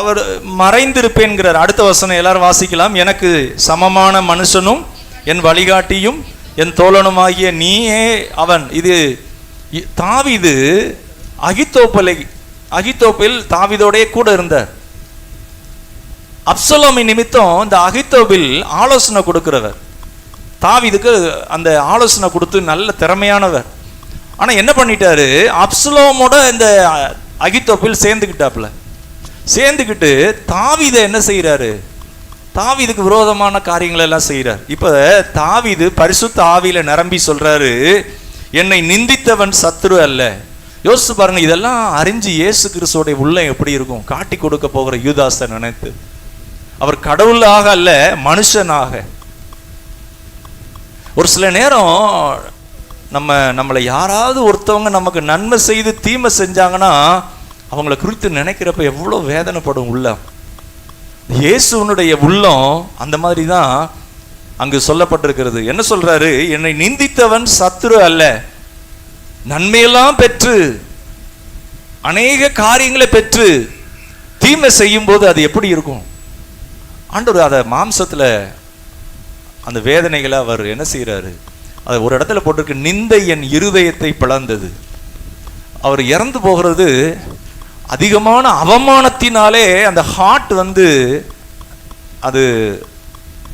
அவர் மறைந்திருப்பேன்கிறார். அடுத்த வசனம் எல்லாரும் வாசிக்கலாம். எனக்கு சமமான மனுஷனும் என் வழிகாட்டியும் என் தோழனுமாகிய நீயே அவன். இது தாவீது அகித்தோப்பில் தாவீதோடே கூட இருந்தார். அப்சலோமின் நிமித்தம் இந்த அகித்தோப்பில் ஆலோசனை கொடுக்கிறவர். தாவீதுக்கு அந்த ஆலோசனை கொடுத்து நல்ல திறமையானவர். ஆனா என்ன பண்ணிட்டாரு, அப்சலோமோட இந்த அகித்தோப்பில் சேர்ந்துக்கிட்டு தாவீதை என்ன செய்யறாரு, தாவீதுக்கு விரோதமான காரியங்கள் எல்லாம் செய்கிறார். இப்ப தாவீது பரிசுத்த ஆவியில நிரம்பி சொல்றாரு, என்னை நிந்தித்தவன் சத்துரு அல்ல. யோசிச்சு பாருங்க, இதெல்லாம் அறிஞ்சு இயேசு கிறிஸ்துவோடைய உள்ளம் எப்படி இருக்கும்? காட்டி கொடுக்க போகிற யூதாஸை நினைத்து, அவர் கடவுளாக அல்ல மனுஷனாக. ஒரு சில நேரம் நம்மளை யாராவது ஒருத்தவங்க நமக்கு நன்மை செய்து தீமை செஞ்சாங்கன்னா அவங்கள குறித்து நினைக்கிறப்ப எவ்வளோ வேதனைப்படும் உள்ளம். இயேசுனுடைய உள்ளம் அந்த மாதிரி தான் அங்கு சொல்லப்பட்டிருக்கிறது. என்ன சொல்றாரு? என்னை நிந்தித்தவன் சத்துரு அல்ல. நன்மையெல்லாம் பெற்று அநேக காரியங்களை பெற்று தீமை செய்யும் போது அது எப்படி இருக்கும்? ஆண்டவர் அதை மாம்சத்துல அந்த வேதனைகளை அவர் என்ன செய்யறாரு? அது ஒரு இடத்துல போட்டிருக்கு, நிந்தை என் இருதயத்தை பிளந்தது. அவர் இறந்து போகிறது அதிகமான அவமானத்தினாலே அந்த ஹார்ட் அது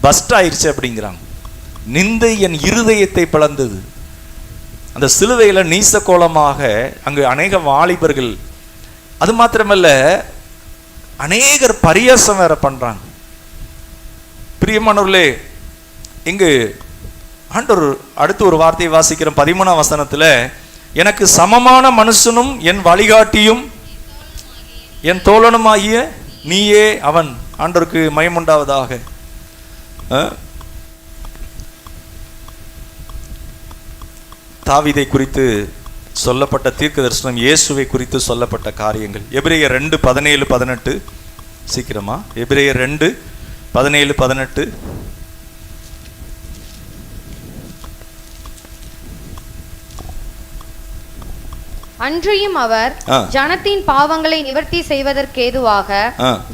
பஸ்ட் ஆயிடுச்சு அப்படிங்கிறாங்க. நிந்தை என் இருதயத்தை பிளந்தது. அந்த சிலுவையில நீச கோலமாக அங்கு அநேக வாலிபர்கள், அது மாத்திரமல்ல அநேகர் பரியாசம் வேற பண்றாங்க. பிரியமானவர்களே, இங்கு ஆண்டவர் அடுத்து ஒரு வார்த்தையை வாசிக்கிறோம் 13ஆம் வசனத்துல, எனக்கு சமமான மனுஷனும் என் வழிகாட்டியும் என் தோழனுமாகிய நீயே அவன். ஆண்டவருக்கு மகிமையுண்டாவதாக. தாவீதை குறித்து சொல்லப்பட்ட தீர்க்க தரிசனம், இயேசுவை குறித்து சொல்லப்பட்ட காரியங்கள். எபிரேயர் 2:17-18 சீக்கிரமா. எபிரேயர் 2:17-18. அன்றியும் அவர் ஜனத்தின் பாவங்களை நிவர்த்தி செய்வதற்கேதுவாக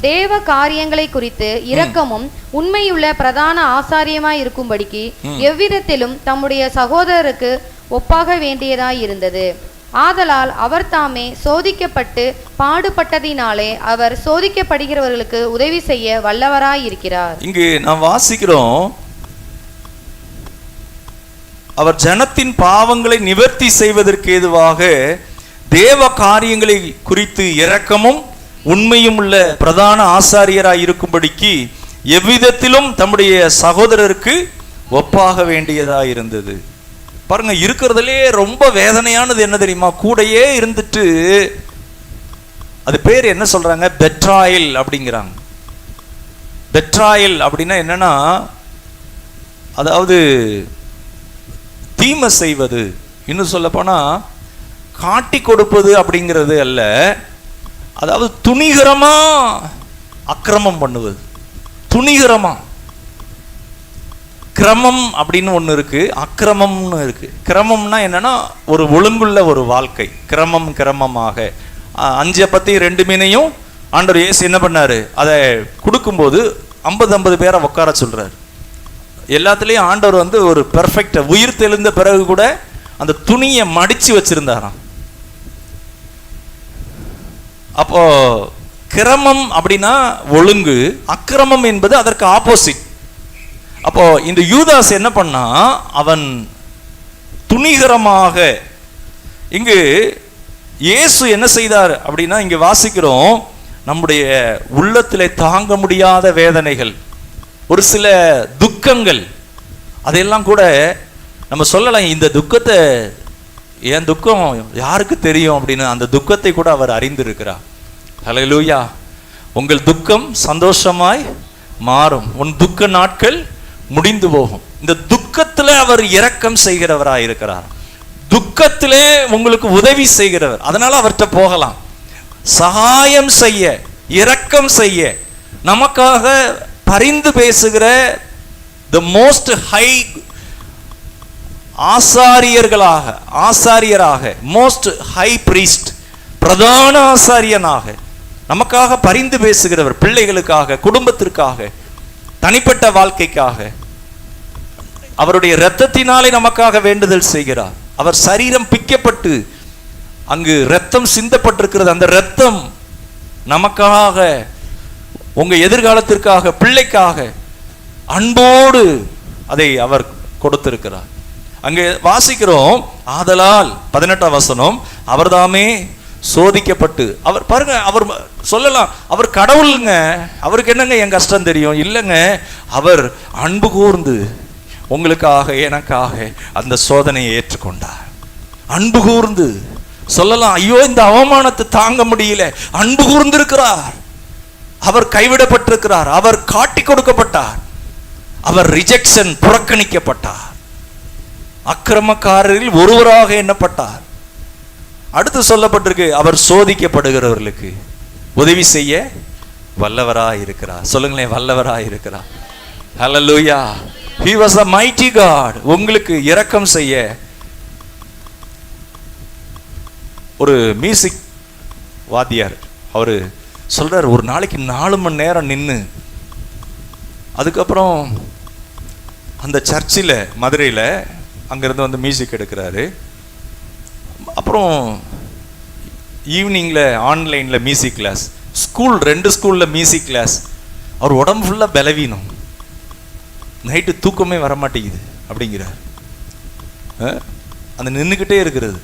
தேவ காரியங்களை குறித்து இரக்கமும் உண்மையுள்ள பிரதான ஆசாரியமாய் இருக்கும்படிக்கு எவ்விதத்திலும் தம்முடைய சகோதரருக்கு ஒப்பாக வேண்டியதாய் இருந்தது. ஆதலால் அவர் தாமே சோதிக்கப்பட்டு பாடுபட்டதினாலே அவர் சோதிக்கப்படுகிறவர்களுக்கு உதவி செய்ய வல்லவராய் இருக்கிறார். இங்கு நாம் வாசிக்கிறோம், அவர் ஜனத்தின் பாவங்களை நிவர்த்தி செய்வதற்கு ஏதுவாக தேவ காரியங்களை குறித்து இரக்கமும் உண்மையும் உள்ள பிரதான ஆசாரியராய் இருக்கும்படிக்கு எவ்விதத்திலும் தம்முடைய சகோதரருக்கு ஒப்பாக வேண்டியதாய் இருந்தது. பாருங்க, இருக்கிறதுலே ரொம்ப வேதனையானது என்ன தெரியுமா? கூடையே இருந்துட்டு அது பேர் என்ன சொல்றாங்க? பெட்ராயல் அப்படிங்கிறாங்க. பெட்ராயல் அப்படின்னா என்னன்னா, அதாவது தீமை செய்வது, இன்னும் சொல்ல போனா காட்டி கொடுப்பது அப்படிங்கிறது அல்ல. அதாவது துணிகரமா அக்கிரமம் பண்ணுவது, துணிகரமா. கிரமம் அப்படின்னு ஒன்று இருக்கு, அக்கிரமம்னு இருக்கு. கிரமம்னா என்னன்னா ஒரு ஒழுங்குள்ள ஒரு வாழ்க்கை. கிரமமாக 5 அப்பத்தையும் 2 மீனையும் ஆண்டவர் இயேசு என்ன பண்ணாரு? அதை கொடுக்கும்போது 50 பேரை உட்கார சொல்றாரு. எல்லாத்துலேயும் ஆண்டவர் ஒரு பெர்ஃபெக்ட், உயிர் தெளிந்த பிறகு கூட அந்த துணியை மடிச்சு வச்சிருந்தாராம். அப்போ கிரமம் அப்படின்னா ஒழுங்கு, அக்கிரமம் என்பது அதற்கு ஆப்போசிட். அப்போ இந்த யூதாஸ் என்ன பண்ணா? அவன் துணிகரமாக. இங்கு இயேசு என்ன செய்தார் அப்படின்னா, இங்க வாசிக்கிறோம், நம்முடைய உள்ளத்திலே தாங்க முடியாத வேதனைகள், ஒரு சில துக்கங்கள், அதையெல்லாம் கூட நம்ம சொல்லலாம். இந்த துக்கத்தை, என் துக்கம் யாருக்கு தெரியும் அப்படின்னு அந்த துக்கத்தை கூட அவர் அறிந்திருக்கிறார். ஹல்லேலூயா. உங்கள் துக்கம் சந்தோஷமாய் மாறும், உன் துக்க நாட்கள் முடிந்து போகும். இந்த துக்கத்துல அவர் இரக்கம் செய்கிறவராய் இருக்கிறார். துக்கத்திலே உங்களுக்கு உதவி செய்கிறவர். அதனால அவர்கிட்ட போகலாம், சகாயம் செய்ய, இரக்கம் செய்ய, நமக்காக பரிந்து பேசுகிற the most high ஆசாரியராக மோஸ்ட் ஹை பிரீஸ்ட், பிரதான ஆசாரியனாக நமக்காக பரிந்து பேசுகிறவர். பிள்ளைகளுக்காக, குடும்பத்திற்காக, தனிப்பட்ட வாழ்க்கைக்காக அவருடைய இரத்தத்தினாலே நமக்காக வேண்டுதல் செய்கிறார். அவர் சரீரம் பிக்கப்பட்டு அங்கு இரத்தம் சிந்தப்பட்டிருக்கிறது. அந்த இரத்தம் நமக்காக, உங்க எதிர்காலத்திற்காக, பிள்ளைக்காக அன்போடு அதை அவர் கொடுத்திருக்கிறார். அங்கே வாசிக்கிறோம், ஆதலால் 18ஆம் வசனம், அவர்தாமே சோதிக்கப்பட்டு, அவர் பாருங்க, அவர் சொல்லலாம் அவர் கடவுளுங்க, அவருக்கு என்னங்க என் கஷ்டம் தெரியும்? இல்லைங்க, அவர் அன்பு கூர்ந்து உங்களுக்காக எனக்காக அந்த சோதனையை ஏற்றுக்கொண்டார். அன்பு கூர்ந்து சொல்லலாம், ஐயோ இந்த அவமானத்தை தாங்க முடியல, அன்பு கூர்ந்திருக்கிறார். அவர் கைவிடப்பட்டிருக்கிறார், அவர் காட்டி கொடுக்கப்பட்டார், அவர் ரிஜெக்ஷன் புறக்கணிக்கப்பட்டார், அக்கிரமக்காரரில் ஒருவராக எண்ணப்பட்டார். அடுத்து சொல்லப்பட்டிருக்கு, அவர் சோதிக்கப்படுகிறவர்களுக்கு உதவி செய்ய வல்லவராய் இருக்கிறார். சொல்லுங்களேன், வல்லவராய் இருக்கிறார். ஹல்லேலூயா. He was a mighty God. உங்களுக்கு இரக்கம் செய்ய. ஒரு மியூசிக் வாத்தியார் அவரு சொல்றார், ஒரு நாளைக்கு 4 மணி நேரம் நின்று, அதுக்கப்புறம் அந்த சர்ச்சில் மதுரையில் அங்கேருந்து வந்து மியூசிக் எடுக்கிறாரு. அப்புறம் ஈவினிங்கில் ஆன்லைனில் மியூசிக் கிளாஸ், ஸ்கூல் 2 ஸ்கூலில் மியூசிக் கிளாஸ். அவர் உடம்பு ஃபுல்லாக பலவீனம், நைட்டு தூக்கமே வரமாட்டேங்குது அப்படிங்கிறார். அந்த நின்றுக்கிட்டே இருக்கிறது.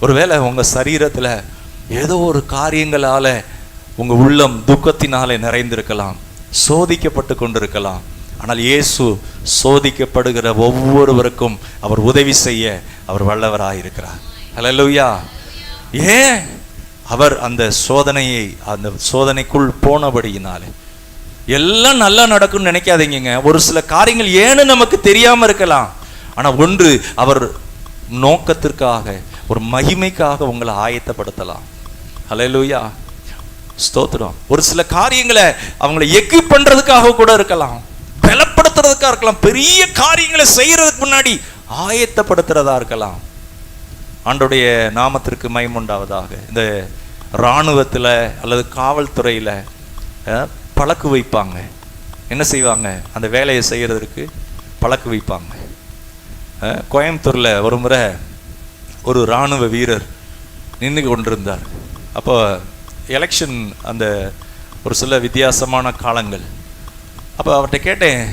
ஒருவேளை உங்கள் சரீரத்தில் ஏதோ ஒரு காரியங்களால் உங்கள் உள்ளம் துக்கத்தினாலே நிறைந்திருக்கலாம், சோதிக்கப்பட்டு கொண்டிருக்கலாம். ஆனால் இயேசு சோதிக்கப்படுகிற ஒவ்வொருவருக்கும் அவர் உதவி செய்ய அவர் வல்லவராக இருக்கிறார். ஹல்லேலூயா. ஏன்? அவர் அந்த சோதனைக்குள் போனபடியினாலே. எல்லாம் நல்லா நடக்கும்னு நினைக்காதீங்க. ஒரு சில காரியங்கள் ஏன்னு நமக்கு தெரியாம இருக்கலாம். ஆனா ஒன்று, அவர் நோக்கத்திற்காக, ஒரு மகிமைக்காக உங்களை ஆயத்தப்படுத்தலாம். ஹல்லேலூயா, ஸ்தோத்திரம். ஒரு சில காரியங்களை அவங்களை எக்யூப் பண்றதுக்காக கூட இருக்கலாம், பலப்படுத்துறதுக்காக இருக்கலாம், பெரிய காரியங்களை செய்யறதுக்கு முன்னாடி ஆயத்தப்படுத்துறதா இருக்கலாம். ஆண்டோடைய நாமத்திற்கு மகிமை உண்டாவதாக. இந்த இராணுவத்தில் அல்லது காவல்துறையில் பழக்கு வைப்பாங்க. என்ன செய்வாங்க? அந்த வேலையை செய்கிறதுக்கு பழக்கு வைப்பாங்க. கோயம்புத்தூரில் ஒரு முறை ஒரு இராணுவ வீரர் நின்று கொண்டிருந்தார். அப்போ எலெக்ஷன், அந்த ஒரு சில வித்தியாசமான காலங்கள். அப்போ அவர்கிட்ட கேட்டேன்,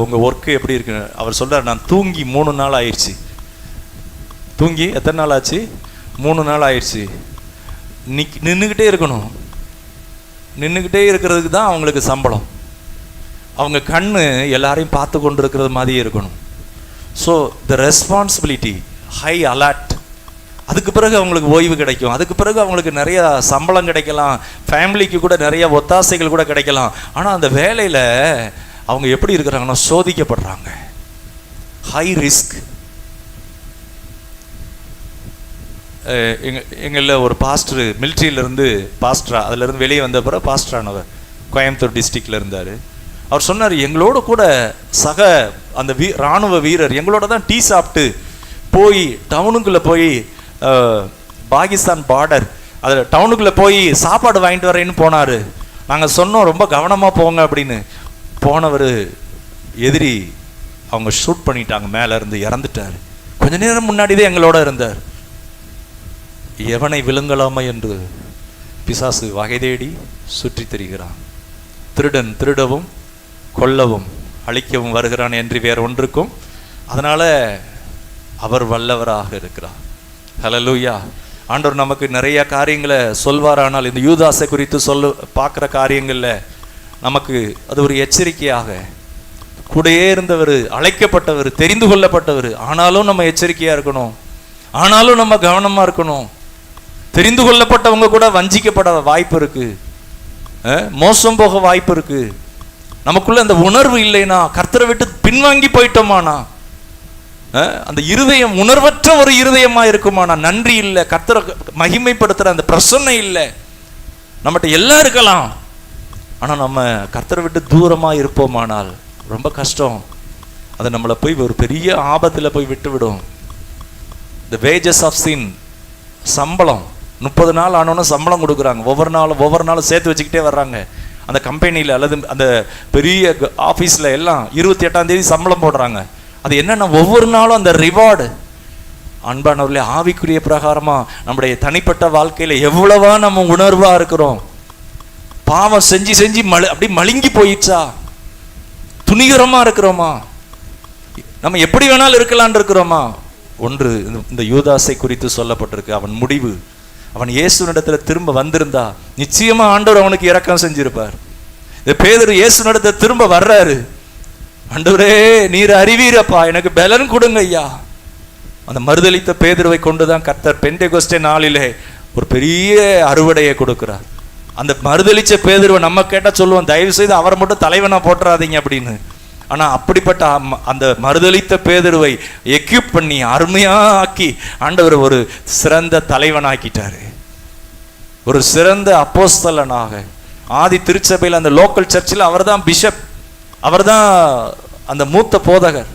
உங்கள் ஒர்க்கு எப்படி இருக்கு? அவர் சொல்கிறார், நான் தூங்கி 3 நாள் ஆயிடுச்சு. தூங்கி எத்தனை நாள் ஆச்சு? 3 நாள் ஆயிடுச்சு. நின்றுக்கிட்டே இருக்கணும். நின்றுக்கிட்டே இருக்கிறதுக்கு தான் அவங்களுக்கு சம்பளம். அவங்க கண்ணு எல்லாரையும் பார்த்து கொண்டு இருக்கிறது மாதிரி இருக்கணும். So the responsibility, high alert. அதுக்கு பிறகு அவங்களுக்கு ஓய்வு கிடைக்கும், அதுக்கு பிறகு அவங்களுக்கு நிறைய சம்பளம் கிடைக்கலாம், ஃபேமிலிக்கு கூட நிறைய ஒத்தாசைகள் கூட கிடைக்கலாம். ஆனால் அந்த வேலையில் அவங்க எப்படி இருக்கிறாங்கன்னா சோதிக்கப்படுறாங்க. High risk. எங்களில் ஒரு பாஸ்டர் மிலிட்ரியிலேருந்து பாஸ்டராக, அதிலேருந்து வெளியே வந்த பிறகு பாஸ்டரானவர் கோயம்புத்தூர் டிஸ்ட்ரிக்டில் இருந்தார். அவர் சொன்னார், எங்களோட கூட சக அந்த இராணுவ வீரர் எங்களோட தான் டீ சாப்பிட்டு போய் டவுனுக்குள்ளே போய் பாகிஸ்தான் பார்டர் அதில் டவுனுக்குள்ளே போய் சாப்பாடு வாங்கிட்டு வரேன்னு போனார். நாங்கள் சொன்னோம் ரொம்ப கவனமாக போங்க அப்படின்னு. போனவர் எதிரி அவங்க ஷூட் பண்ணிட்டாங்க, மேலே இருந்து இறந்துட்டார். கொஞ்ச நேரம் முன்னாடி தான் எங்களோட இருந்தார். எவனை விழுங்கலாமா என்று பிசாசு வகை தேடி சுற்றி திரிகிறான். திருடன் திருடவும் கொல்லவும் அழிக்கவும் வருகிறான் என்று வேற ஒன்றுக்கும். அதனால அவர் வல்லவராக இருக்கிறார். ஹல்லேலூயா. ஆண்டவர் நமக்கு நிறைய காரியங்களை சொல்வார். ஆனால் இந்த யூதாசை குறித்து பார்க்குற காரியங்களில் நமக்கு அது ஒரு எச்சரிக்கையாக, கூடயே இருந்தவர், அழைக்கப்பட்டவர், தெரிந்து கொள்ளப்பட்டவர். ஆனாலும் நம்ம எச்சரிக்கையாக இருக்கணும், ஆனாலும் நம்ம கவனமாக இருக்கணும். தெரிந்து கொள்ளப்பட்டவங்க கூட வஞ்சிக்கப்பட வாய்ப்பு இருக்கு, மோசம் போக வாய்ப்பு இருக்கு. நமக்குள்ள அந்த உணர்வு இல்லைனா, கர்த்தரை விட்டு பின்வாங்கி போயிட்டோமானா, அந்த இருதயம் உணர்வற்ற ஒரு இருதயமா இருக்குமானா, நன்றி இல்லை, கர்த்தரை மகிமைப்படுத்துற அந்த பிரசன்னை இல்லை. நம்மகிட்ட எல்லாம் இருக்கலாம், ஆனா நம்ம கர்த்தரை விட்டு தூரமா இருப்போமானால் ரொம்ப கஷ்டம். அதை நம்மளை போய் ஒரு பெரிய ஆபத்துல போய் விட்டு விடும். The wages of sin, சம்பளம் 30 நாள் ஆனோன்னு சம்பளம் கொடுக்குறாங்க. ஒவ்வொரு நாளும் சேர்த்து வச்சுக்கிட்டே வர்றாங்க. அந்த கம்பெனியில் அல்லது அந்த பெரிய ஆஃபீஸில் எல்லாம் 28ஆம் தேதி சம்பளம் போடுறாங்க. அது என்னென்னா ஒவ்வொரு நாளும் அந்த ரிவார்டு. அன்பானவர்களே, ஆவிக்குரிய பிரகாரமாக நம்முடைய தனிப்பட்ட வாழ்க்கையில் எவ்வளவா நம்ம உணர்வாக இருக்கிறோம். பாவம் செஞ்சு அப்படி மழுங்கி போயிடுச்சா? துணிகரமாக இருக்கிறோமா? நம்ம எப்படி வேணாலும் இருக்கலான் இருக்கிறோமா? ஒன்று, இந்த யூதாசை குறித்து சொல்லப்பட்டிருக்கு. அவன் முடிவு, அவன் இயேசுனிடத்துல திரும்ப வந்திருந்தா நிச்சயமா ஆண்டவர் அவனுக்கு இரக்கம் செஞ்சிருப்பார். இந்த பேதுரு இயேசுனிடத்துல திரும்ப வர்றாரு. ஆண்டவரே, நீர் அறிவீரப்பா, எனக்கு பலன் கொடுங்க ஐயா. அந்த மறுதலித்த பேதுருவை கொண்டுதான் கர்த்தர் பெந்தெகோஸ்தே நாளிலே ஒரு பெரிய அறுவடையை கொடுக்கிறார். அந்த மறுதலிச்ச பேதுருவை நம்ம கேட்டா சொல்லுவோம், தயவு செய்து அவரை மட்டும் தலைவனா போட்டுறாதீங்க அப்படின்னு. ஆனா அப்படிப்பட்ட அந்த மறுதலித்த பேதுருவை எக்யூப் பண்ணி அருமையா ஆக்கி ஆண்டவர் ஒரு சிறந்த தலைவனாக்கிட்டாரு, ஒரு சிறந்த அப்போஸ்தலனாக. ஆதி திருச்சபையில் அந்த லோக்கல் சர்ச்சில் அவர் தான் பிஷப், அவர் தான் அந்த மூத்த போதகர்.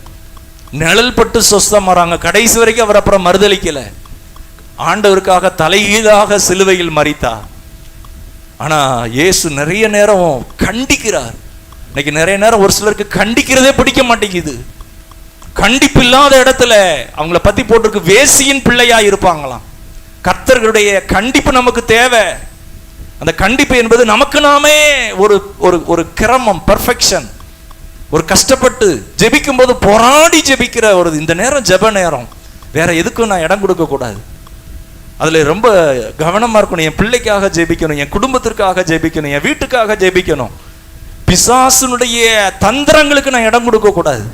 நிழல் பட்டு சொஸ்தம் வராங்க. கடைசி வரைக்கும் அவர் அப்புறம் மறுதலிக்கல. ஆண்டவருக்காக தலைகீழாக சிலுவையில் மரித்தார். ஆனா இயேசு நிறைய நேரம் கண்டிக்கிறார். இன்னைக்கு நிறைய நேரம் ஒரு சிலருக்கு கண்டிக்கிறதே பிடிக்க மாட்டேங்குது. கண்டிப்பு இல்லாத இடத்துல அவங்கள பத்தி போட்டிருக்கு வேசியின் பிள்ளையா இருப்பாங்களாம். கர்த்தர்களுடைய கண்டிப்பு நமக்கு தேவை. அந்த கண்டிப்பு என்பது நமக்கு நாமே ஒரு ஒரு ஒரு கிரமம், பெர்ஃபெக்ஷன். ஒரு கஷ்டப்பட்டு ஜெபிக்கும் போது போராடி ஜெபிக்கிற ஒரு இந்த நேரம் ஜெப நேரம். வேற எதுக்கும் நான் இடம் கொடுக்க கூடாது. அதுல ரொம்ப கவனமா இருக்கணும். என் பிள்ளைக்காக ஜெபிக்கணும், என் குடும்பத்திற்காக ஜெபிக்கணும், என் வீட்டுக்காக ஜெபிக்கணும். பிசாசுனுடைய தந்திரங்களுக்கு நான் இடம் கொடுக்க கூடாது.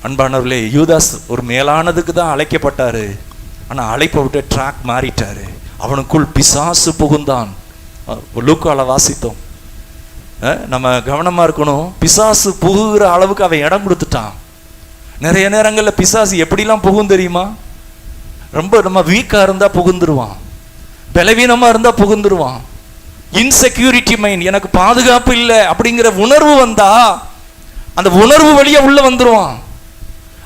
அன்பானவர்களே, யூதாஸ் ஒரு மேலானதுக்கு தான் அழைக்கப்பட்டாரு. ஆனா அழைப்பை விட்டு ட்ராக் மாறிட்டாரு. அவனுக்குள் பிசாசு புகுந்தான். லூக்கால வாசித்தோம். நம்ம கவனமா இருக்கணும். பிசாசு புகுகிற அளவுக்கு அவன் இடம் கொடுத்துட்டான். நிறைய நேரங்களில் பிசாசு எப்படிலாம் புகும் தெரியுமா? ரொம்ப நம்ம வீக்கா இருந்தா புகுந்துருவான், பலவீனமா இருந்தா புகுந்துருவான். இன்செக்யூரிட்டி மைண்ட், எனக்கு பாதுகாப்பு இல்லை அப்படிங்கிற உணர்வு வந்தா அந்த உணர்வு வழியா உள்ள வந்துருவான்.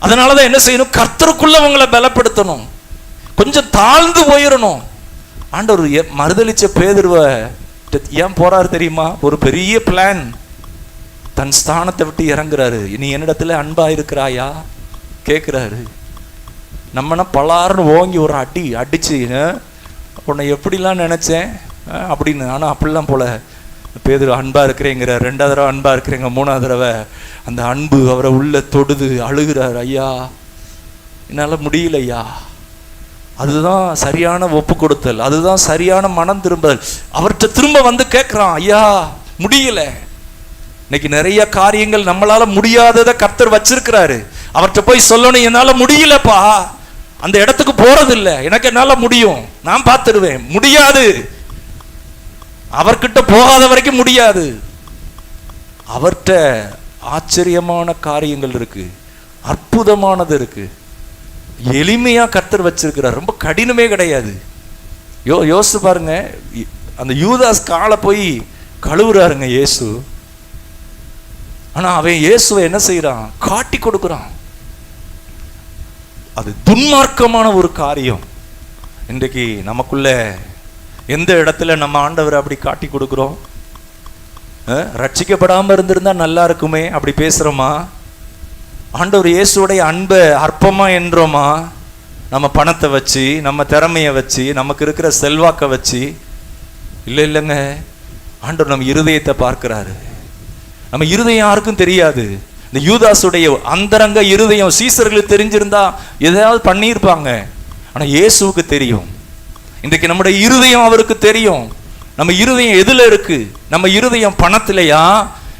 அதனாலதான் என்ன செய்யணும்? கர்த்தருக்குள்ள அவங்களை பலப்படுத்தணும், கொஞ்சம் தாழ்ந்து போயிடணும். ஆண்டவர் மறுதலிச்ச பேதுருவை ஏன் போறாரு தெரியுமா? ஒரு பெரிய பிளான். தன் ஸ்தானத்தை விட்டு இறங்குறாரு. நீ என்னிடத்துல அன்பா இருக்கிறாயா கேட்கிறாரு. நம்மனா பலாருன்னு ஓங்கி ஒரு அடி அடிச்சு, உன்னை எப்படிலாம் நினைச்சேன் அப்படின்னு. ஆனா அப்படிலாம் போல பேதுரு அன்பா இருக்கிறேங்கிற, 2வது தடவை அன்பா இருக்கிறேங்க, 3வது தடவை அந்த அன்பு அவரை உள்ள தொடுது. அழுகிறார், ஐயா என்னால முடியல ஐயா. அதுதான் சரியான ஒப்பு கொடுத்தல், அதுதான் சரியான மனம் திரும்பல். அவர்கிட்ட திரும்ப வந்து கேட்கிறான், ஐயா முடியல. இன்னைக்கு நிறைய காரியங்கள் நம்மளால முடியாததை கர்த்தர் வச்சிருக்கிறாரு. அவர்கிட்ட போய் சொல்லணும், என்னால முடியலப்பா, அந்த இடத்துக்கு போறதில்லை, எனக்கு என்னால முடியும், நான் பார்த்துடுவேன். முடியாது, அவர்கிட்ட போகாத வரைக்கும் முடியாது. அவர்கிட்ட ஆச்சரியமான காரியங்கள் இருக்கு, அற்புதமானது இருக்கு, எளிமையா கர்த்தர் வச்சிருக்கிறார். ரொம்ப கடினமே கிடையாது. யோசிச்சு பாருங்க. அந்த யூதாஸ் காலை போய் கழுவுறாருங்க இயேசு. ஆனா அவன் இயேசுவை என்ன செய்யறான்? காட்டி கொடுக்குறான். அது துன்மார்க்கமான ஒரு காரியம். இன்றைக்கு நமக்குள்ள எந்த இடத்துல நம்ம ஆண்டவரை அப்படி காட்டி கொடுக்குறோம்? ரட்சிக்கப்படாம இருந்திருந்தா நல்லா இருக்குமே அப்படி பேசுறோமா? ஆண்டவர் இயேசுடைய அன்பை அற்பமா என்றோமா? நம்ம பணத்தை வச்சு, நம்ம திறமையை வச்சு, நமக்கு இருக்கிற செல்வாக்கை வச்சு? இல்லைங்க, ஆண்டவர் நம்ம இருதயத்தை பார்க்கிறாரு. நம்ம இருதயம் யாருக்கும் தெரியாது. இந்த யூதாசுடைய அந்தரங்க இருதயம் சீசர்களுக்கு தெரிஞ்சிருந்தா எதையாவது பண்ணியிருப்பாங்க. ஆனா இயேசுவுக்கு தெரியும். இன்றைக்கு நம்முடைய இருதயம் அவருக்கு தெரியும். நம்ம இருதயம் எதுல இருக்கு? நம்ம இருதயம் பணத்திலையா,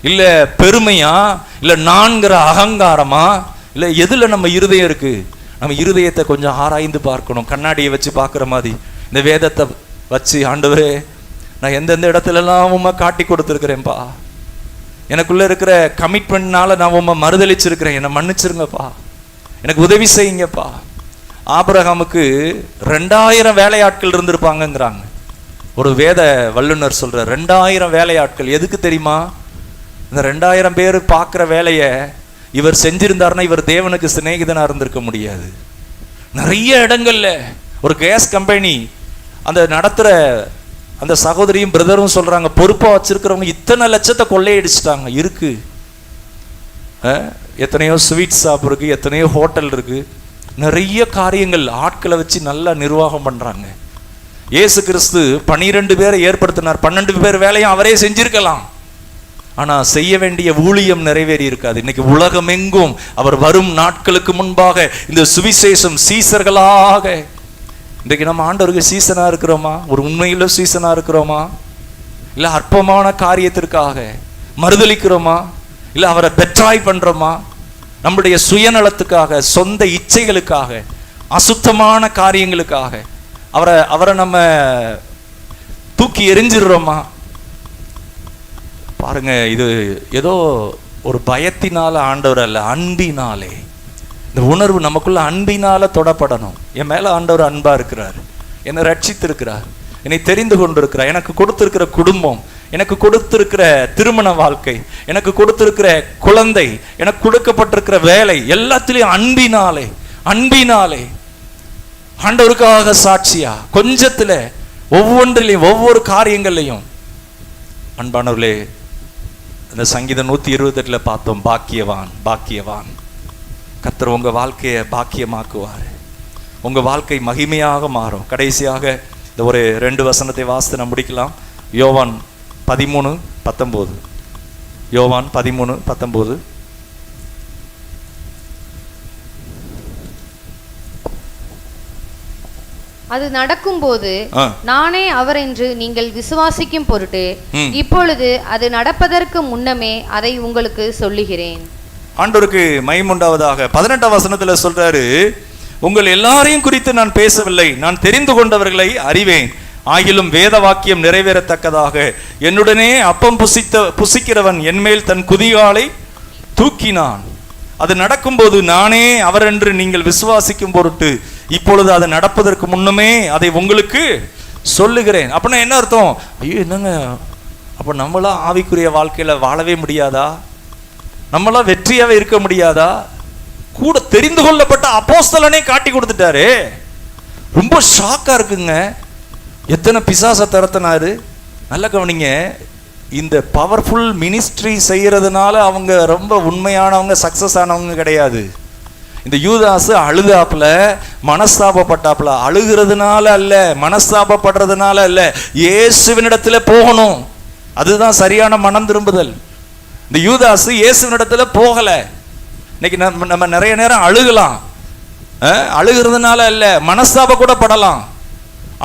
இல்ல பெருமையா, இல்ல நான்கிற அகங்காரமா, இல்ல எதுல நம்ம இருதயம் இருக்கு? நம்ம இருதயத்தை கொஞ்சம் ஆராய்ந்து பார்க்கணும். கண்ணாடியை வச்சு பார்க்குற மாதிரி இந்த வேதத்தை வச்சு, ஆண்டவரே நான் எந்தெந்த இடத்துலலாம் உண்மை காட்டி கொடுத்துருக்கிறேன்ப்பா, எனக்குள்ள இருக்கிற கமிட்மெண்ட்னால நான் உண்மை மறுதளிச்சிருக்கிறேன், என்னை மன்னிச்சிருங்கப்பா, எனக்கு உதவி செய்யுங்கப்பா. ஆபிரகாமுக்கு 2000 வேலையாட்கள் இருந்திருப்பாங்கங்கிறாங்க. ஒரு வேத வல்லுநர் சொல்ற 2000 வேலையாட்கள். எதுக்கு தெரியுமா? இந்த 2000 பேர் பார்க்குற வேலையை இவர் செஞ்சிருந்தாருன்னா இவர் தேவனுக்கு சிநேகிதனா இருந்திருக்க முடியாது. நிறைய இடங்கள்ல ஒரு கேஸ் கம்பெனி அந்த நடத்துற அந்த சகோதரியும் பிரதரும் சொல்றாங்க, பொறுப்பா வச்சிருக்கிறவங்க இத்தனை லட்சத்தை கொள்ளையடிச்சிட்டாங்க. இருக்கு எத்தனையோ ஸ்வீட் ஷாப் இருக்கு, எத்தனையோ ஹோட்டல் இருக்கு, நிறைய காரியங்கள் ஆட்களை வச்சு நல்லா நிர்வாகம் பண்றாங்க. இயேசு கிறிஸ்து 12 பேரை ஏற்படுத்தினார். 12 பேர் வேலையும் அவரே செஞ்சிருக்கலாம். ஆனா செய்ய வேண்டிய ஊழியம் நிறைவேறி இருக்காது. இன்னைக்கு உலகமெங்கும் அவர் வரும் நாட்களுக்கு முன்பாக இந்த சுவிசேஷம் சீசர்களாக இன்றைக்கு நம்ம ஆண்டவருக்கு சீசனாக இருக்கிறோமா? ஒரு உண்மையில் சீசனாக இருக்கிறோமா? இல்லை அற்பமான காரியத்திற்காக மறுதளிக்கிறோமா? இல்லை அவரை பெட்ராய் பண்ணுறோமா? நம்முடைய சுயநலத்துக்காக, சொந்த இச்சைகளுக்காக, அசுத்தமான காரியங்களுக்காக அவரை நம்ம தூக்கி எறிஞ்சிடுறோமா? பாருங்க, இது ஏதோ ஒரு பயத்தினால ஆண்டவர் அல்ல, அன்பினாலே. இந்த உணர்வு நமக்குள்ள அன்பினால தொடப்படணும். என் மேல ஆண்டவர் அன்பா இருக்கிறார், என்னை ரட்சித்திருக்கிறார், என்னை தெரிந்து கொண்டிருக்கிறார், எனக்கு கொடுத்திருக்கிற குடும்பம், எனக்கு கொடுத்திருக்கிற திருமண வாழ்க்கை, எனக்கு கொடுத்திருக்கிற குழந்தை, எனக்கு கொடுக்கப்பட்டிருக்கிற வேலை, எல்லாத்திலையும் அன்பினாலே ஆண்டவருக்காக சாட்சியா, கொஞ்சத்துல ஒவ்வொன்றிலையும் ஒவ்வொரு காரியங்கள்லையும். அன்பானவர்களே, இந்த சங்கீதம் 128 பார்த்தோம், பாக்கியவான். கர்த்தர் உங்க வாழ்க்கையை பாக்கியமாக்குவார், உங்க வாழ்க்கை மகிமையாக மாறும். கடைசியாக இந்த ஒரு 2 வசனத்தை வாசித்து நம்ம முடிக்கலாம். யோவான் 13:19. யோவான் 13:19. அது நடக்கும்போது நானே அவர் என்று நீங்கள் விசுவாசிக்கும் பொருட்டு இப்பொழுது அது நடப்பதற்கு முன்னமே அதை உங்களுக்கு சொல்லுகிறேன். ஆண்டவருக்கு மகிமை உண்டாவதாக. 18ஆம் வசனத்துல சொல்றாரு, உங்கள் எல்லாரையும் குறித்து நான் பேசவில்லை, நான் தெரிந்து கொண்டவர்களை அறிவேன், ஆகிலும் வேத வாக்கியம் நிறைவேறத்தக்கதாக என்னுடனே அப்பம் புசிக்கிறவன் என்மேல் தன் குதிகாலை தூக்கினான். அது நடக்கும்போது நானே அவர் என்று நீங்கள் விசுவாசிக்கும் பொருட்டு இப்பொழுது அது நடப்பதற்கு முன்னமே அதை உங்களுக்கு சொல்லுகிறேன். அப்படின்னா என்ன அர்த்தம்? ஐயோ, என்னங்க, அப்ப நம்மளா ஆவிக்குரிய வாழ்க்கையில வாழவே முடியாதா? நம்மளா வெற்றியாவே இருக்க முடியாதா? கூட தெரிந்து கொள்ளப்பட்ட அப்போஸ்தலனே காட்டி கொடுத்துட்டாரு. ரொம்ப ஷாக்கா இருக்குங்க. எத்தனை பிசாச தரத்தினாரு. நல்ல கவனிங்க, இந்த பவர்ஃபுல் மினிஸ்ட்ரி செய்யறதுனால அவங்க ரொம்ப உண்மையானவங்க, சக்சஸ் ஆனவங்க கிடையாது. இந்த யூதாஸ் அழுதாப்புல, மனஸ்தாபப்பட்டாப்புல, அழுகிறதுனால அல்ல, மனஸ்தாபப்படுறதுனால அல்ல, இயேசுவினிடத்துல போகணும். அதுதான் சரியான மனம் திரும்புதல். இந்த யூதாஸ் இயேசுவினிடத்துல போகல. இன்னைக்கு நம்ம நிறைய நேரம் அழுகலாம், அழுகிறதுனால அல்ல, மனஸ்தாப கூட படலாம்.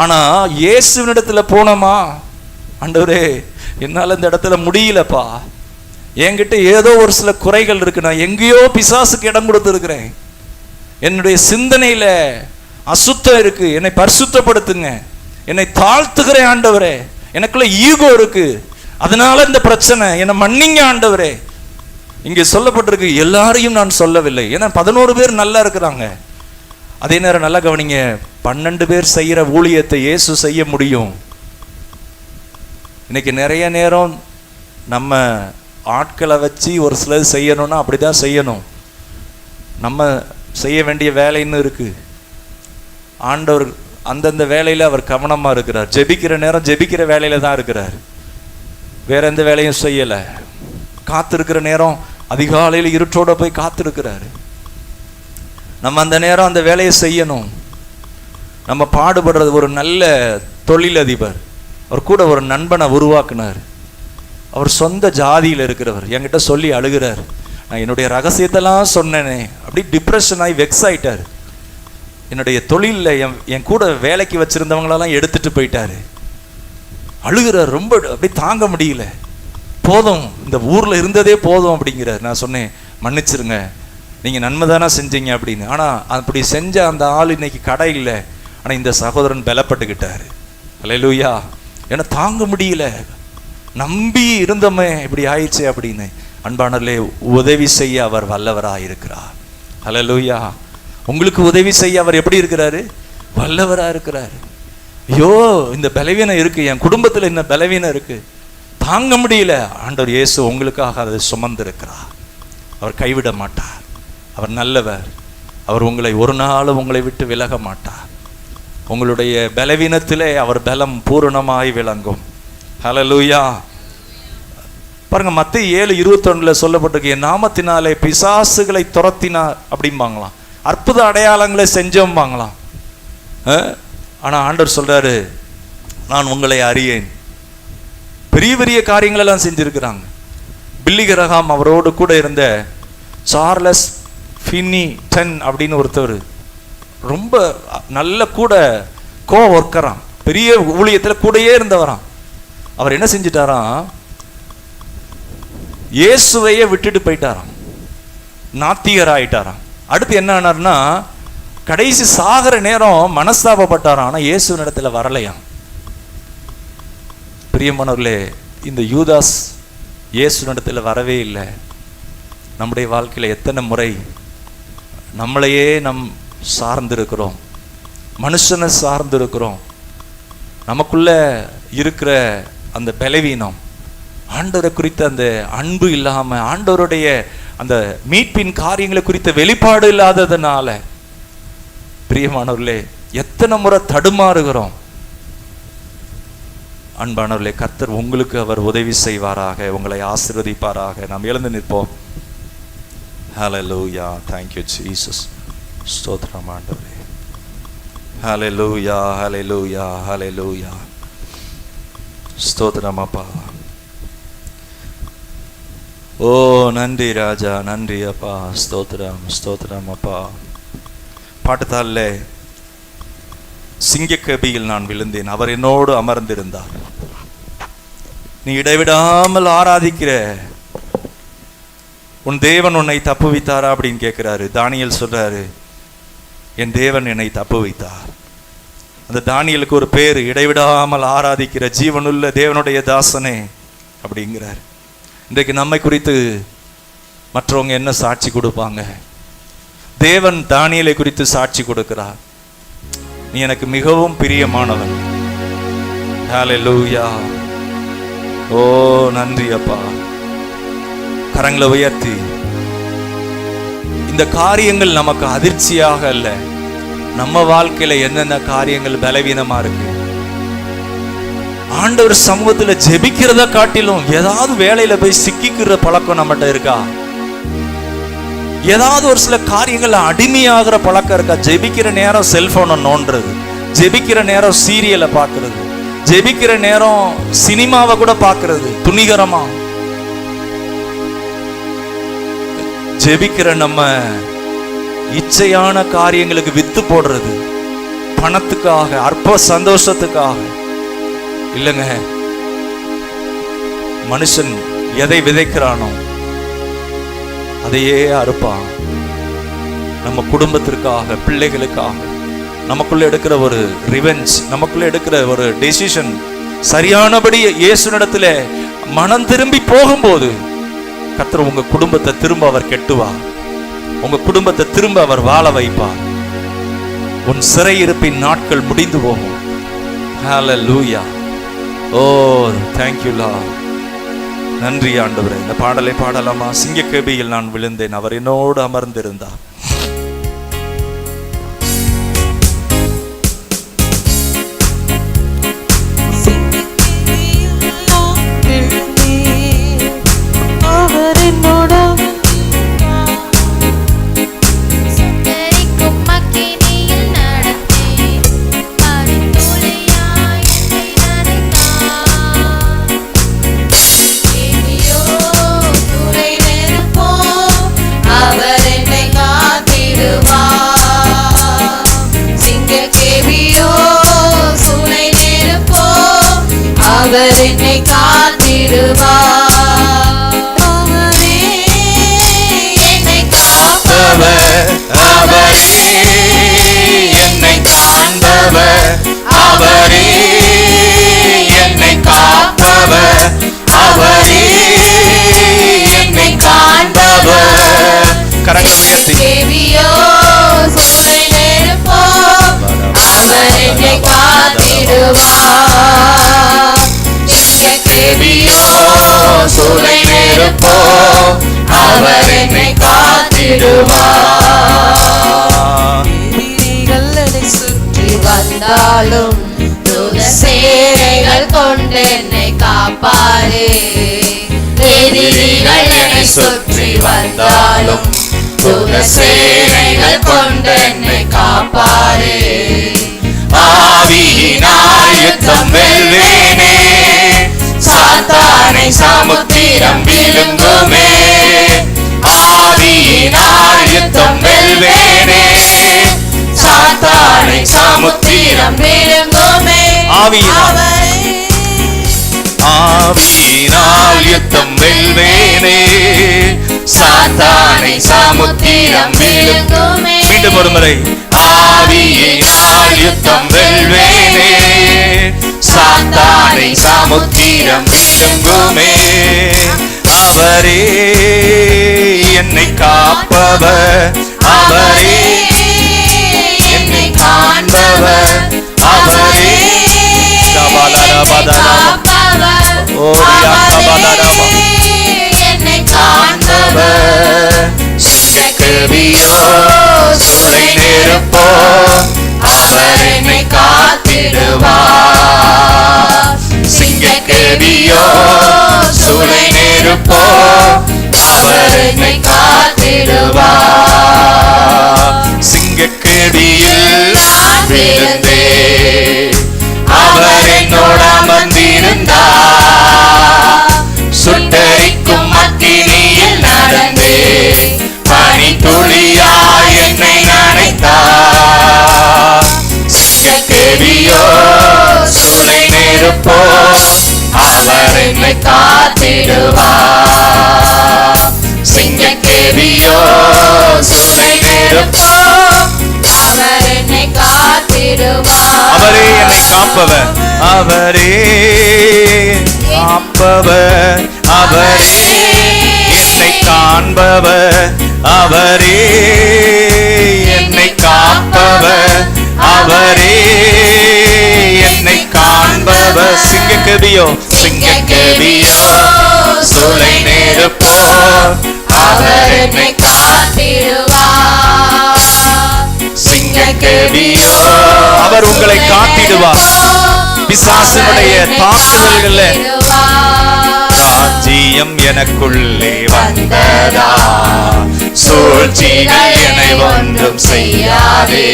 ஆனா இயேசுவினிடத்துல போனோமா, ஆண்டவரே என்னால இந்த இடத்துல முடியலப்பா, என்கிட்ட ஏதோ ஒரு சில குறைகள் இருக்கு, நான் எங்கேயோ பிசாசுக்கு இடம் கொடுத்துருக்கிறேன், என்னுடைய சிந்தனையில அசுத்தம் இருக்கு, என்னை பரிசுத்தப்படுத்துங்க, என்னை தாழ்த்துகிறேன் ஆண்டவரே, எனக்குள்ள ஈகோ இருக்கு, அதனால இந்த பிரச்சனை, என்னை மன்னிங்க ஆண்டவரே. இங்கே சொல்லப்பட்டிருக்கு, எல்லாரையும் நான் சொல்லவில்லை. ஏன்னா 11 பேர் நல்லா இருக்கிறாங்க. அதே நேரம் நல்லா கவனிங்க, 12 பேர் செய்யற ஊழியத்தை இயேசு செய்ய முடியும். இன்னைக்கு நிறைய நேரம் நம்ம ஆட்களை வச்சு ஒரு சிலர் செய்யணும்னா அப்படிதான் செய்யணும். நம்ம செய்ய வேண்டிய வேலைன்னு இருக்கு. ஆண்டவர் அந்தந்த வேலையில அவர் கவனமா இருக்கிறார். ஜெபிக்கிற நேரம் ஜெபிக்கிற வேலையில தான் இருக்கிறார், வேற எந்த வேலையும் செய்யல. காத்திருக்கிற நேரம் அதிகாலையில் இருட்டோட போய் காத்திருக்கிறாரு. நம்ம அந்த நேரம் அந்த வேலையை செய்யணும். நம்ம பாடுபடுறது. ஒரு நல்ல தொழிலதிபர், அவர் கூட ஒரு நண்பனை உருவாக்குனார். அவர் சொந்த ஜாதியில் இருக்கிறவர், என்கிட்ட சொல்லி அழுகிறார், நான் என்னுடைய ரகசியத்தெல்லாம் சொன்னேனே, அப்படி டிப்ரெஷன் ஆகி வெக்ஸ் ஆயிட்டார். என்னுடைய தொழிலில் என் கூட வேலைக்கு வச்சிருந்தவங்களெல்லாம் எடுத்துட்டு போயிட்டாரு. அழுகிறார், ரொம்ப அப்படி தாங்க முடியல. போதும், இந்த ஊர்ல இருந்ததே போதும் அப்படிங்கிறார். நான் சொன்னேன், மன்னிச்சிருங்க, நீங்க நன்மை தானே செஞ்சீங்க அப்படின்னு. ஆனா அப்படி செஞ்ச அந்த ஆள் இன்னைக்கு கடை இல்லை. ஆனா இந்த சகோதரன் பலப்பட்டுக்கிட்டாரு. அல்லேலூயா. ஏன்னா தாங்க முடியல, நம்பி இருந்தோமே இப்படி ஆயிடுச்சு அப்படின்னு. அன்பானவர்களே, உதவி செய்ய அவர் வல்லவராக இருக்கிறார். அல்லேலூயா. உங்களுக்கு உதவி செய்ய அவர் எப்படி இருக்கிறாரு? வல்லவரா இருக்கிறாரு. ஐயோ, இந்த பலவீனம் இருக்கு, என் குடும்பத்துல இந்த பலவீனம் இருக்கு, தாங்க முடியல. ஆண்டவர் இயேசு உங்களுக்காக அதை சுமந்திருக்கிறார். அவர் கைவிட மாட்டார். அவர் நல்லவர். அவர் உங்களை ஒரு நாளும் உங்களை விட்டு விலக மாட்டார். உங்களுடைய பலவீனத்திலே அவர் பலம் பூரணமாய் விளங்கும். ஹல்லேலூயா. பாருங்க, மத்தேயு 7:21 சொல்லப்பட்டிருக்கு, என் நாமத்தினாலே பிசாசுகளை துரத்தினார் அப்படிம்பாங்களாம், அற்புத அடையாளங்களை செஞ்சோம்பாங்களாம். ஆனா ஆண்டவர் சொல்றாரு, நான் உங்களை அறியேன். பெரிய பெரிய காரியங்கள் எல்லாம் செஞ்சிருக்கிறாங்க. பில்லி கிரஹாம் அவரோடு கூட இருந்த சார்லஸ் ஃபின்னி டென் அப்படின்னு ஒருத்தர், ரொம்ப நல்ல கூட கோ ஒர்க்கராம், பெரிய ஊழியத்துல கூடயே இருந்தவராம். அவர் என்ன செஞ்சிட்டாராம், இயேசுவையே விட்டுட்டு போயிட்டாராம், நாத்திகர் ஆயிட்டாராம். அடுத்து என்ன ஆனார்னா, கடைசி சாகர நேரம் மனஸ்தாபப்பட்டாராம், ஆனா இயேசு இடத்துல வரலையாம். பிரியமானவர்களே, இந்த யூதாஸ் இயேசு இடத்துல வரவே இல்லை. நம்முடைய வாழ்க்கையில எத்தனை முறை நம்மளையே சார்ந்திருக்கிறோம், மனுஷனை சார்ந்திருக்கிறோம். நமக்குள்ள இருக்கிற அந்த பலவீனம், ஆண்டவரை குறித்த அந்த அன்பு இல்லாம, ஆண்டவருடைய அந்த மீட்பின் காரியங்களை குறித்த வெளிப்பாடு இல்லாததுனால பிரியமானவர்களே எத்தனை முறை தடுமாறுகிறோம். அன்பானவர்களே, கர்த்தர் உங்களுக்கு அவர் உதவி செய்வாராக, உங்களை ஆசீர்வதிப்பாராக. நாம் எழுந்து நிற்போம். ஹல்லேலூயா. Thank you Jesus. ஸ்தோத்திரம் ஆண்டவரே. ஹல்லேலூயா, ஹல்லேலூயா, ஹல்லேலூயா. ஸ்தோத்திரம் அப்பா. ஓ நன்றி ராஜா, நன்றி அப்பா. ஸ்தோத்திரம், ஸ்தோத்திரம் அப்பா. பாட்டுத்தாள்ல சிங்கக்கபியில் நான் விழுந்தேன், அவர் என்னோடு அமர்ந்திருந்தார். நீ இடைவிடாமல் ஆராதிக்கிற உன் தேவன் உன்னை தப்புவித்தாரா அப்படின்னு கேட்கிறாரு. தானியேல் சொல்றாரு, என் தேவன் என்னை தப்புவித்தார். அந்த தானியேலுக்கு ஒரு பேர், இடைவிடாமல் ஆராதிக்கிற ஜீவனுள்ள தேவனுடைய தாசனே அப்படிங்கிறார். இன்றைக்கு நம்மை குறித்து மற்றவங்க என்ன சாட்சி கொடுப்பாங்க? தேவன் தானியேலை குறித்து சாட்சி கொடுக்கிறார், நீ எனக்கு மிகவும் பிரியமானவன். ஹல்லேலூயா. ஓ நன்றி அப்பா. கரங்களை உயர்த்தி, இந்த காரியங்கள் நமக்கு அதிர்ச்சியாக அல்ல, நம்ம வாழ்க்கையில என்னென்ன காரியங்கள் பலவீனமா இருக்கு, ஆண்டவர் சமூகத்துல ஜெபிக்கிறத காட்டிலும் ஏதாவது வேலையில போய் சிக்கிக்கிற பழக்கம் நம்மகிட்ட இருக்கா? ஏதாவது ஒரு சில காரியங்கள் அடிமையாகிற பழக்கம் இருக்கா? ஜெபிக்கிற நேரம் செல்போனை நோண்டுறது, ஜெபிக்கிற நேரம் சீரியலை பார்க்கறது, ஜெபிக்கிற நேரம் சினிமாவை கூட பார்க்கறது, துணிகரமா ஜெபிக்கிற நம்ம இச்சையான காரியங்களுக்கு வித்து போடுறது, பணத்துக்காக, அற்ப சந்தோஷத்துக்காக இல்லைங்க. மனுஷன் எதை விதைக்கிறானோ அதையே அறுப்பான். நம்ம குடும்பத்திற்காக, பிள்ளைகளுக்காக நமக்குள்ள எடுக்கிற ஒரு ரிவெஞ்ச், நமக்குள்ள எடுக்கிற ஒரு டெசிஷன் சரியானபடி இயேசுவிடத்துல மனம் திரும்பி போகும்போது கர்த்தர் உங்க குடும்பத்தை திரும்ப அவர் கெட்டுவார், உங்க குடும்பத்தை திரும்ப அவர் வாழ வைப்பார். உன் சிறையிருப்பின் நாட்கள் முடிந்து போகும். ஹல்லேலூயா. ஓ thank you Lord. நன்றி ஆண்டவரே. இந்த பாடலை பாடலாமா? சிங்கக்கேபியில் நான் விழுந்தேன், அவர் என்னோடு அமர்ந்திருந்தார். அவர் என்னை காத்திடுவார், அவரே என்னை காப்பவர், அவரே என்னை காண்பவர், அவரே என்னை காப்பவர், அவரே என்னை காண்பவர். கரங்களை உயர்த்தி, தேவியோ சூளை நெருப்போ, அவர் என்னை காத்திடுவார். தேவியோ சூளை நெருப்போ, அவர் என்னை காத்திடுவார். எதிரிகள் என்னை சுற்றி வந்தாலும் தூத சேனைகள் கொண்டு என்னை காப்பாரே. எதிரிகள் என்னை சுற்றி வந்தாலும் தூத சேனைகள் கொண்டு என்னை காப்பாரே. ஆவியினால் யுத்தம் வெல்வேனே, சாத்தானை சமுத்திரம் விழுங்குமே. ஆவியினால் யுத்தம் வெல்வேனே, சாத்தானை சமுத்திரம் சமுத்திரம் விழுங்குமே. ஆவியினால் யுத்தம் வெல்வேனே, சாத்தானை சமுத்திரம் விழுங்குமே. மீண்டும் ஒரு முறை. ஆவியினால் யுத்தம் வெல்வேனே, சாத்தானை சமுத்திரம் விழுங்குமே. அவரே என்னை காப்பவர், அவரே என்னை காண்பவர், அவரே என்னை காண்பவர். சிங்கக்கேவியோ சூளை நெருப்போ, அவர் என்னை காத்திடுவார். சிங்கக்கேவியோ சூளை நெருப்போ, அவர் என்னை காத்திடுவார். சிங்கக்கேவியில் நான் விழுந்தேன், அவர் என்னோட அமர்ந்திருந்தார். சுட்டரிக்கும் அக்கினியில் நடந்தே, பனித்துளியாய் என்னை நனைத்தார். சிங்கக்கேவியோ சூளை நெருப்போ, அவர் என்னை காத்திடுவார். சிங்கக்கேவியோ சூளை நெருப்போ, அவர் என்னை காத்திடுவார். அவரே என்னை காப்பவர், அவரே காப்பவர், அவரே என்னை காண்பவர், அவரே என்னை காப்பவர், அவரே என்னை காண்பவர். சிங்கக்கேவியோ, சிங்கக்கேவியோ சூளை நெருப்போ, அவர் என்னை காத்திடுவார். சிங்கக்கேவியோ அவர் உங்களை காத்திடுவார். பிசாசினுடைய தாக்குதல்கள்ல ராஜ்யம் எனக்குள்ளே வந்ததா, சூழ்ச்சிகள் என்னை ஒன்றும் செய்யாதே.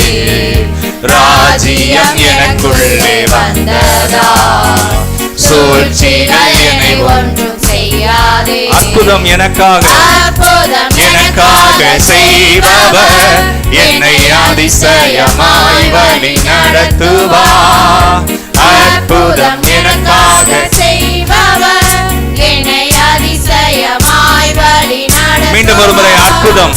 ராஜ்யம் எனக்குள்ளே வந்ததா, சூழ்ச்சிகள் என்னை ஒன்றும் செய்யாதே. அற்புதம் எனக்காக செய்பவர், என்னை அதிசயமாய் வழி நடத்துவார். அற்புதம் எனக்காக செய்பவர், என்னை அதிசயமாய் வழி நடத்துவார். மீண்டும் ஒரு முறை. அற்புதம்,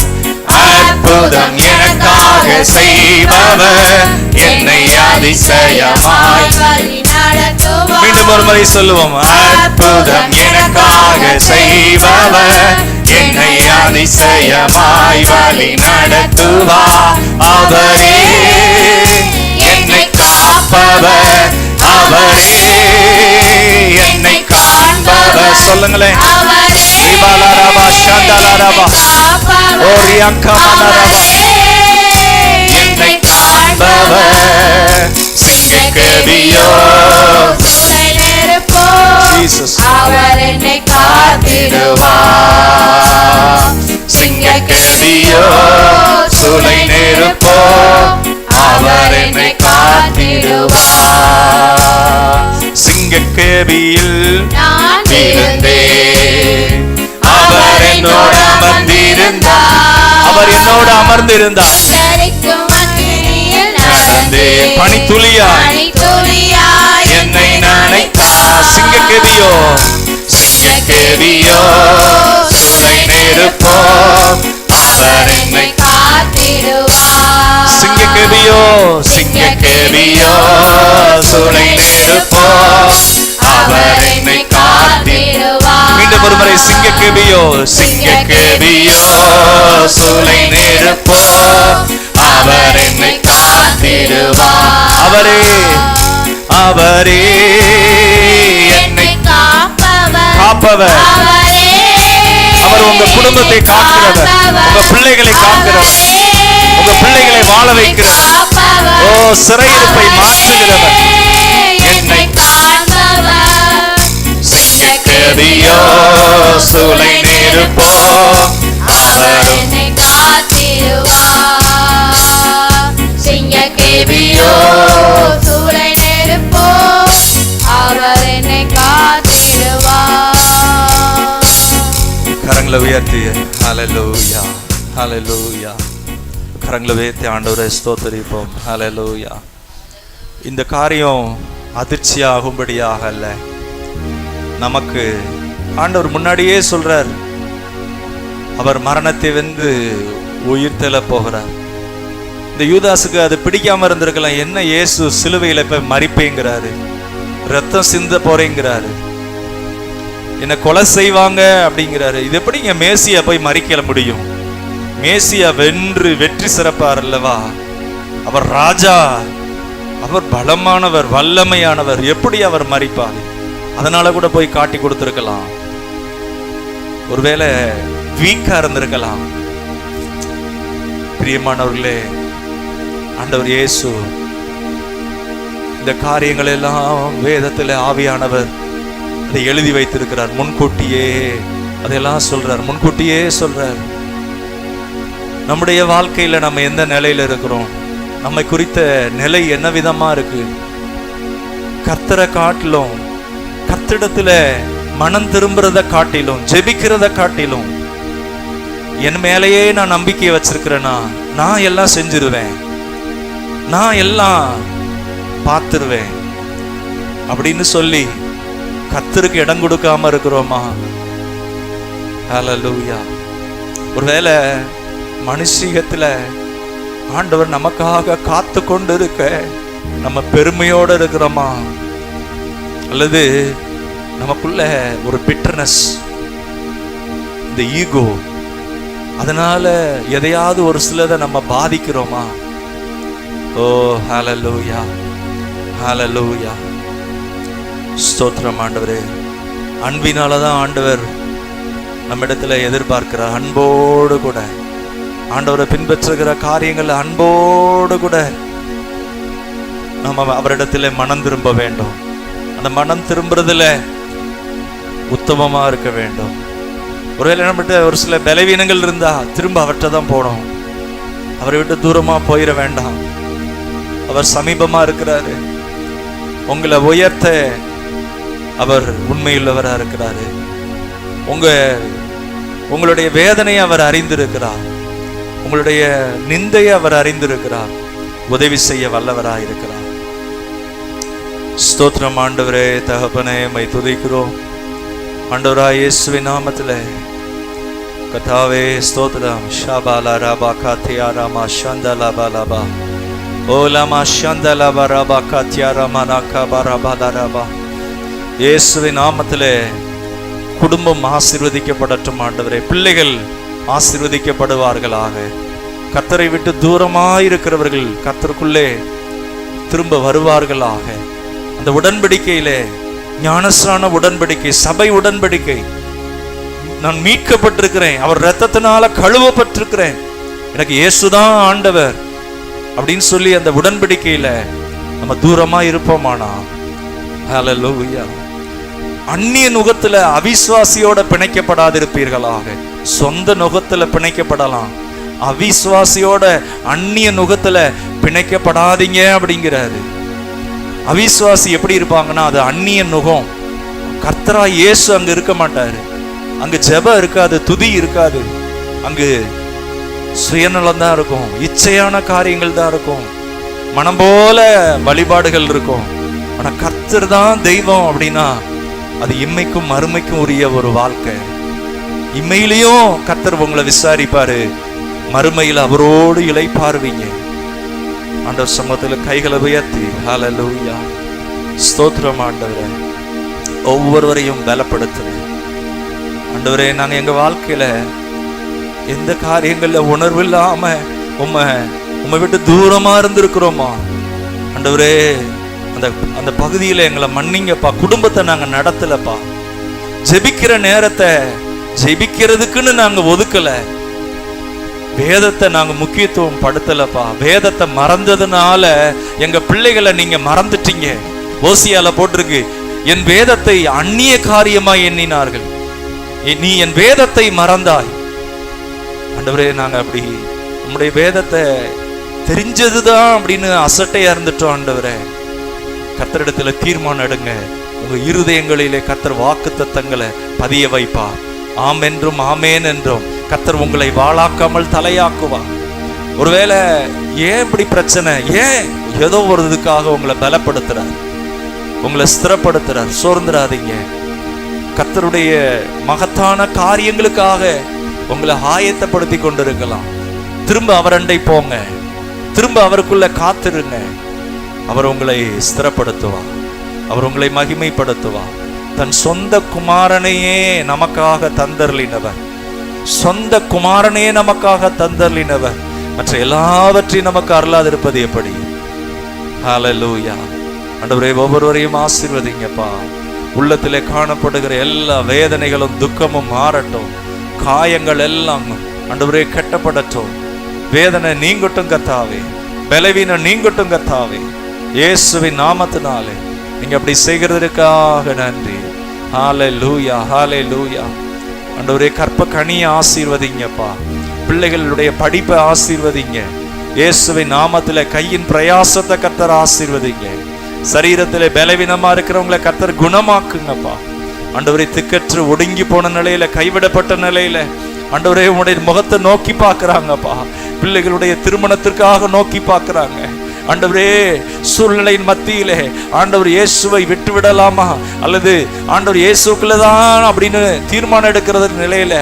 அற்புதம் எனக்காக செய்பவர், என்னை அதிசயமாய் வழி நடத்துவார். மீண்டும் ஒரு முறை சொல்லுவோம். அற்புதம் எனக்காக செய்பவர், என்னை அதிசயமாய் வழி நடத்துவார். அவரே என்னை காப்பவர், அவரே என்னை காண்பவர். சொல்லுங்களேன். ரிபாலாராபா ஷாண்டாலாராபா ஓரியாக்கமனராபா என்னை காண்பவர். சிங்கக்கேவியோ சூளை நெருப்போ, ஜீசஸ் அவர் என்னை காத்திடுவார். சிங்கக்கேவியோ சூளை நெருப்போ, அவர் என்னை காத்திடுவார். சிங்கக்கேவியில் நான் விழுந்தேன், அவர் என்னோடு அமர்ந்திருந்தார். அவர் என்னோடு அமர்ந்திருந்தார். சுட்டரிக்கும் அக்கினியில் நடந்தேன், பனித்துளியாய் என்னை நனைத்தார். சிங்கக்கேவியோ, சிங்கக்கேவியோ சூளை நெருப்போ, அவர் என்னை காத்திடுவார். சிங்கக்கேவியோ, சிங்கக்கேவியோ சூளை நெருப்போ, அவர் என்னை காத்திடுவார். மீண்டும் ஒரு முறை. சிங்கக்கேவியோ, சிங்கக்கேவியோ சூளை நெருப்போ, அவர் என்னை காத்திடுவார். அவரே, அவரே என்னை காப்பவர். அவர் உங்க குடும்பத்தை காக்கிறவர், உங்க பிள்ளைகளை காக்கிறவர், உங்க பிள்ளைகளை வாழ வைக்கிறவர், ஓ சிறையிருப்பை மாற்றுகிறவர். என்னை சிங்கக்கேவியோ சூளை நெருப்போ, அவர் என்னை காத்திடுவார். சிங்கக்கேவியோ சூளை நெருப்போ, அவர் என்னை காத்திடுவார். கரங்களை உயர்த்தி ஹல்லேலூயா, ஹல்லேலூயா. கரங்களை உயர்த்தி ஆண்டவரை ஸ்தோத்திரிப்போம். ஹல்லேலூயா. இந்த காரியம் அதிர்ச்சியாகும்படியாக அல்ல, நமக்கு ஆண்டவர் முன்னாடியே சொல்றார், அவர் மரணத்தை வென்று உயிர் தெழ போகிறார். இந்த யூதாசுக்கு அது பிடிக்காம இருந்திருக்கலாம். என்ன இயேசு சிலுவையில போய் மரிப்பேங்கிறாரு, ரத்தம் சிந்த போறேங்கிறாரு, என்ன கொலை செய்வாங்க அப்படிங்கிறாரு. இது எப்படிங்க மேசியா போய் மறிக்கல முடியும்? மேசியா வென்று வெற்றி சிறப்பார் அல்லவா? அவர் ராஜா, அவர் பலமானவர், வல்லமையானவர், எப்படி அவர் மறிப்பார்? அதனால கூட போய் காட்டி கொடுத்திருக்கலாம். ஒருவேளை வீக்கா இருந்திருக்கலாம். பிரியமானவர்களே, ஆண்டவர் இயேசு இந்த காரியங்கள் எல்லாம் வேதத்தில் ஆவியானவர் அதை எழுதி வைத்திருக்கிறார். முன்கூட்டியே அதையெல்லாம் சொல்றார், முன்கூட்டியே சொல்றார். நம்முடைய வாழ்க்கையில நம்ம எந்த நிலையில இருக்கிறோம், நம்மை குறித்த நிலை என்ன விதமா இருக்கு? கர்த்தரை காட்டிலும், கர்த்தரிடத்துல மனம் திரும்புறத காட்டிலும், ஜெபிக்கிறத காட்டிலும், என் மேலேயே நான் நம்பிக்கையை வச்சிருக்கிறேன்னா நான் எல்லாம் செஞ்சிருவேன், நான் எல்லாம் பார்த்துருவேன் அப்படின்னு சொல்லி கர்த்தருக்கு இடம் கொடுக்காம இருக்கிறோமா? ஹல்லேலூயா. ஒருவேளை மனுஷீகத்துல ஆண்டவர் நமக்காக காத்து கொண்டு இருக்க நம்ம பெருமையோட இருக்கிறோமா? அல்லது நமக்குள்ள ஒரு பிட்டர்னஸ், இந்த ஈகோ, அதனால எதையாவது ஒரு சிலதை நம்ம பாதிக்கிறோமா? ஓ ஹல்லேலூயா, ஹல்லேலூயா. ஸ்தோத்திரம் ஆண்டவரே. அன்பினாலதான் ஆண்டவர் நம்ம இடத்துல எதிர்பார்க்கிறார். அன்போடு கூட ஆண்டவரை பின்பற்றுகிற காரியங்கள் அன்போடு கூட நம்ம அவரிடத்துல மனம் திரும்ப வேண்டும். அந்த மனம் திரும்புறதுல உத்தமமா இருக்க வேண்டும். ஒருவேளை நம்மகிட்ட ஒரு சில பலவீனங்கள் இருந்தா திரும்ப அவர்கிட்ட தான் போகணும். அவரை விட்டு தூரமா போயிட வேண்டாம். அவர் சமீபமா இருக்கிறாரு. உங்களை உயர்த்த அவர் உண்மையுள்ளவரா இருக்கிறாரு. உங்களுடைய வேதனையை அவர் அறிந்திருக்கிறார். உங்களுடைய நிந்தையை அவர் அறிந்திருக்கிறார். உதவி செய்ய வல்லவராய் இருக்கிறார். ஸ்தோத்திரம் ஆண்டவரே. தகப்பனே, மை துதிக்கிறோம் ஆண்டவராய் இயேசுவின் நாமத்திலே. கர்த்தாவே ஸ்தோத்திரம். ஷாபாலா ராபா காத்தியா ராமா ஷந்தலா பாலாபா ஓலாமா ஷந்தலா பராபா காத்தியா ராமா நாக்கா பராபாலா ராபா. இயேசுவின் நாமத்திலே குடும்பம் ஆசீர்வதிக்கப்படட்டும் ஆண்டவரே. பிள்ளைகள் ஆசீர்வதிக்கப்படுவார்களாக. கர்த்தரை விட்டு தூரமாயிருக்கிறவர்கள் கர்த்தருக்குள்ளே திரும்ப வருவார்களாக. அந்த உடன்படிக்கையிலே, ஞானஸ்நான உடன்படிக்கை, சபை உடன்படிக்கை, நான் மீட்கப்பட்டிருக்கிறேன், அவர் இரத்தத்தினால கழுவப்பட்டிருக்கிறேன், எனக்கு இயேசுதான் ஆண்டவர் அப்படின்னு சொல்லி அந்த உடன்படிக்கையில நம்ம தூரமா இருப்போமானா? ஹல்லேலூயா. அந்நிய நுகத்துல அவிசுவாசியோட பிணைக்கப்படாதிருப்பீர்களாக. சொந்த நுகத்துல பிணைக்கப்படலாம், அவிசுவாசியோட அந்நிய நுகத்துல பிணைக்கப்படாதீங்க அப்படிங்கிறாரு. அவிசுவாசி எப்படி இருப்பாங்கன்னா, அது அந்நிய நுகம். கர்த்தரா இயேசு அங்க இருக்க மாட்டாரு. அங்கு ஜெபம் இருக்காது, துதி இருக்காது. அங்கு சுயநலம் தான் இருக்கும், இச்சையான காரியங்கள் தான் இருக்கும், மனம் போல வழிபாடுகள் இருக்கும். ஆனா கர்த்தர் தான் தெய்வம் அப்படின்னா அது இம்மைக்கும் மறுமைக்கும் உரிய ஒரு வாழ்க்கை. இம்மையிலையும் கர்த்தர் உங்களை விசாரிப்பாரு, மறுமையில் அவரோடு இளைப்பாருவீங்க. ஆண்டவர் சமூகத்துல கைகளை உயர்த்தி ஹல்லேலூயா. ஸ்தோத்திரம் ஆண்டவரே. ஒவ்வொருவரையும் பலப்படுத்துங்க ஆண்டவரே. நாங்க எங்க வாழ்க்கையில எந்த காரியங்கள்ல உணர்வு இல்லாம உம்மை விட்டு தூரமா இருந்திருக்கிறோமா ஆண்டவரே, அந்த பகுதியில எங்களை மன்னிங்கப்பா. குடும்பத்தை நாங்க நடத்தலப்பா. ஜெபிக்கிற நேரத்தை ஜெபிக்கிறதுக்குன்னு நாங்க ஒதுக்கல. வேதத்தை நாங்க முக்கியத்துவம் படுத்தலப்பா. வேதத்தை மறந்ததுனால எங்க பிள்ளைகளை நீங்க மறந்துட்டீங்க. ஓசியால போட்டிருக்கு, என் வேதத்தை அந்நிய காரியமா எண்ணினார்கள், நீ என் வேதத்தை மறந்தாய். ஆண்டவரே, நாங்க அப்படி உம்முடைய வேதத்தை தெரிஞ்சதுதான் அப்படின்னு அசட்டையா இருந்துட்டோம். ஆண்டவரே, கர்த்தரிடத்துல தீர்மானம் எடுங்க. உங்க இருதயங்களிலே கர்த்தர் வாக்கு தத்தங்களை பதிய வைப்பார். ஆம் என்றும் ஆமேன் என்றும் கர்த்தர் உங்களை வாளாக்காமல் தலையாக்குவார். ஒருவேளை ஏன் இப்படி பிரச்சனை, ஏன் ஏதோ ஒரு இதுக்காக உங்களை பலப்படுத்துறார், உங்களை ஸ்திரப்படுத்துறார். சோர்ந்துடாதீங்க. கர்த்தருடைய மகத்தான காரியங்களுக்காக உங்களை ஆயத்தப்படுத்தி கொண்டிருக்கலாம். திரும்ப அவரண்டை போங்க, திரும்ப அவருக்குள்ள காத்திருங்க. அவர் உங்களை ஸ்திரப்படுத்துவார், அவர் உங்களை மகிமைப்படுத்துவார். தன் சொந்த குமாரனையே நமக்காக தந்தருளினவர், சொந்த குமாரனையே நமக்காக தந்தருளினவர் மற்ற எல்லாவற்றையும் நமக்கு அருளாதிருப்பது எப்படி? ஹல்லேலூயா. ஆண்டவரே, ஒவ்வொருவரையும் ஆசீர்வதிங்கப்பா. உள்ளத்திலே காணப்படுகிற எல்லா வேதனைகளும் துக்கமும் மாறட்டும். காயங்கள் எல்லாம் ஆண்டவரே கட்டப்படட்டும். வேதனை நீங்கட்டும் கர்த்தாவே, பலவீனம் நீங்கட்டும் கர்த்தாவே. இயேசுவின் நாமத்தினாலே நீங்க அப்படி செய்கிறதுக்காக நன்றி. ஹல்லேலூயா, ஹல்லேலூயா. ஆண்டவரே, கற்ப கனியை ஆசீர்வதிங்கப்பா. பிள்ளைகளுடைய படிப்பை ஆசீர்வதிங்க. இயேசுவின் நாமத்திலே கையின் பிரயாசத்தை கர்த்தர் ஆசீர்வதிங்க. சரீரத்திலே பலவீனமா இருக்கிறவங்களை கர்த்தர் குணமாக்குங்கப்பா. ஆண்டவரே, திக்கற்று ஒடுங்கி போன நிலையில, கைவிடப்பட்ட நிலையில ஆண்டவரே உங்களுடைய முகத்தை நோக்கி பார்க்கறாங்கப்பா. பிள்ளைகளுடைய திருமணத்திற்காக நோக்கி பார்க்கறாங்க. ஆண்டவரே, சூழ்நிலையின் மத்தியிலே ஆண்டவர் இயேசுவை விட்டு விடலாமா அல்லது ஆண்டவர் இயேசுக்குள்ளதான் அப்படின்னு தீர்மானம் எடுக்கிறது நிலையில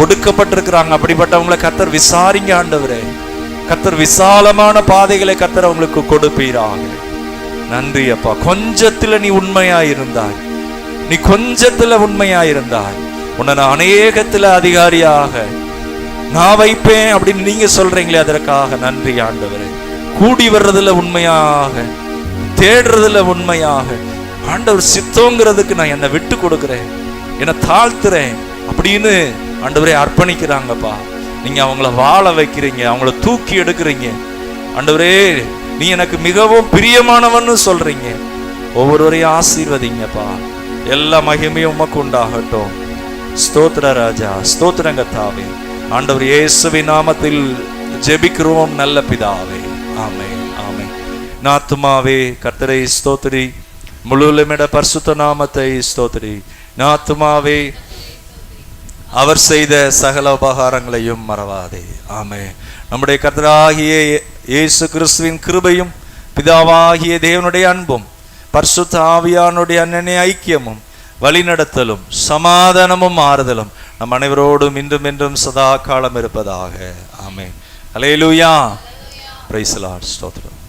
ஒடுக்கப்பட்டிருக்கிறாங்க. அப்படிப்பட்டவங்களை கர்த்தர் விசாரிங்க. ஆண்டவரே, கர்த்தர் விசாலமான பாதைகளை கர்த்தர் அவங்களுக்கு கொடுப்பீராக. நன்றி அப்பா. கொஞ்சத்துல நீ உண்மையாயிருந்தாய், நீ கொஞ்சத்துல உண்மையாயிருந்தாய், உன்னை நான் அநேகத்துல அதிகாரியாக நான் வைப்பேன் அப்படின்னு நீங்க சொல்றீங்களே, அதற்காக நன்றி ஆண்டவரே. கூடி வர்றதுல உண்மையாக, தேடுறதுல உண்மையாக, ஆண்டவர் சித்தங்கிறதுக்கு நான் என்னை விட்டு கொடுக்கிறேன், என்னை தாழ்த்துறேன் அப்படின்னு ஆண்டவரே அர்ப்பணிக்கிறாங்கப்பா. நீங்க அவங்கள வாழ வைக்கிறீங்க, அவங்கள தூக்கி எடுக்கிறீங்க. ஆண்டவரே, நீ எனக்கு மிகவும் பிரியமானவன்னு சொல்றீங்க. ஒவ்வொருவரையும் ஆசீர்வதிங்கப்பா. எல்லா மகிமையும் உமக்கு உண்டாகட்டும். ஸ்தோத்திர ராஜா, ஸ்தோத்திரங்க தாவே. ஆண்டவர் இயேசுவின் நாமத்தில் ஜெபிக்கிறோம் நல்ல பிதாவே. ஆமென், ஆமென். நாத்துமாவே கர்த்தரை ஸ்தோத்திரி, முழுவலுமிட பரிசுத்த நாமத்தை ஸ்தோத்திரி. நாத்துமாவே அவர் செய்த சகல உபகாரங்களையும் மறவாதே. ஆமென். நம்முடைய கர்த்தராகிய இயேசு கிறிஸ்துவின் கிருபையும் பிதாவாகிய தேவனுடைய அன்பும் பரிசுத்த ஆவியானுடைய அன்னைய ஐக்கியமும் வழிநடத்தலும் சமாதானமும் ஆறுதலும் நம் அனைவரோடும் இன்றும் என்றும் சதா காலம் இருப்பதாக. ஆமென். அல்லேலூயா. Praise the Lord. ஸ்தோத்திரம்.